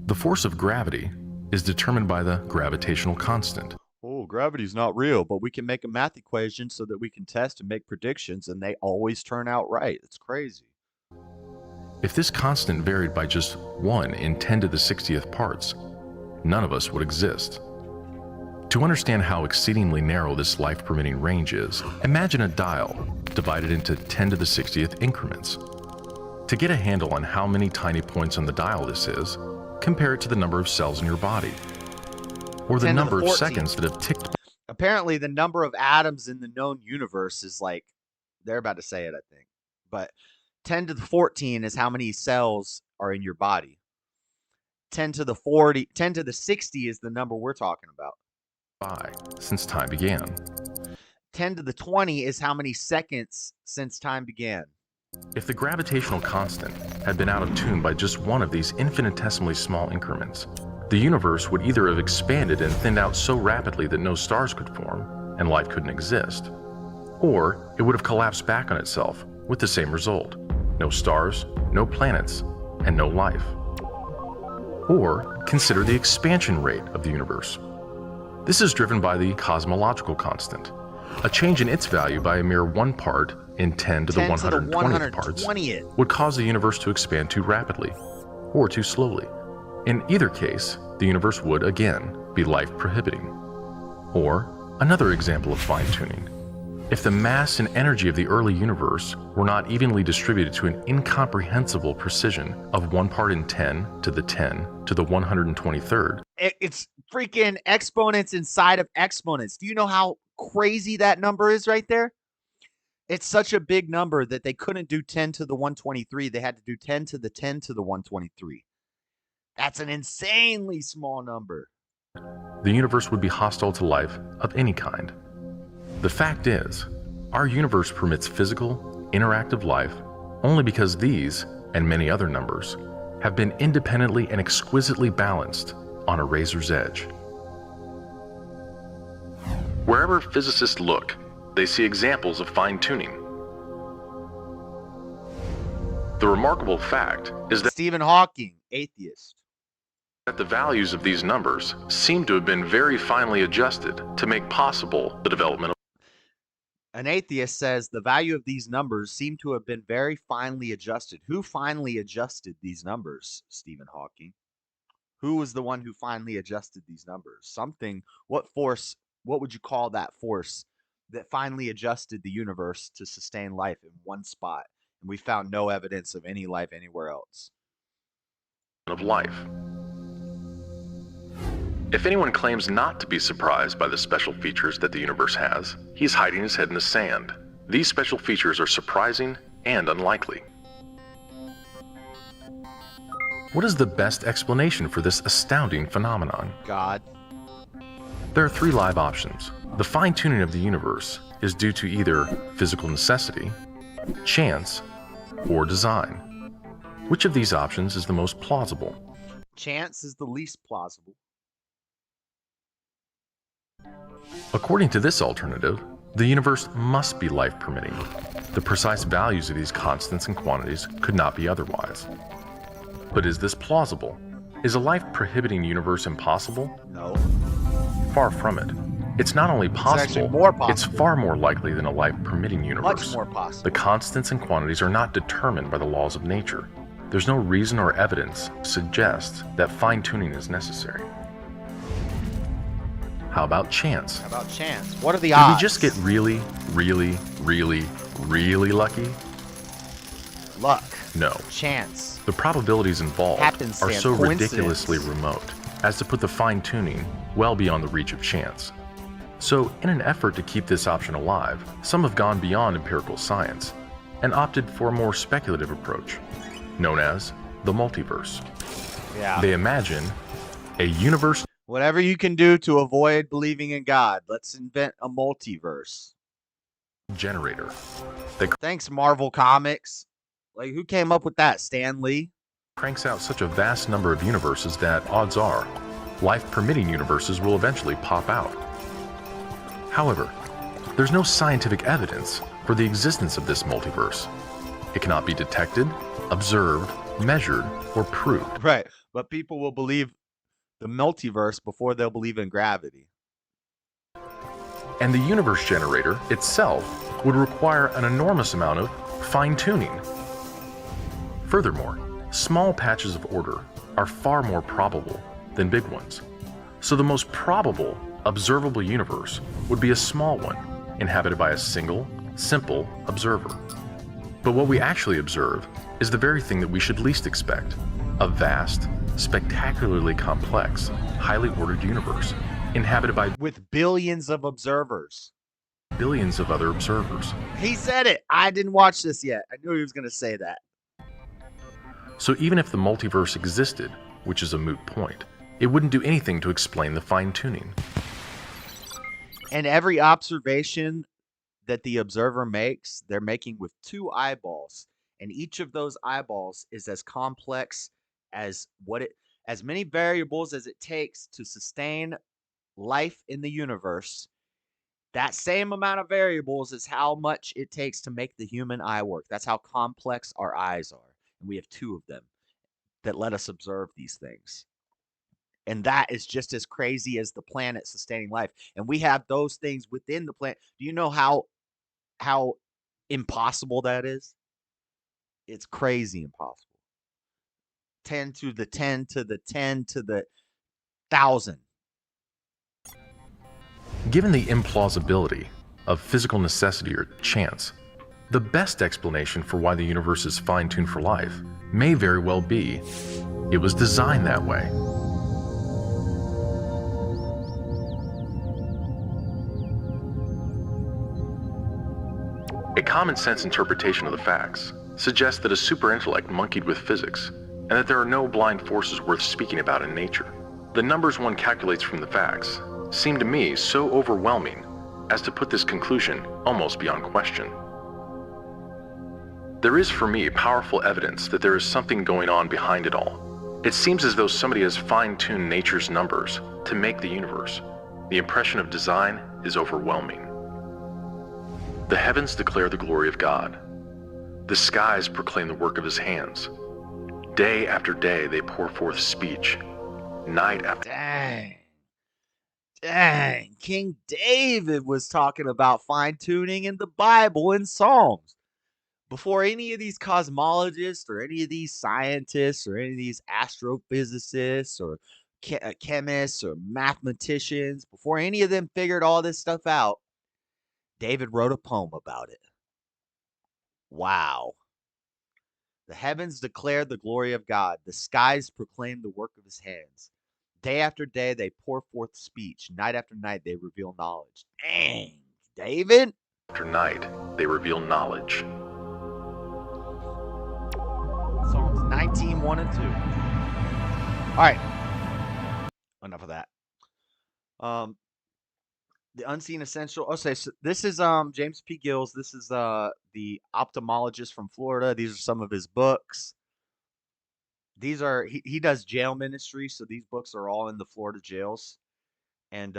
The force of gravity is determined by the gravitational constant. Oh, gravity's not real, but we can make a math equation so that we can test and make predictions, and they always turn out right. It's crazy. If this constant varied by just 1 in 10 to the 60th parts, none of us would exist. To understand how exceedingly narrow this life-permitting range is, imagine a dial divided into 10 to the 60th increments. To get a handle on how many tiny points on the dial this is, compare it to the number of cells in your body, or the number of seconds that have ticked. Apparently, the number of atoms in the known universe is like, they're about to say it, I think, but 10 to the 14 is how many cells are in your body. 10 to the 60 is the number we're talking about. Since time began. 10 to the 20 is how many seconds since time began. If the gravitational constant had been out of tune by just one of these infinitesimally small increments, the universe would either have expanded and thinned out so rapidly that no stars could form and life couldn't exist, or it would have collapsed back on itself with the same result: no stars, no planets, and no life. Or consider the expansion rate of the universe. This is driven by the cosmological constant. A change in its value by a mere 1 part in 10 to the 120th parts would cause the universe to expand too rapidly or too slowly. In either case, the universe would again be life-prohibiting. Or another example of fine-tuning. If the mass and energy of the early universe were not evenly distributed to an incomprehensible precision of 1 part in 10 to the 10 to the 123rd. It's freaking exponents inside of exponents. Do you know how crazy that number is right there? It's such a big number that they couldn't do 10 to the 123. They had to do 10 to the 10 to the 123. That's an insanely small number. The universe would be hostile to life of any kind. The fact is, our universe permits physical, interactive life only because these, and many other numbers, have been independently and exquisitely balanced on a razor's edge. Wherever physicists look, they see examples of fine-tuning. The remarkable fact is that Stephen Hawking, atheist, that the values of these numbers seem to have been very finely adjusted to make possible the development of. An atheist says the value of these numbers seem to have been very finely adjusted. Who finely adjusted these numbers, Stephen Hawking? Who was the one who finally adjusted these numbers? Something, what force, what would you call that force that finally adjusted the universe to sustain life in one spot? And we found no evidence of any life anywhere else. Of life. If anyone claims not to be surprised by the special features that the universe has, he's hiding his head in the sand. These special features are surprising and unlikely. What is the best explanation for this astounding phenomenon? God. There are 3 live options. The fine-tuning of the universe is due to either physical necessity, chance, or design. Which of these options is the most plausible? Chance is the least plausible. According to this alternative, the universe must be life-permitting. The precise values of these constants and quantities could not be otherwise. But is this plausible? Is a life-prohibiting universe impossible? No. Far from it. It's not only possible, it's actually more possible. It's far more likely than a life-permitting universe. Much more possible. The constants and quantities are not determined by the laws of nature. There's no reason or evidence to suggest that fine-tuning is necessary. How about chance? How about chance? What are the odds? Did we just get really, really, really, really lucky? Luck. No. Chance. The probabilities involved are so ridiculously remote as to put the fine-tuning well beyond the reach of chance. So, in an effort to keep this option alive, some have gone beyond empirical science and opted for a more speculative approach, known as the multiverse. Yeah. They imagine a universe. Whatever you can do to avoid believing in God, let's invent a multiverse. Generator. Thanks, Marvel Comics. Like, who came up with that? Stan Lee? Cranks out such a vast number of universes that, odds are, life-permitting universes will eventually pop out. However, there's no scientific evidence for the existence of this multiverse. It cannot be detected, observed, measured, or proved. Right. But people will believe the multiverse before they'll believe in gravity. And the universe generator itself would require an enormous amount of fine-tuning. Furthermore, small patches of order are far more probable than big ones. So the most probable observable universe would be a small one, inhabited by a single, simple observer. But what we actually observe is the very thing that we should least expect: a vast, spectacularly complex, highly ordered universe, inhabited by with billions of observers. Billions of other observers. He said it. I didn't watch this yet. I knew he was going to say that. So even if the multiverse existed, which is a moot point, it wouldn't do anything to explain the fine-tuning. And every observation that the observer makes, they're making with 2 eyeballs. And each of those eyeballs is as complex as as many variables as it takes to sustain life in the universe. That same amount of variables is how much it takes to make the human eye work. That's how complex our eyes are. And we have 2 of them that let us observe these things. And that is just as crazy as the planet sustaining life. And we have those things within the planet. Do you know how impossible that is? It's crazy impossible. 10 to the 10 to the 10 to the 1,000. Given the implausibility of physical necessity or chance, the best explanation for why the universe is fine-tuned for life may very well be it was designed that way. A common sense interpretation of the facts suggests that a super-intellect monkeyed with physics, and that there are no blind forces worth speaking about in nature. The numbers one calculates from the facts seem to me so overwhelming as to put this conclusion almost beyond question. There is for me powerful evidence that there is something going on behind it all. It seems as though somebody has fine-tuned nature's numbers to make the universe. The impression of design is overwhelming. The heavens declare the glory of God. The skies proclaim the work of his hands. Day after day they pour forth speech. Night after... Dang. King David was talking about fine-tuning in the Bible and Psalms. Before any of these cosmologists or any of these scientists or any of these astrophysicists or chemists or mathematicians, before any of them figured all this stuff out, David wrote a poem about it. Wow. The heavens declare the glory of God. The skies proclaim the work of his hands. Day after day, they pour forth speech. Night after night, they reveal knowledge. Dang, David. After night, they reveal knowledge. Psalms 19, 1 and 2. All right. Enough of that. The Unseen Essential. Okay, so this is James P. Gills. This is the ophthalmologist from Florida. These are some of his books. These are he does jail ministry, so these books are all in the Florida jails. And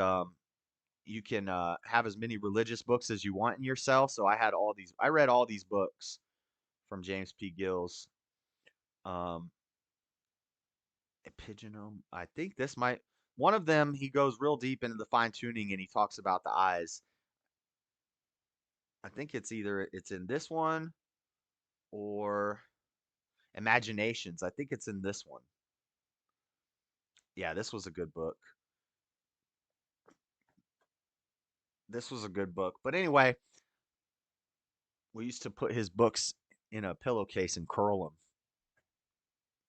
you can have as many religious books as you want in your cell. So I read all these books from James P. Gills. Epigenomes. I think this might one of them. He goes real deep into the fine tuning and he talks about the eyes. I think it's in this one or Imaginations. I think it's in this one. Yeah, this was a good book. But anyway, we used to put his books in a pillowcase and curl them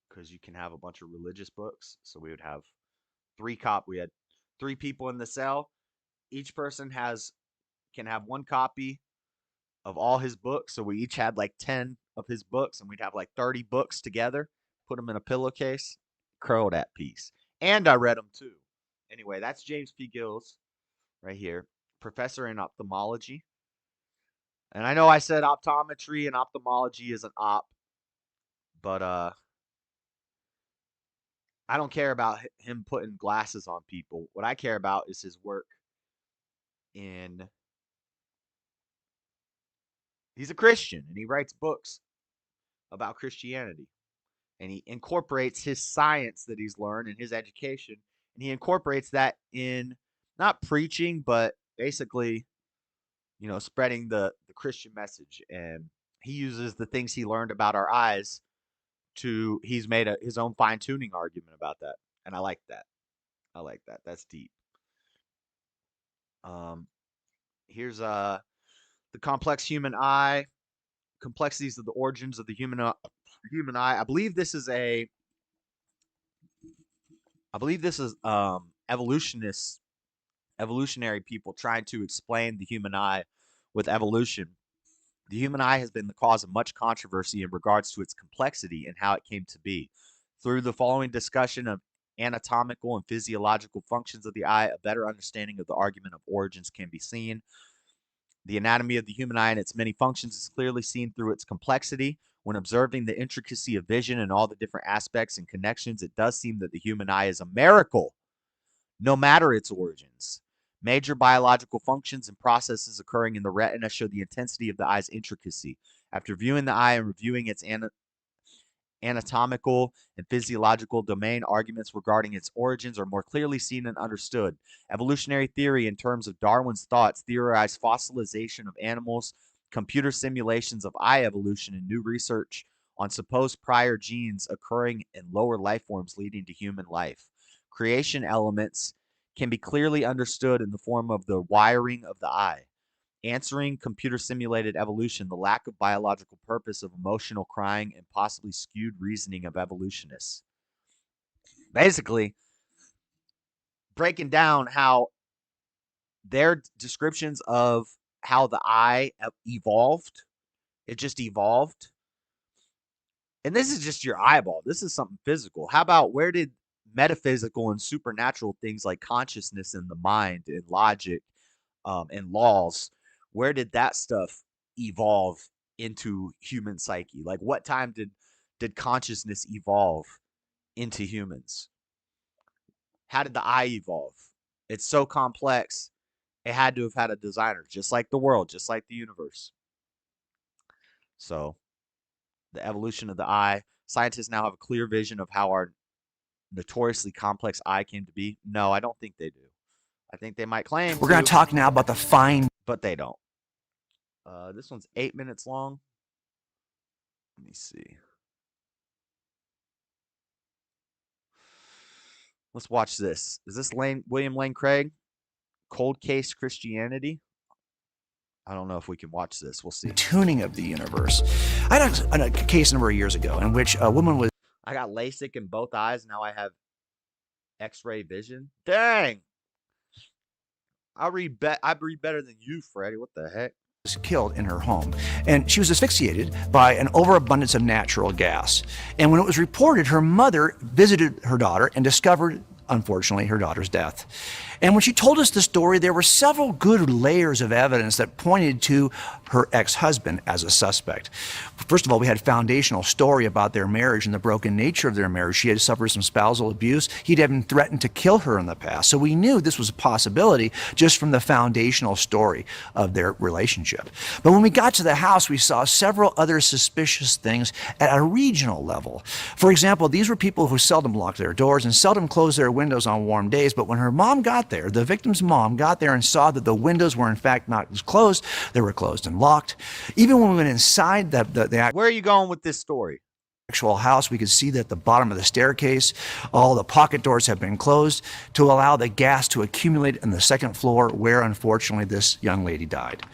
because you can have a bunch of religious books. So we would have we had 3 people in the cell. Each person can have 1 copy of all his books. So we each had like 10 of his books, and we'd have like 30 books together, put them in a pillowcase, curl that piece. And I read them too. Anyway, that's James P. Gills right here, professor in ophthalmology. And I know I said optometry and ophthalmology is an op, but I don't care about him putting glasses on people. What I care about is his work in He's a Christian, and he writes books about Christianity. And he incorporates his science that he's learned and his education, and he incorporates that in not preaching, but basically, spreading the Christian message. And he uses the things he learned about our eyes he's made his own fine-tuning argument about that. And I like that. That's deep. Here's the complex human eye, complexities of the origins of the human eye. I believe this is evolutionary people trying to explain the human eye with evolution. The human eye has been the cause of much controversy in regards to its complexity and how it came to be. Through the following discussion of anatomical and physiological functions of the eye, a better understanding of the argument of origins can be seen. The anatomy of the human eye and its many functions is clearly seen through its complexity. When observing the intricacy of vision and all the different aspects and connections, it does seem that the human eye is a miracle, no matter its origins. Major biological functions and processes occurring in the retina show the intensity of the eye's intricacy. After viewing the eye and reviewing its anatomical and physiological domain, arguments regarding its origins are more clearly seen and understood. Evolutionary theory, in terms of Darwin's thoughts, theorized fossilization of animals, computer simulations of eye evolution, and new research on supposed prior genes occurring in lower life forms leading to human life. Creation elements can be clearly understood in the form of the wiring of the eye. Answering computer simulated evolution, the lack of biological purpose of emotional crying, and possibly skewed reasoning of evolutionists. Basically, breaking down how their descriptions of how the eye evolved, it just evolved. And this is just your eyeball. This is something physical. How about where did metaphysical and supernatural things like consciousness and the mind and logic and laws, where did that stuff evolve into human psyche? Like, what time did consciousness evolve into humans? How did the eye evolve? It's so complex. It had to have had a designer, just like the world, just like the universe. So, the evolution of the eye. Scientists now have a clear vision of how our notoriously complex eye came to be. No, I don't think they do. I think they might claim We're going to talk now about the fine, but they don't. This one's 8 minutes long. Let me see. Let's watch this. Is this William Lane Craig? Cold Case Christianity? I don't know if we can watch this. We'll see. Tuning of the universe. I had a case a number of years ago in which a woman was. I got LASIK in both eyes. Now I have X-ray vision. Dang. I read better than you, Freddie. What the heck? Was killed in her home, and she was asphyxiated by an overabundance of natural gas. And when it was reported, her mother visited her daughter and discovered, unfortunately, her daughter's death. And when she told us the story, there were several good layers of evidence that pointed to her ex-husband as a suspect. First of all, we had a foundational story about their marriage and the broken nature of their marriage. She had suffered some spousal abuse. He'd even threatened to kill her in the past. So we knew this was a possibility just from the foundational story of their relationship. But when we got to the house, we saw several other suspicious things at a regional level. For example, these were people who seldom locked their doors and seldom closed their windows on warm days. But when her mom got there, the victim's mom got there and saw that the windows were in fact not closed, they were closed and locked. Even when we went inside the Where are you going with this story? Actual house, we could see that the bottom of the staircase, all the pocket doors have been closed to allow the gas to accumulate on the second floor where unfortunately this young lady died.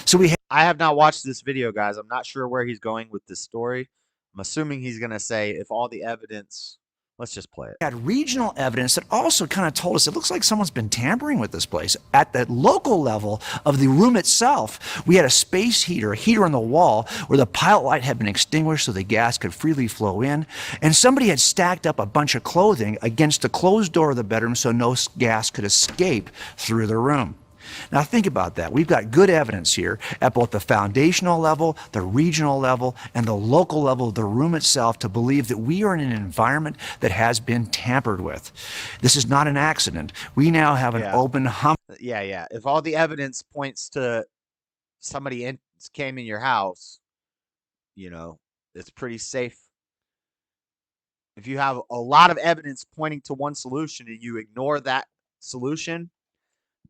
So I have not watched this video, guys. I'm not sure where he's going with this story. I'm assuming he's going to say if all the evidence. Let's just play it. Had regional evidence that also kind of told us it looks like someone's been tampering with this place. At the local level of the room itself, we had a space heater, a heater on the wall where the pilot light had been extinguished so the gas could freely flow in. And somebody had stacked up a bunch of clothing against the closed door of the bedroom so no gas could escape through the room. Now think about that. We've got good evidence here at both the foundational level, the regional level, and the local level of the room itself to believe that we are in an environment that has been tampered with. This is not an accident. We now have an open hump. Yeah. If all the evidence points to somebody came in your house, you know, it's pretty safe. If you have a lot of evidence pointing to one solution and you ignore that solution,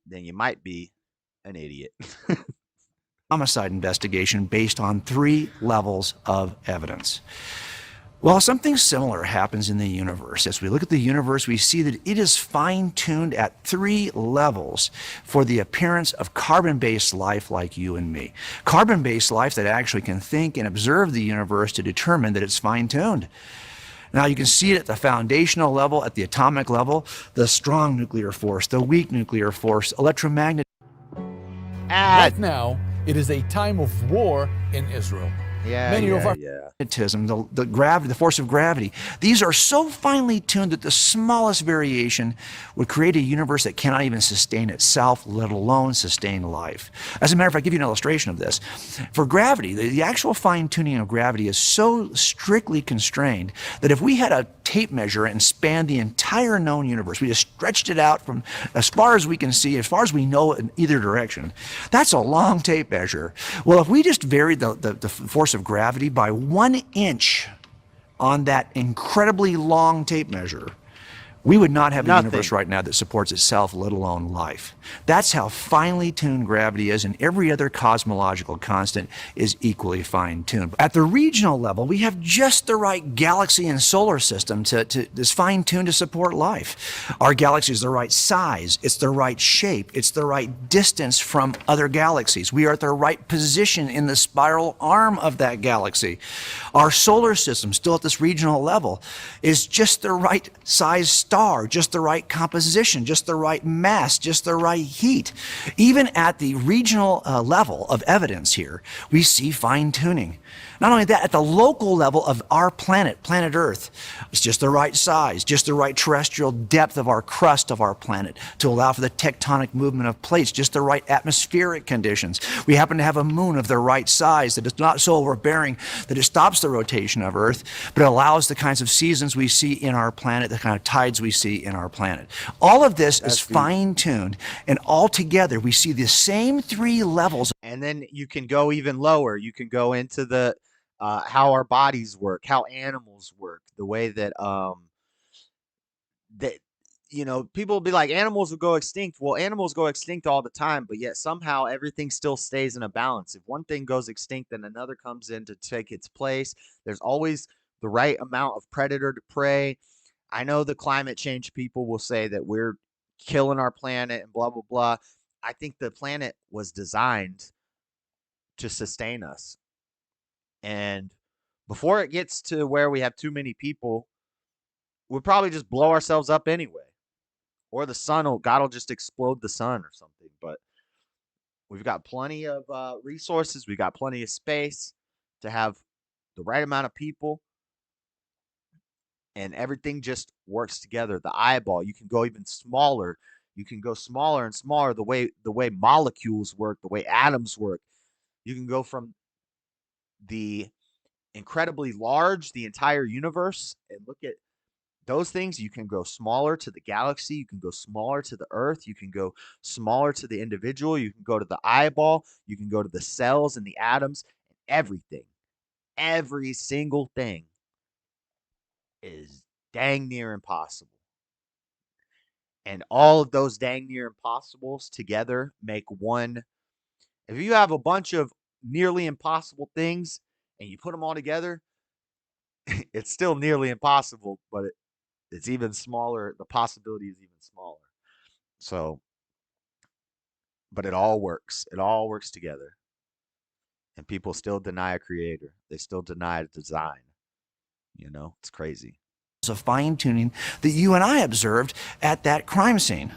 then you might be an idiot. Homicide investigation based on 3 levels of evidence. Well, something similar happens in the universe. As we look at the universe, we see that it is fine-tuned at 3 levels for the appearance of carbon-based life like you and me. Carbon-based life that actually can think and observe the universe to determine that it's fine-tuned. Now you can see it at the foundational level, at the atomic level, the strong nuclear force, the weak nuclear force, electromagnetic. Right now, it is a time of war in Israel. Magnetism, the gravity, the force of gravity. These are so finely tuned that the smallest variation would create a universe that cannot even sustain itself, let alone sustain life. As a matter of fact, I'll give you an illustration of this. For gravity, the actual fine tuning of gravity is so strictly constrained that if we had a tape measure and spanned the entire known universe, we just stretched it out from as far as we can see, as far as we know in either direction, that's a long tape measure. Well, if we just varied the force of gravity by 1 inch on that incredibly long tape measure, we would not have a universe right now that supports itself, let alone life. That's how finely tuned gravity is, and every other cosmological constant is equally fine-tuned. At the regional level, we have just the right galaxy and solar system that's fine-tuned to support life. Our galaxy is the right size, it's the right shape, it's the right distance from other galaxies. We are at the right position in the spiral arm of that galaxy. Our solar system, still at this regional level, is just the right size star, just the right composition, just the right mass, just the right heat. Even at the regional level of evidence here, we see fine-tuning. Not only that, at the local level of our planet, planet Earth, it's just the right size, just the right terrestrial depth of our crust of our planet to allow for the tectonic movement of plates, just the right atmospheric conditions. We happen to have a moon of the right size that is not so overbearing that it stops the rotation of Earth, but it allows the kinds of seasons we see in our planet, the kind of tides we see in our planet. All of this is fine-tuned, and all together we see the same 3 levels. And then you can go even lower. You can go into the how our bodies work, how animals work, the way that people will be like, animals will go extinct. Well, animals go extinct all the time, but yet somehow everything still stays in a balance. If one thing goes extinct, then another comes in to take its place. There's always the right amount of predator to prey. I know the climate change people will say that we're killing our planet and blah, blah, blah. I think the planet was designed to sustain us. And before it gets to where we have too many people, we'll probably just blow ourselves up anyway. Or God will just explode the sun or something. But we've got plenty of resources. We've got plenty of space to have the right amount of people. And everything just works together. The eyeball, you can go even smaller. You can go smaller and smaller the way molecules work, the way atoms work. You can go from the incredibly large, the entire universe, and look at those things. You can go smaller to the galaxy. You can go smaller to the Earth. You can go smaller to the individual. You can go to the eyeball. You can go to the cells and the atoms. And everything, every single thing is dang near impossible. And all of those dang near impossibles together make one. If you have a bunch of nearly impossible things and you put them all together, it's still nearly impossible, but it's even smaller. The possibility is even smaller. So, but it all works. It all works together. And people still deny a creator. They still deny a design. It's crazy. Of fine-tuning that you and I observed at that crime scene.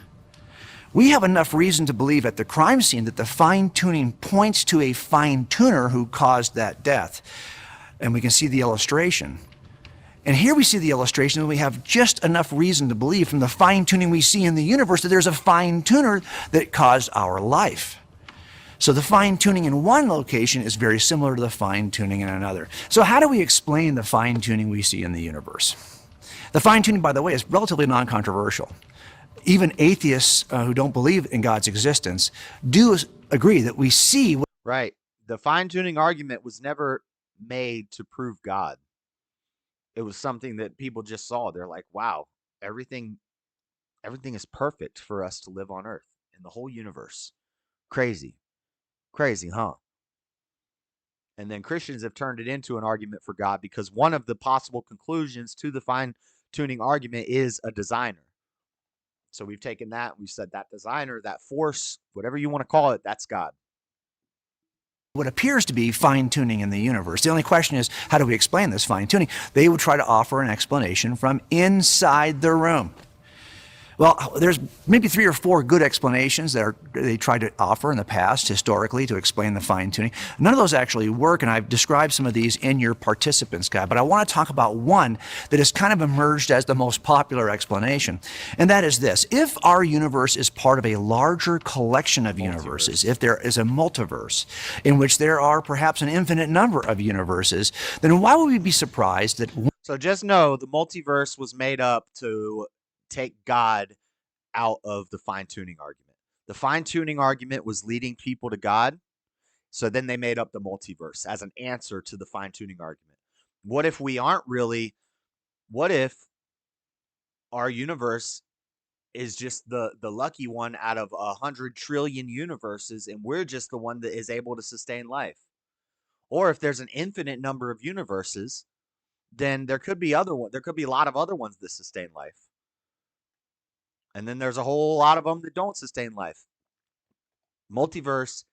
We have enough reason to believe at the crime scene that the fine-tuning points to a fine-tuner who caused that death. And we can see the illustration. And here we see the illustration, and we have just enough reason to believe from the fine-tuning we see in the universe that there's a fine-tuner that caused our life. So the fine-tuning in one location is very similar to the fine-tuning in another. So how do we explain the fine-tuning we see in the universe? The fine-tuning, by the way, is relatively non-controversial. Even atheists who don't believe in God's existence do agree that we see. Right. the fine-tuning argument was never made to prove God. It was something that people just saw. They're like, wow, everything is perfect for us to live on Earth in the whole universe. Crazy, huh? And then Christians have turned it into an argument for God because one of the possible conclusions to the fine-tuning argument is a designer. So we've taken that, we've said that designer, that force, whatever you want to call it, that's God. What appears to be fine-tuning in the universe. The only question is, how do we explain this fine-tuning? They would try to offer an explanation from inside the room. Well, there's maybe 3 or 4 good explanations that they tried to offer in the past, historically, to explain the fine-tuning. None of those actually work, and I've described some of these in your participants guide. But I want to talk about one that has kind of emerged as the most popular explanation, and that is this. If our universe is part of a larger collection of universes, if there is a multiverse in which there are perhaps an infinite number of universes, then why would we be surprised that... So just know the multiverse was made up to take God out of the fine-tuning argument. The fine-tuning argument was leading people to God, so then they made up the multiverse as an answer to the fine-tuning argument. What if we aren't really, what if our universe is just the lucky one out of 100 trillion universes, and we're just the one that is able to sustain life? Or if there's an infinite number of universes, then there could be a lot of other ones that sustain life. And then there's a whole lot of them that don't sustain life. Multiverse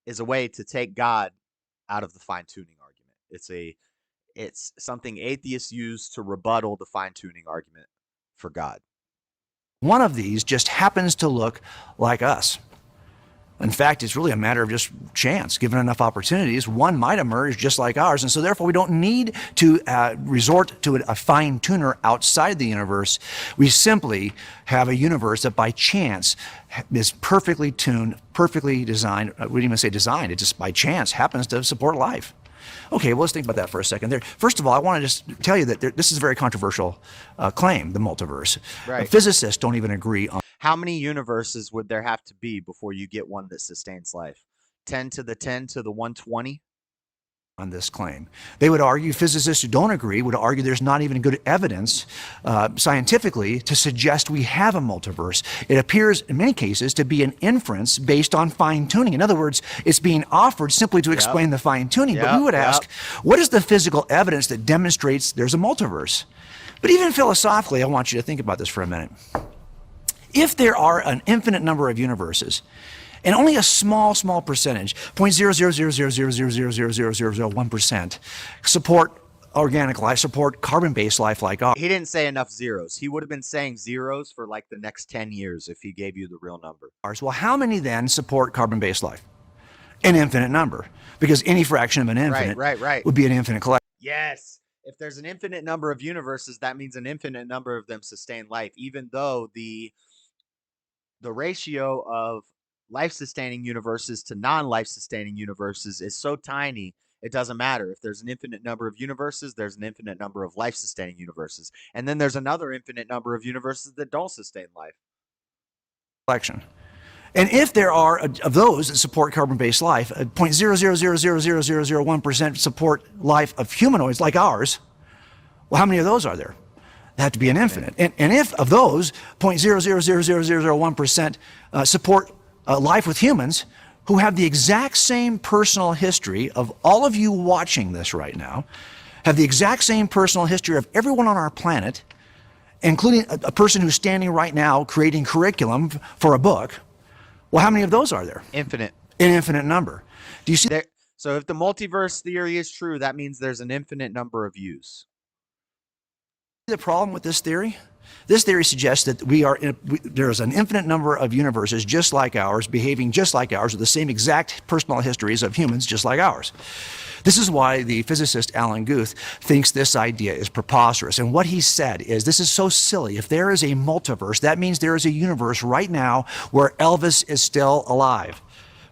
is a way to take God out of the fine-tuning argument. It's something atheists use to rebuttal the fine-tuning argument for God. One of these just happens to look like us. In fact, it's really a matter of just chance. Given enough opportunities, one might emerge just like ours. And so therefore, we don't need to resort to a fine-tuner outside the universe. We simply have a universe that by chance is perfectly tuned, perfectly designed. We didn't even say designed. It just by chance happens to support life. Okay, well, let's think about that for a second. First of all, I want to just tell you that this is a very controversial claim, the multiverse. Right. Physicists don't even agree on. How many universes would there have to be before you get one that sustains life? 10 to the 10 to the 120? On this claim. They would argue, physicists who don't agree would argue there's not even good evidence scientifically to suggest we have a multiverse. It appears in many cases to be an inference based on fine-tuning. In other words, it's being offered simply to explain the fine-tuning. But we would ask, what is the physical evidence that demonstrates there's a multiverse? But even philosophically, I want you to think about this for a minute. If there are an infinite number of universes, and only a small percentage, 0.00000000001%, support organic life, support carbon-based life like ours. He didn't say enough zeros. He would have been saying zeros for like the next 10 years if he gave you the real number. Well, how many then support carbon-based life? An infinite number, because any fraction of an infinite would be an infinite collection. Yes. If there's an infinite number of universes, that means an infinite number of them sustain life, even though the ratio of life-sustaining universes to non-life-sustaining universes is so tiny, it doesn't matter. If there's an infinite number of universes, there's an infinite number of life-sustaining universes. And then there's another infinite number of universes that don't sustain life. And if there are of those that support carbon-based life, 0.0000001% support life of humanoids like ours, well, how many of those are there? They have to be an infinite. And if of those, 0.0000001% support life with humans who have the exact same personal history of all of you watching this right now, have the exact same personal history of everyone on our planet, including a person who's standing right now creating curriculum for a book, well, how many of those are there? Infinite. An infinite number. Do you see that? So if the multiverse theory is true, that means there's an infinite number of yous. The problem with this theory? This theory suggests that there is an infinite number of universes just like ours, behaving just like ours, with the same exact personal histories of humans just like ours. This is why the physicist Alan Guth thinks this idea is preposterous. And what he said is, this is so silly. If there is a multiverse, that means there is a universe right now where Elvis is still alive.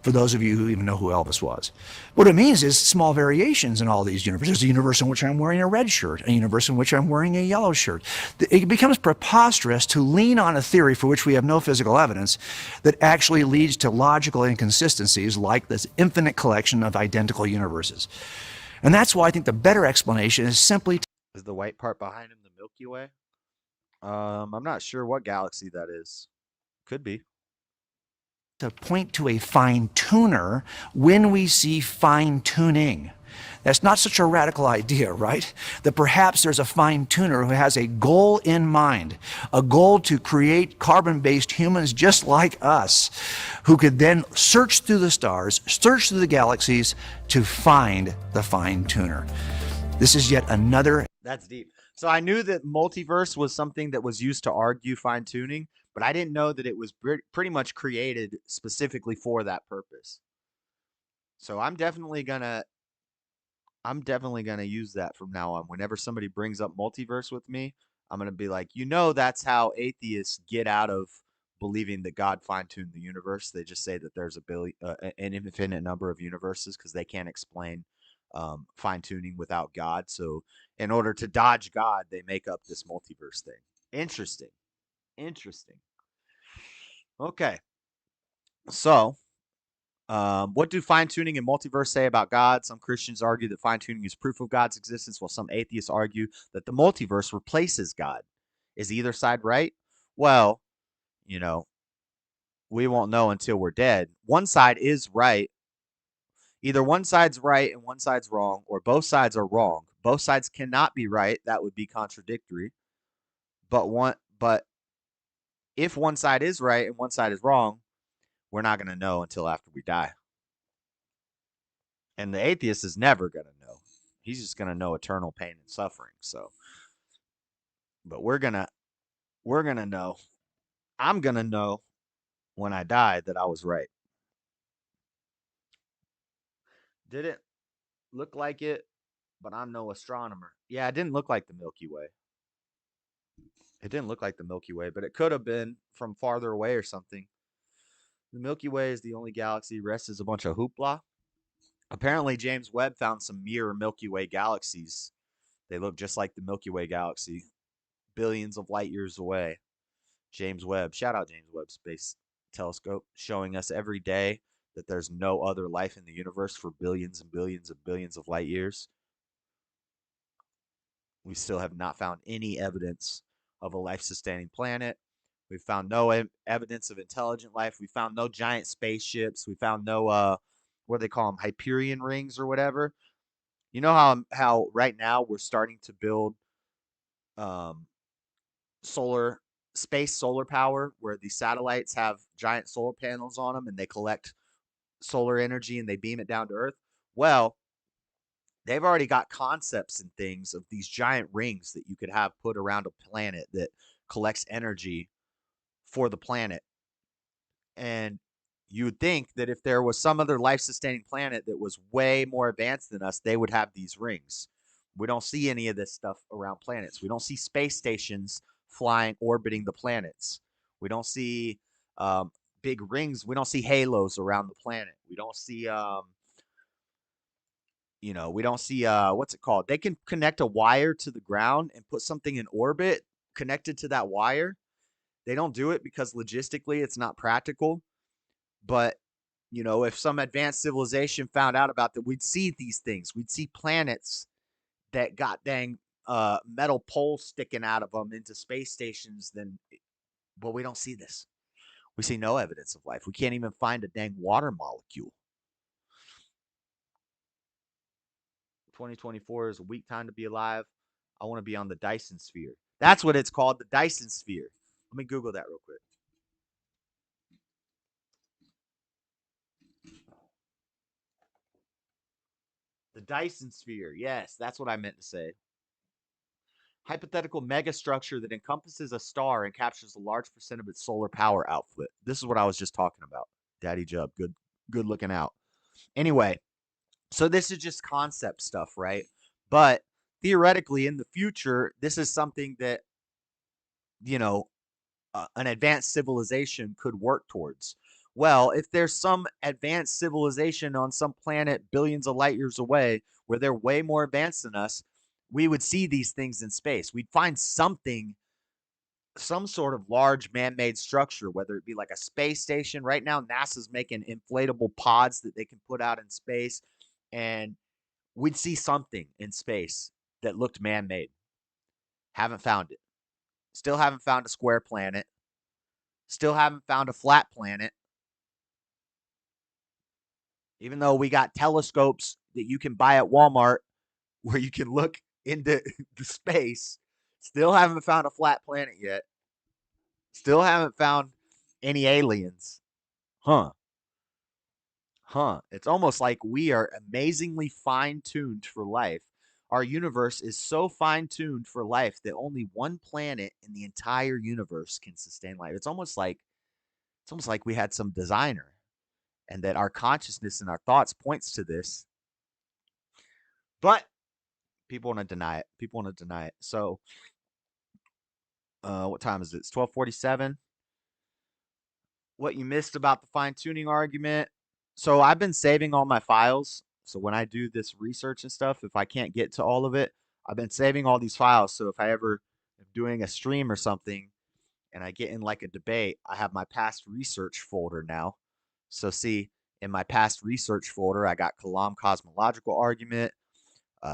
for those of you who even know who Elvis was. What it means is small variations in all these universes. There's a universe in which I'm wearing a red shirt, a universe in which I'm wearing a yellow shirt. It becomes preposterous to lean on a theory for which we have no physical evidence that actually leads to logical inconsistencies like this infinite collection of identical universes. And that's why I think the better explanation is simply... Is the white part behind him the Milky Way? I'm not sure what galaxy that is. Could be. To point to a fine-tuner when we see fine-tuning. That's not such a radical idea, right? That perhaps there's a fine-tuner who has a goal in mind, a goal to create carbon-based humans just like us, who could then search through the stars, search through the galaxies to find the fine-tuner. This is yet another... That's deep. So I knew that multiverse was something that was used to argue fine-tuning, but I didn't know that it was pretty much created specifically for that purpose. So I'm definitely gonna use that from now on. Whenever somebody brings up multiverse with me, I'm gonna be like, that's how atheists get out of believing that God fine-tuned the universe. They just say that there's an infinite number of universes because they can't explain fine-tuning without God. So in order to dodge God, they make up this multiverse thing. Interesting. Okay. So, what do fine-tuning and multiverse say about God? Some Christians argue that fine-tuning is proof of God's existence, while some atheists argue that the multiverse replaces God. Is either side right? Well, we won't know until we're dead. One side is right. Either one side's right and one side's wrong, or both sides are wrong. Both sides cannot be right. That would be contradictory. But if one side is right and one side is wrong, we're not going to know until after we die. And the atheist is never going to know. He's just going to know eternal pain and suffering. So, but we're going to know. I'm going to know when I die that I was right. Didn't look like it, but I'm no astronomer. Yeah, it didn't look like the Milky Way. It didn't look like the Milky Way, but it could have been from farther away or something. The Milky Way is the only galaxy. Rest is a bunch of hoopla. Apparently, James Webb found some mirror Milky Way galaxies. They look just like the Milky Way galaxy, billions of light years away. James Webb, shout out James Webb Space Telescope, showing us every day that there's no other life in the universe for billions and billions and billions of light years. We still have not found any evidence of a life-sustaining planet. We found no evidence of intelligent life. We found no giant spaceships. We found no, what do they call them, Hyperion rings or whatever. You know how right now we're starting to build space solar power, where these satellites have giant solar panels on them and they collect solar energy and they beam it down to Earth? Well, they've already got concepts and things of these giant rings that you could have put around a planet that collects energy for the planet. And you would think that if there was some other life-sustaining planet that was way more advanced than us, they would have these rings. We don't see any of this stuff around planets. We don't see space stations orbiting the planets. We don't see big rings. We don't see halos around the planet. We don't see we don't see what's it called? They can connect a wire to the ground and put something in orbit connected to that wire. They don't do it because logistically it's not practical. But if some advanced civilization found out about that, we'd see these things. We'd see planets that got dang metal poles sticking out of them into space stations. But we don't see this. We see no evidence of life. We can't even find a dang water molecule. 2024 is a weak time to be alive. I want to be on the Dyson sphere. That's what it's called, the Dyson sphere. Let me Google that real quick. The Dyson sphere. Yes, that's what I meant to say. Hypothetical megastructure that encompasses a star and captures a large percent of its solar power output. This is what I was just talking about. Daddy Jub, good looking out. Anyway, so this is just concept stuff, right? But theoretically, in the future, this is something that, an advanced civilization could work towards. Well, if there's some advanced civilization on some planet billions of light years away where they're way more advanced than us, we would see these things in space. We'd find something, some sort of large man-made structure, whether it be like a space station. Right now, NASA's making inflatable pods that they can put out in space, and we'd see something in space that looked man-made. Haven't found it. Still haven't found a square planet. Still haven't found a flat planet. Even though we got telescopes that you can buy at Walmart where you can look into the space, still haven't found a flat planet yet. Still haven't found any aliens. Huh. It's almost like we are amazingly fine-tuned for life. Our universe is so fine-tuned for life that only one planet in the entire universe can sustain life. It's almost like we had some designer, and that our consciousness and our thoughts points to this. But people want to deny it. So what time is it? It's 12:47. What you missed about the fine-tuning argument. So I've been saving all my files. So when I do this research and stuff, if I can't get to all of it, I've been saving all these files. So if I ever am doing a stream or something and I get in like a debate, I have my past research folder now. So see, in my past research folder, I got Kalam cosmological argument,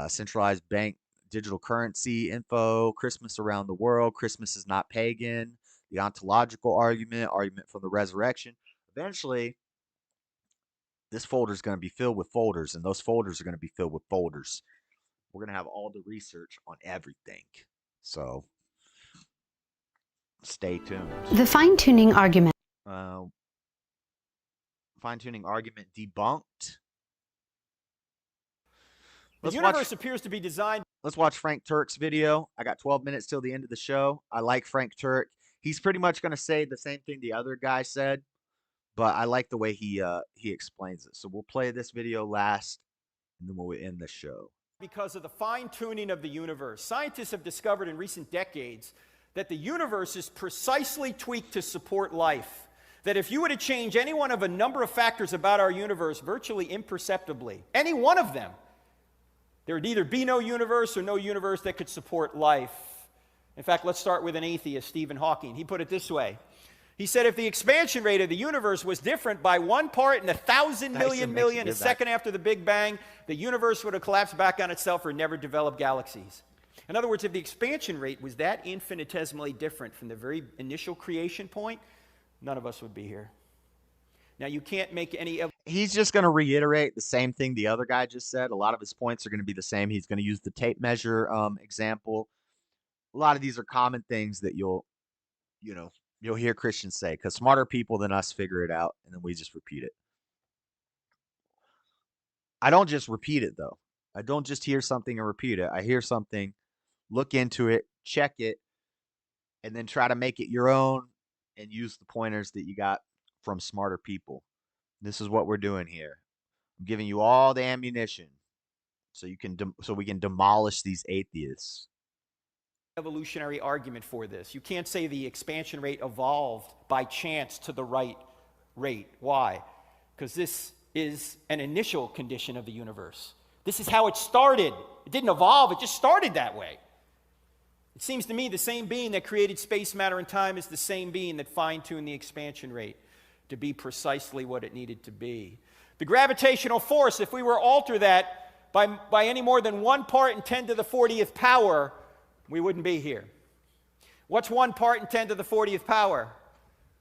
centralized bank digital currency info, Christmas around the world, Christmas is not pagan, the ontological argument, argument from the resurrection. Eventually, this folder is going to be filled with folders, and those folders are going to be filled with folders. We're going to have all the research on everything. So stay tuned. The fine-tuning argument. Fine-tuning argument debunked. The universe appears to be designed. Let's watch Frank Turk's video. I got 12 minutes till the end of the show. I like Frank Turk. He's pretty much going to say the same thing the other guy said, but I like the way he explains it. So we'll play this video last, and then we'll end the show. Because of the fine-tuning of the universe. Scientists have discovered in recent decades that the universe is precisely tweaked to support life. That if you were to change any one of a number of factors about our universe virtually imperceptibly, any one of them, there would either be no universe or no universe that could support life. In fact, let's start with an atheist, Stephen Hawking. He put it this way. He said if the expansion rate of the universe was different by 1 part in 1,000 million, a second after the Big Bang, the universe would have collapsed back on itself or never developed galaxies. In other words, if the expansion rate was that infinitesimally different from the very initial creation point, none of us would be here. Now, you can't make any of... He's just going to reiterate the same thing the other guy just said. A lot of his points are going to be the same. He's going to use the tape measure example. A lot of these are common things that you'll hear Christians say, because smarter people than us figure it out, and then we just repeat it. I don't just repeat it, though. I don't just hear something and repeat it. I hear something, look into it, check it, and then try to make it your own and use the pointers that you got from smarter people. This is what we're doing here. I'm giving you all the ammunition so we can demolish these atheists. Evolutionary argument for this. You can't say the expansion rate evolved by chance to the right rate. Why? Because this is an initial condition of the universe. This is how it started. It didn't evolve, it just started that way. It seems to me the same being that created space, matter, and time is the same being that fine-tuned the expansion rate to be precisely what it needed to be. The gravitational force, if we were to alter that by any more than 1 part in 10 to the 40th power, we wouldn't be here. What's 1 part in 10 to the 40th power?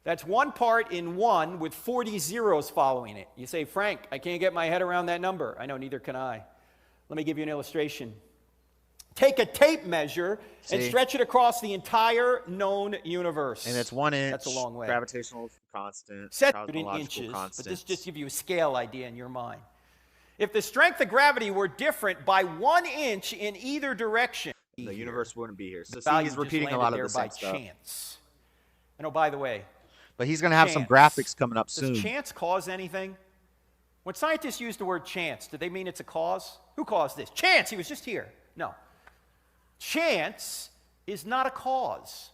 That's 1 part in 1 with 40 zeros following it. You say, Frank, I can't get my head around that number. I know, neither can I. Let me give you an illustration. Take a tape measure and stretch it across the entire known universe. And it's 1 inch. That's a long way. Gravitational constant. Set it in inches, but this just gives you a scale idea in your mind. If the strength of gravity were different by 1 inch in either direction, the universe wouldn't be here. So see, he's repeating a lot of the same stuff. Chance. And oh, by the way, but he's going to have some graphics coming up soon. Does chance cause anything? When scientists use the word chance, do they mean it's a cause? Who caused this? Chance, he was just here. No. Chance is not a cause.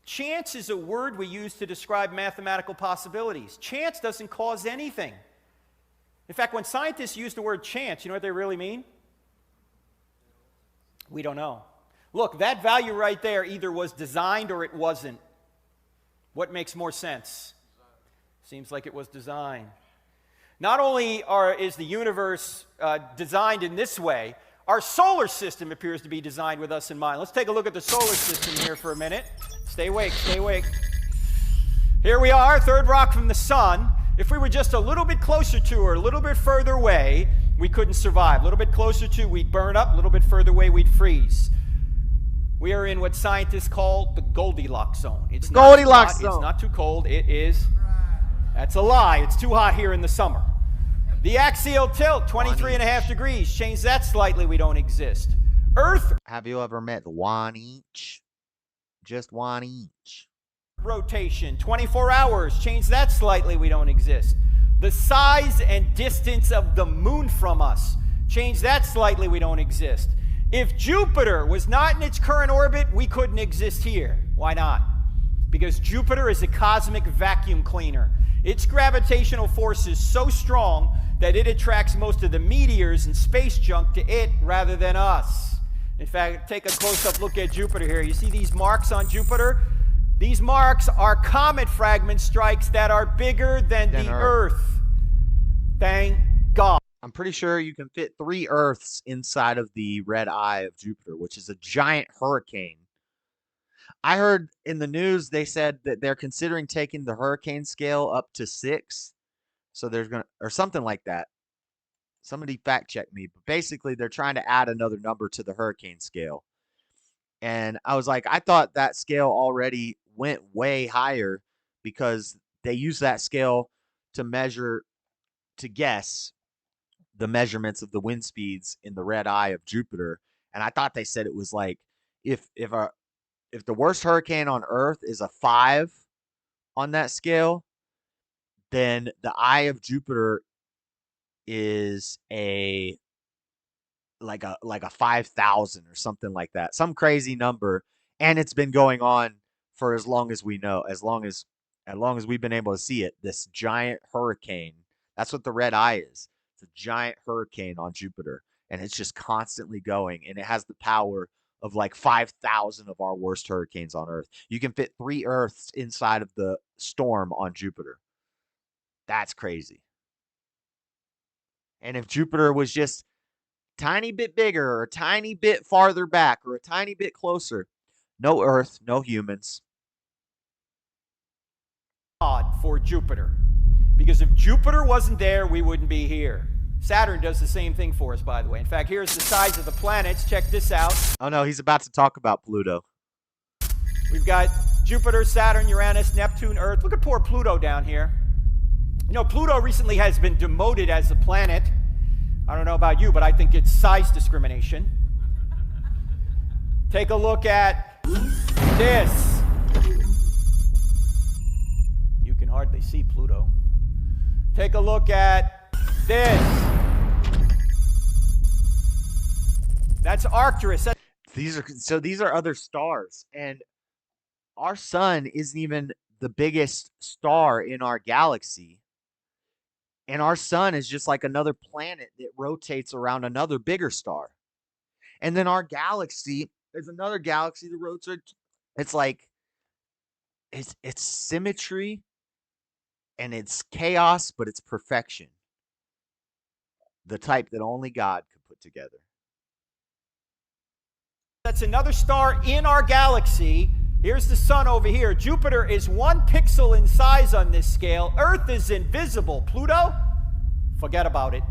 Chance is a word we use to describe mathematical possibilities. Chance doesn't cause anything. In fact, when scientists use the word chance, you know what they really mean? We don't know. Look, that value right there either was designed or it wasn't. What makes more sense? Seems like it was designed. Not only is the universe designed in this way, our solar system appears to be designed with us in mind. Let's take a look at the solar system here for a minute. Stay awake, stay awake. Here we are, third rock from the sun. If we were just a little bit closer to her, a little bit further away, we couldn't survive. A little bit closer to, we'd burn up. A little bit further away, we'd freeze. We are in what scientists call the Goldilocks zone. It's not Goldilocks too hot, zone. It's not too cold. It is. That's a lie. It's too hot here in the summer. The axial tilt, 23.5 degrees. Change that slightly, we don't exist. Earth. Have you ever met one each? Just one each. Rotation, 24 hours. Change that slightly, we don't exist. The size and distance of the moon from us. Change that slightly, we don't exist. If Jupiter was not in its current orbit, we couldn't exist here. Why not? Because Jupiter is a cosmic vacuum cleaner. Its gravitational force is so strong that it attracts most of the meteors and space junk to it rather than us. In fact, take a close-up look at Jupiter here. You see these marks on Jupiter? These marks are comet fragment strikes that are bigger than the Earth. Thank God. I'm pretty sure you can fit 3 Earths inside of the red eye of Jupiter, which is a giant hurricane. I heard in the news they said that they're considering taking the hurricane scale up to 6. So there's going to, or something like that. Somebody fact check me. But basically, they're trying to add another number to the hurricane scale. And I was like, I thought that scale already went way higher because they use that scale to measure, to guess the measurements of the wind speeds in the red eye of Jupiter. And I thought they said it was like, if the worst hurricane on Earth is a 5 on that scale, then the eye of Jupiter is like a 5,000 or something like that, some crazy number, and it's been going on for as long as we know, as long as we've been able to see it. This giant hurricane, that's what the red eye is. It's a giant hurricane on Jupiter, and it's just constantly going, and it has the power of like 5,000 of our worst hurricanes on Earth. You can fit 3 Earths inside of the storm on Jupiter. That's crazy. And if Jupiter was just a tiny bit bigger or a tiny bit farther back or a tiny bit closer, no Earth, no humans. God for Jupiter. Because if Jupiter wasn't there, we wouldn't be here. Saturn does the same thing for us, by the way. In fact, here's the size of the planets. Check this out. Oh, no, he's about to talk about Pluto. We've got Jupiter, Saturn, Uranus, Neptune, Earth. Look at poor Pluto down here. You know, Pluto recently has been demoted as a planet. I don't know about you, but I think it's size discrimination. Take a look at this. You can hardly see Pluto. Take a look at this. That's Arcturus. These are other stars, and our sun isn't even the biggest star in our galaxy. And our sun is just like another planet that rotates around another bigger star. And then our galaxy is another galaxy that rotates. It's like it's symmetry and it's chaos, but it's perfection. The type that only God could put together. That's another star in our galaxy. Here's the sun over here. Jupiter is 1 pixel in size on this scale. Earth is invisible. Pluto? Forget about it.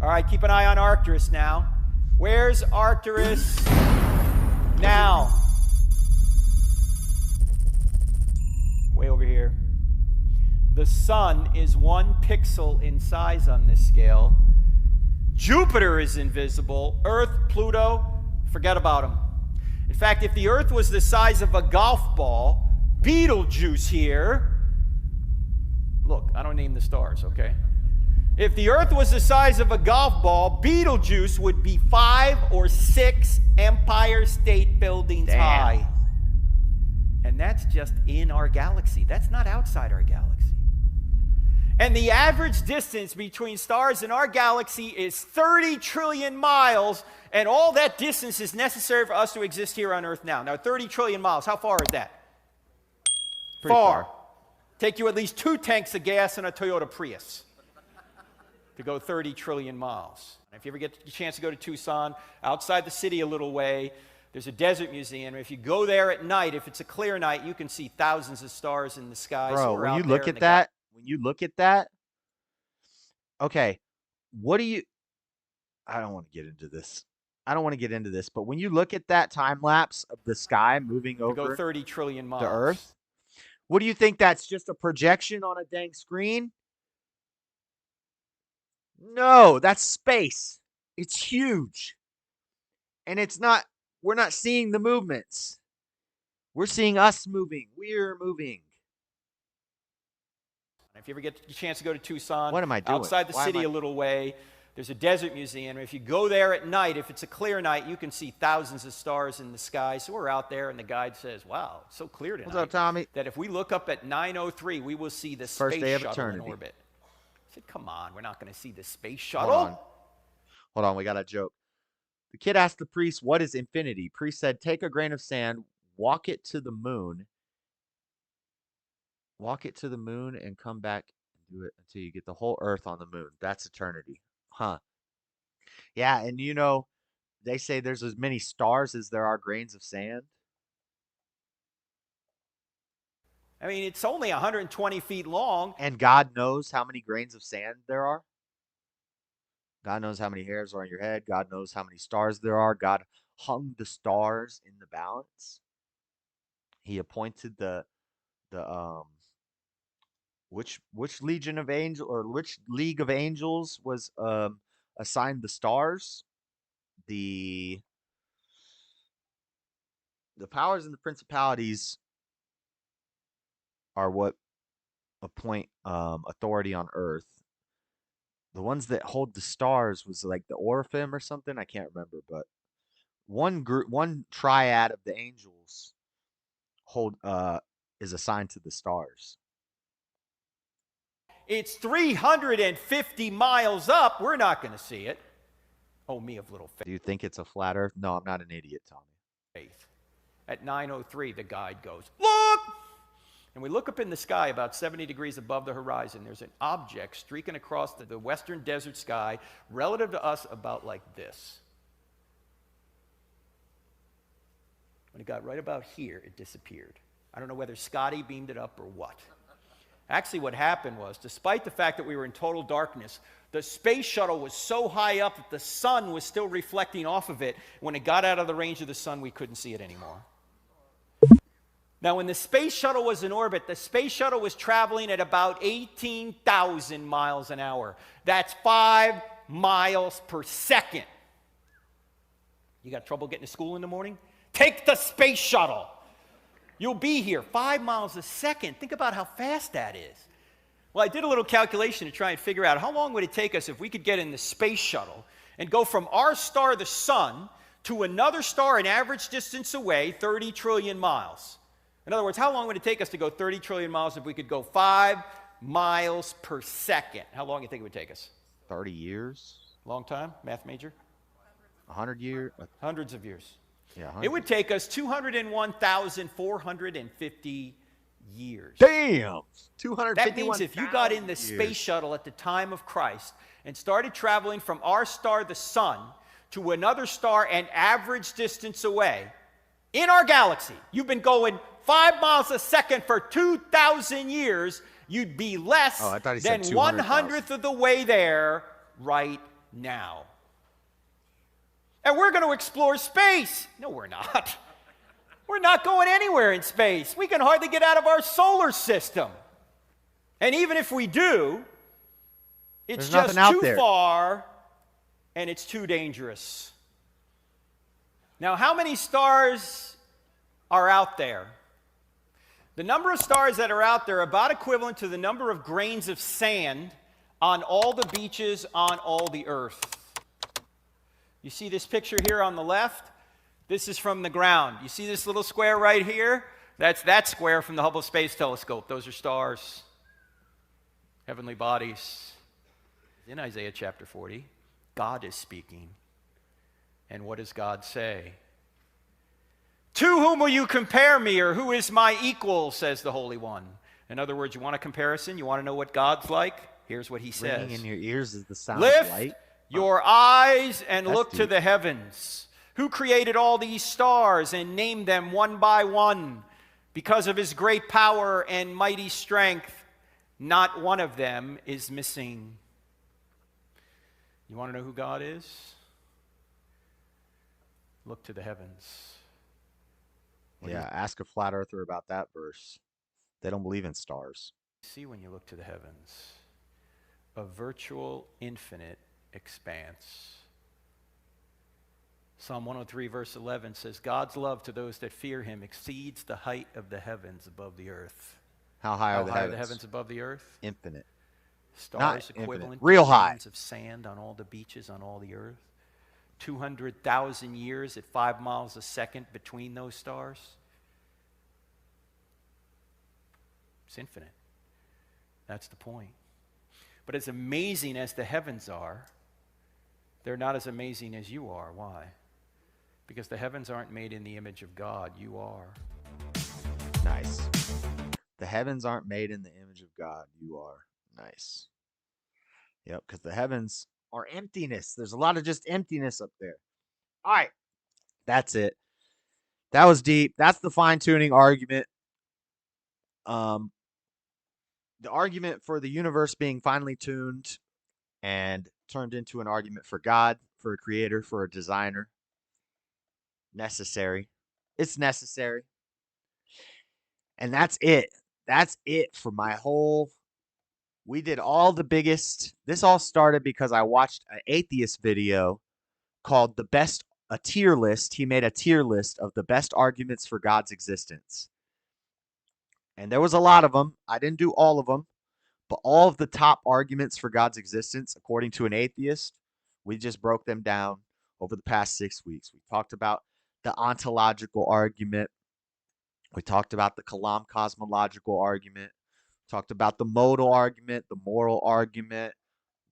All right, keep an eye on Arcturus now. Where's Arcturus now? Way over here. The sun is 1 pixel in size on this scale. Jupiter is invisible. Earth, Pluto, forget about them. In fact, if the Earth was the size of a golf ball, Betelgeuse here, look, I don't name the stars, okay? If the Earth was the size of a golf ball, Betelgeuse would be 5 or 6 Empire State Buildings high. And that's just in our galaxy. That's not outside our galaxy. And the average distance between stars in our galaxy is 30 trillion miles, and all that distance is necessary for us to exist here on Earth now. Now, 30 trillion miles, how far is that? Pretty far. Take you at least 2 tanks of gas in a Toyota Prius to go 30 trillion miles. If you ever get the chance to go to Tucson, outside the city a little way, there's a desert museum. If you go there at night, if it's a clear night, you can see thousands of stars in the sky. Bro, when you look at that, okay, what do you, I don't want to get into this. But when you look at that time lapse of the sky moving over go 30 trillion miles to Earth, what do you think? That's just a projection on a dang screen? No, that's space. It's huge. And it's not, we're not seeing the movements. We're seeing us moving. We're moving. If you ever get the chance to go to Tucson, what am I doing? Outside the city a little way, there's a desert museum. If you go there at night, if it's a clear night, you can see thousands of stars in the sky. So we're out there, and the guide says, wow, it's so clear tonight. What's up, Tommy? That if we look up at 9:03, we will see the First space day of shuttle eternity. in orbit. I said, come on, we're not going to see the space shuttle. Hold on, we got a joke. The kid asked the priest, what is infinity? Priest said, take a grain of sand, walk it to the moon, and come back and do it until you get the whole earth on the moon. That's eternity. Huh. Yeah, and you know, they say there's as many stars as there are grains of sand. I mean, it's only 120 feet long. And God knows how many grains of sand there are. God knows how many hairs are on your head. God knows how many stars there are. God hung the stars in the balance. He appointed which legion of angels, or which league of angels was assigned the stars? The powers and the principalities are what appoint authority on earth. The ones that hold the stars was like the Oraphim or something. I can't remember, but one triad of the angels is assigned to the stars. It's 350 miles up. We're not going to see it. Oh, me of little faith. Do you think it's a flat earth? No, I'm not an idiot, Tommy. At 9:03, the guide goes, look! And we look up in the sky about 70 degrees above the horizon. There's an object streaking across the western desert sky, relative to us about like this. When it got right about here, it disappeared. I don't know whether Scotty beamed it up or what. Actually, what happened was, despite the fact that we were in total darkness, the space shuttle was so high up that the sun was still reflecting off of it. When it got out of the range of the sun, we couldn't see it anymore. Now, when the space shuttle was in orbit, the space shuttle was traveling at about 18,000 miles an hour. That's 5 miles per second. You got trouble getting to school in the morning? Take the space shuttle. You'll be here 5 miles a second. Think about how fast that is. Well, I did a little calculation to try and figure out how long would it take us if we could get in the space shuttle and go from our star, the sun, to another star an average distance away, 30 trillion miles. In other words, how long would it take us to go 30 trillion miles if we could go 5 miles per second? How long do you think it would take us? 30 years? Long time? Math major? 100 years? Hundreds of years. Yeah, it would take us 201,450 years. Damn! 251,000 That means if you got in the space shuttle at the time of Christ and started traveling from our star, the sun, to another star an average distance away, in our galaxy, you've been going 5 miles a second for 2,000 years, you'd be less than 1/100th of the way there right now. And we're going to explore space. No, we're not. We're not going anywhere in space. We can hardly get out of our solar system. And even if we do, it's just too far and it's too dangerous. Now, how many stars are out there? The number of stars that are out there are about equivalent to the number of grains of sand on all the beaches on all the earth. You see this picture here on the left? This is from the ground. You see this little square right here? That's that square from the Hubble Space Telescope. Those are stars, heavenly bodies. In Isaiah chapter 40, God is speaking. And what does God say? To whom will you compare me, or who is my equal, says the Holy One. In other words, you want a comparison? You want to know what God's like? Here's what he says. Ringing in your ears is the sound Lift of light. your eyes and That's look to deep. the heavens. Who created all these stars and named them one by one? Because of his great power and mighty strength, not one of them is missing. You want to know who God is? Look to the heavens. Yeah, ask a flat earther about that verse. They don't believe in stars. See when you look to the heavens, a virtual infinite expanse. Psalm 103 verse 11 says, God's love to those that fear him exceeds the height of the heavens above the earth. How high are the Are heavens? the heavens above the earth? Infinite. Stars Not equivalent infinite. Real to high. grains of sand on all the beaches on all the earth. 200,000 years at 5 miles a second between those stars. It's infinite. That's the point. But as amazing as the heavens are, they're not as amazing as you are. Why? Because the heavens aren't made in the image of God. You are. Nice. The heavens aren't made in the image of God. You are. Nice. Yep, because the heavens are emptiness. There's a lot of just emptiness up there. All right. That's it. That was deep. That's the fine-tuning argument. The argument for the universe being finely tuned and turned into an argument for God, for a creator, for a designer. Necessary. It's necessary. And that's it. That's it for my whole... We did all the biggest... This all started because I watched an atheist video called a tier list. He made a tier list of the best arguments for God's existence. And there was a lot of them. I didn't do all of them. But all of the top arguments for God's existence, according to an atheist, we just broke them down over the past 6 weeks. We talked about the ontological argument. We talked about the Kalam cosmological argument. Talked about the modal argument, the moral argument,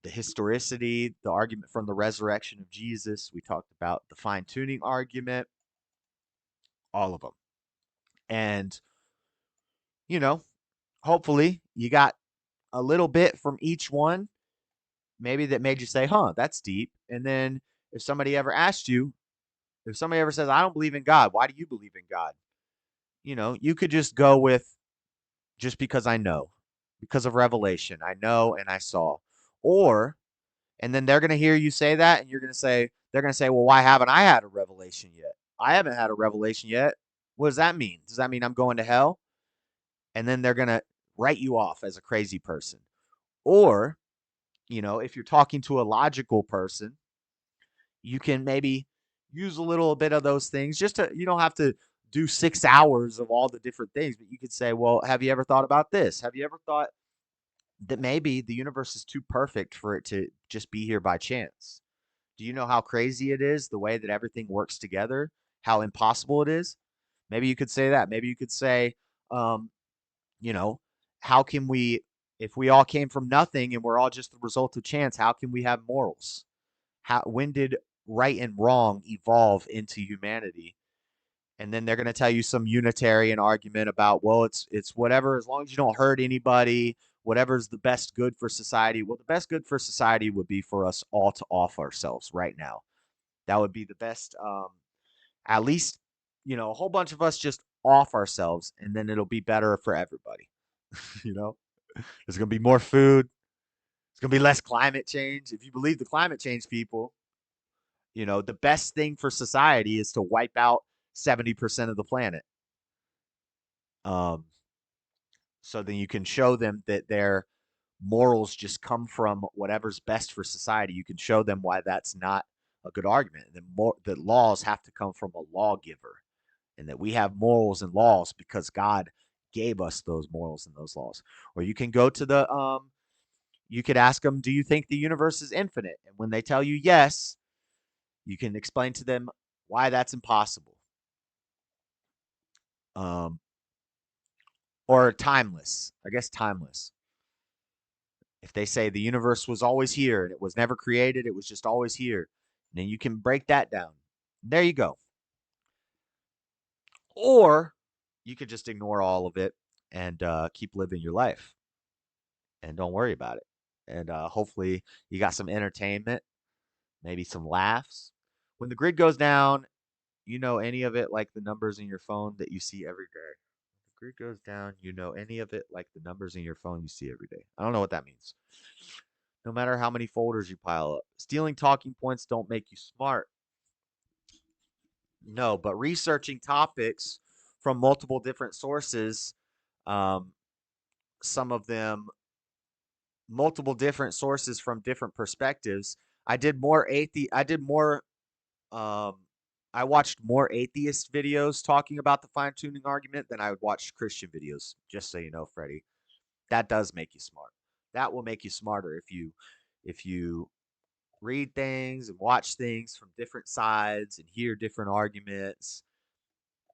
the historicity, the argument from the resurrection of Jesus. We talked about the fine-tuning argument. All of them. And, hopefully you got a little bit from each one, maybe that made you say, huh, that's deep. And then if somebody ever asked you, if somebody ever says, I don't believe in God, why do you believe in God? You could just go with, just because I know, because of revelation, I know and I saw. And then they're going to hear you say that, and they're going to say, well, why haven't I had a revelation yet? I haven't had a revelation yet. What does that mean? Does that mean I'm going to hell? And then they're going to write you off as a crazy person. Or, if you're talking to a logical person, you can maybe use a little bit of those things. You don't have to do 6 hours of all the different things, but you could say, well, have you ever thought about this? Have you ever thought that maybe the universe is too perfect for it to just be here by chance? Do you know how crazy it is, the way that everything works together, how impossible it is? Maybe you could say that. Maybe you could say, how can we, if we all came from nothing and we're all just the result of chance, how can we have morals? When did right and wrong evolve into humanity? And then they're going to tell you some Unitarian argument about, well, it's whatever, as long as you don't hurt anybody, whatever's the best good for society. Well, the best good for society would be for us all to off ourselves right now. That would be the best, at least, a whole bunch of us just off ourselves, and then it'll be better for everybody. There's going to be more food. It's going to be less climate change. If you believe the climate change people, the best thing for society is to wipe out 70% of the planet. So then you can show them that their morals just come from whatever's best for society. You can show them why that's not a good argument. That laws have to come from a lawgiver, and that we have morals and laws because God gave us those morals and those laws. Or you can go to you could ask them, do you think the universe is infinite? And when they tell you yes, you can explain to them why that's impossible. or timeless. I guess timeless. If they say the universe was always here and it was never created, it was just always here, then you can break that down. There you go. Or you could just ignore all of it and keep living your life and don't worry about it. And hopefully you got some entertainment, maybe some laughs. When the grid goes down, you know any of it like the numbers in your phone that you see every day. The grid goes down, you know any of it like the numbers in your phone you see every day. I don't know what that means. No matter how many folders you pile up. Stealing talking points don't make you smart. No, but researching topics from multiple different sources, some of them multiple different sources from different perspectives. I did more um I watched more atheist videos talking about the fine tuning argument than I would watch Christian videos, just so you know, Freddie. That does make you smart. That will make you smarter if you read things and watch things from different sides and hear different arguments.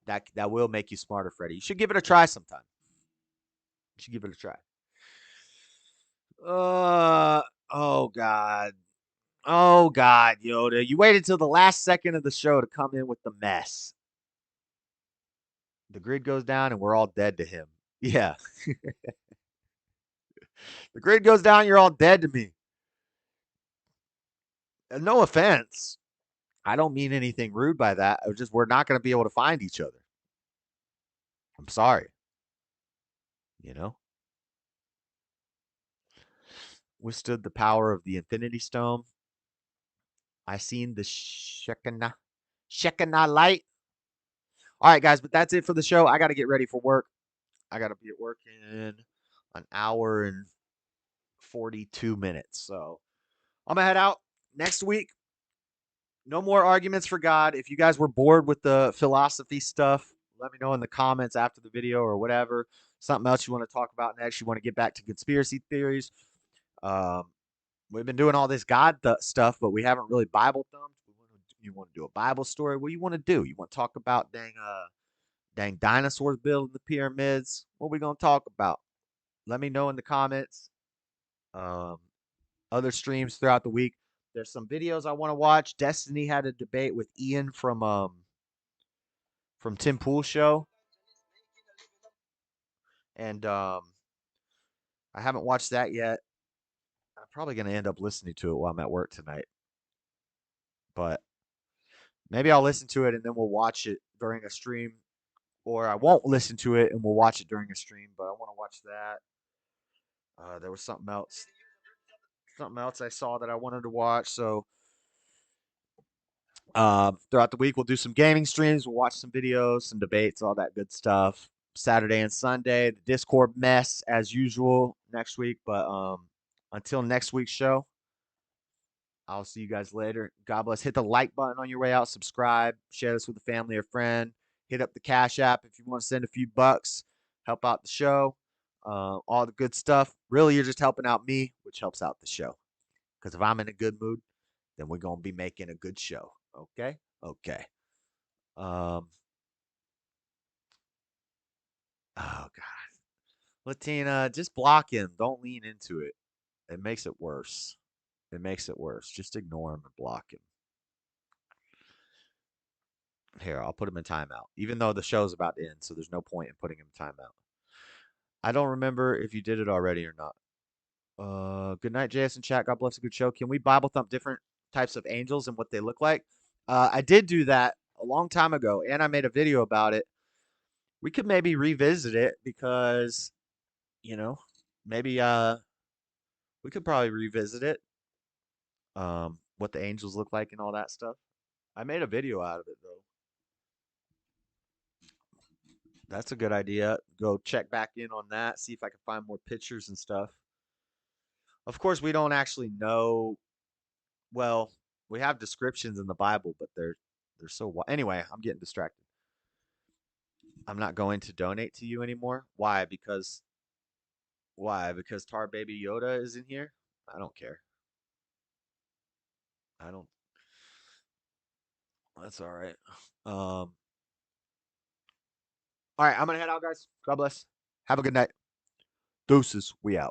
That will make you smarter, Freddie. You should give it a try sometime. You should give it a try. Oh God. Oh God, Yoda. You waited till the last second of the show to come in with the mess. The grid goes down and we're all dead to him. Yeah. The grid goes down, you're all dead to me. And no offense. I don't mean anything rude by that. It's just we're not going to be able to find each other. I'm sorry. You know? Withstood the power of the Infinity Stone. I seen the Shekinah light. All right, guys, but that's it for the show. I got to get ready for work. I got to be at work in an hour and 42 minutes. So I'm going to head out next week. No more arguments for God. If you guys were bored with the philosophy stuff, let me know in the comments after the video or whatever. Something else you want to talk about next. You want to get back to conspiracy theories. We've been doing all this God stuff, but we haven't really Bible thumped. You want to do a Bible story? What do you want to do? You want to talk about dang dinosaurs building the pyramids? What are we going to talk about? Let me know in the comments. Other streams throughout the week. There's some videos I want to watch. Destiny had a debate with Ian from Tim Pool's show. And I haven't watched that yet. I'm probably going to end up listening to it while I'm at work tonight. But maybe I'll listen to it and then we'll watch it during a stream. Or I won't listen to it and we'll watch it during a stream. But I want to watch that. There was something else. Something else I saw that I wanted to watch. So throughout the week, we'll do some gaming streams. We'll watch some videos, some debates, all that good stuff. Saturday and Sunday, the Discord mess as usual next week. But until next week's show, I'll see you guys later. God bless. Hit the like button on your way out. Subscribe. Share this with a family or friend. Hit up the Cash App if you want to send a few bucks. Help out the show. All the good stuff. Really, you're just helping out me, which helps out the show. Because if I'm in a good mood, then we're going to be making a good show. Okay? Okay. Oh, God. Latina, just block him. Don't lean into it. It makes it worse. It makes it worse. Just ignore him and block him. Here, I'll put him in timeout. Even though the show's about to end, so there's no point in putting him in timeout. I don't remember if you did it already or not. Good night, JS and chat. God bless a good show. Can we Bible thump different types of angels and what they look like? I did do that a long time ago, and I made a video about it. We could maybe revisit it because, maybe we could probably revisit it. What the angels look like and all that stuff. I made a video out of it though. That's a good idea. Go check back in on that. See if I can find more pictures and stuff. Of course, we don't actually know. Well, we have descriptions in the Bible, but they're so. Anyway, I'm getting distracted. I'm not going to donate to you anymore. Why? Because Tar Baby Yoda is in here? I don't care. I don't. That's all right. All right, I'm gonna head out, guys. God bless. Have a good night. Deuces. We out.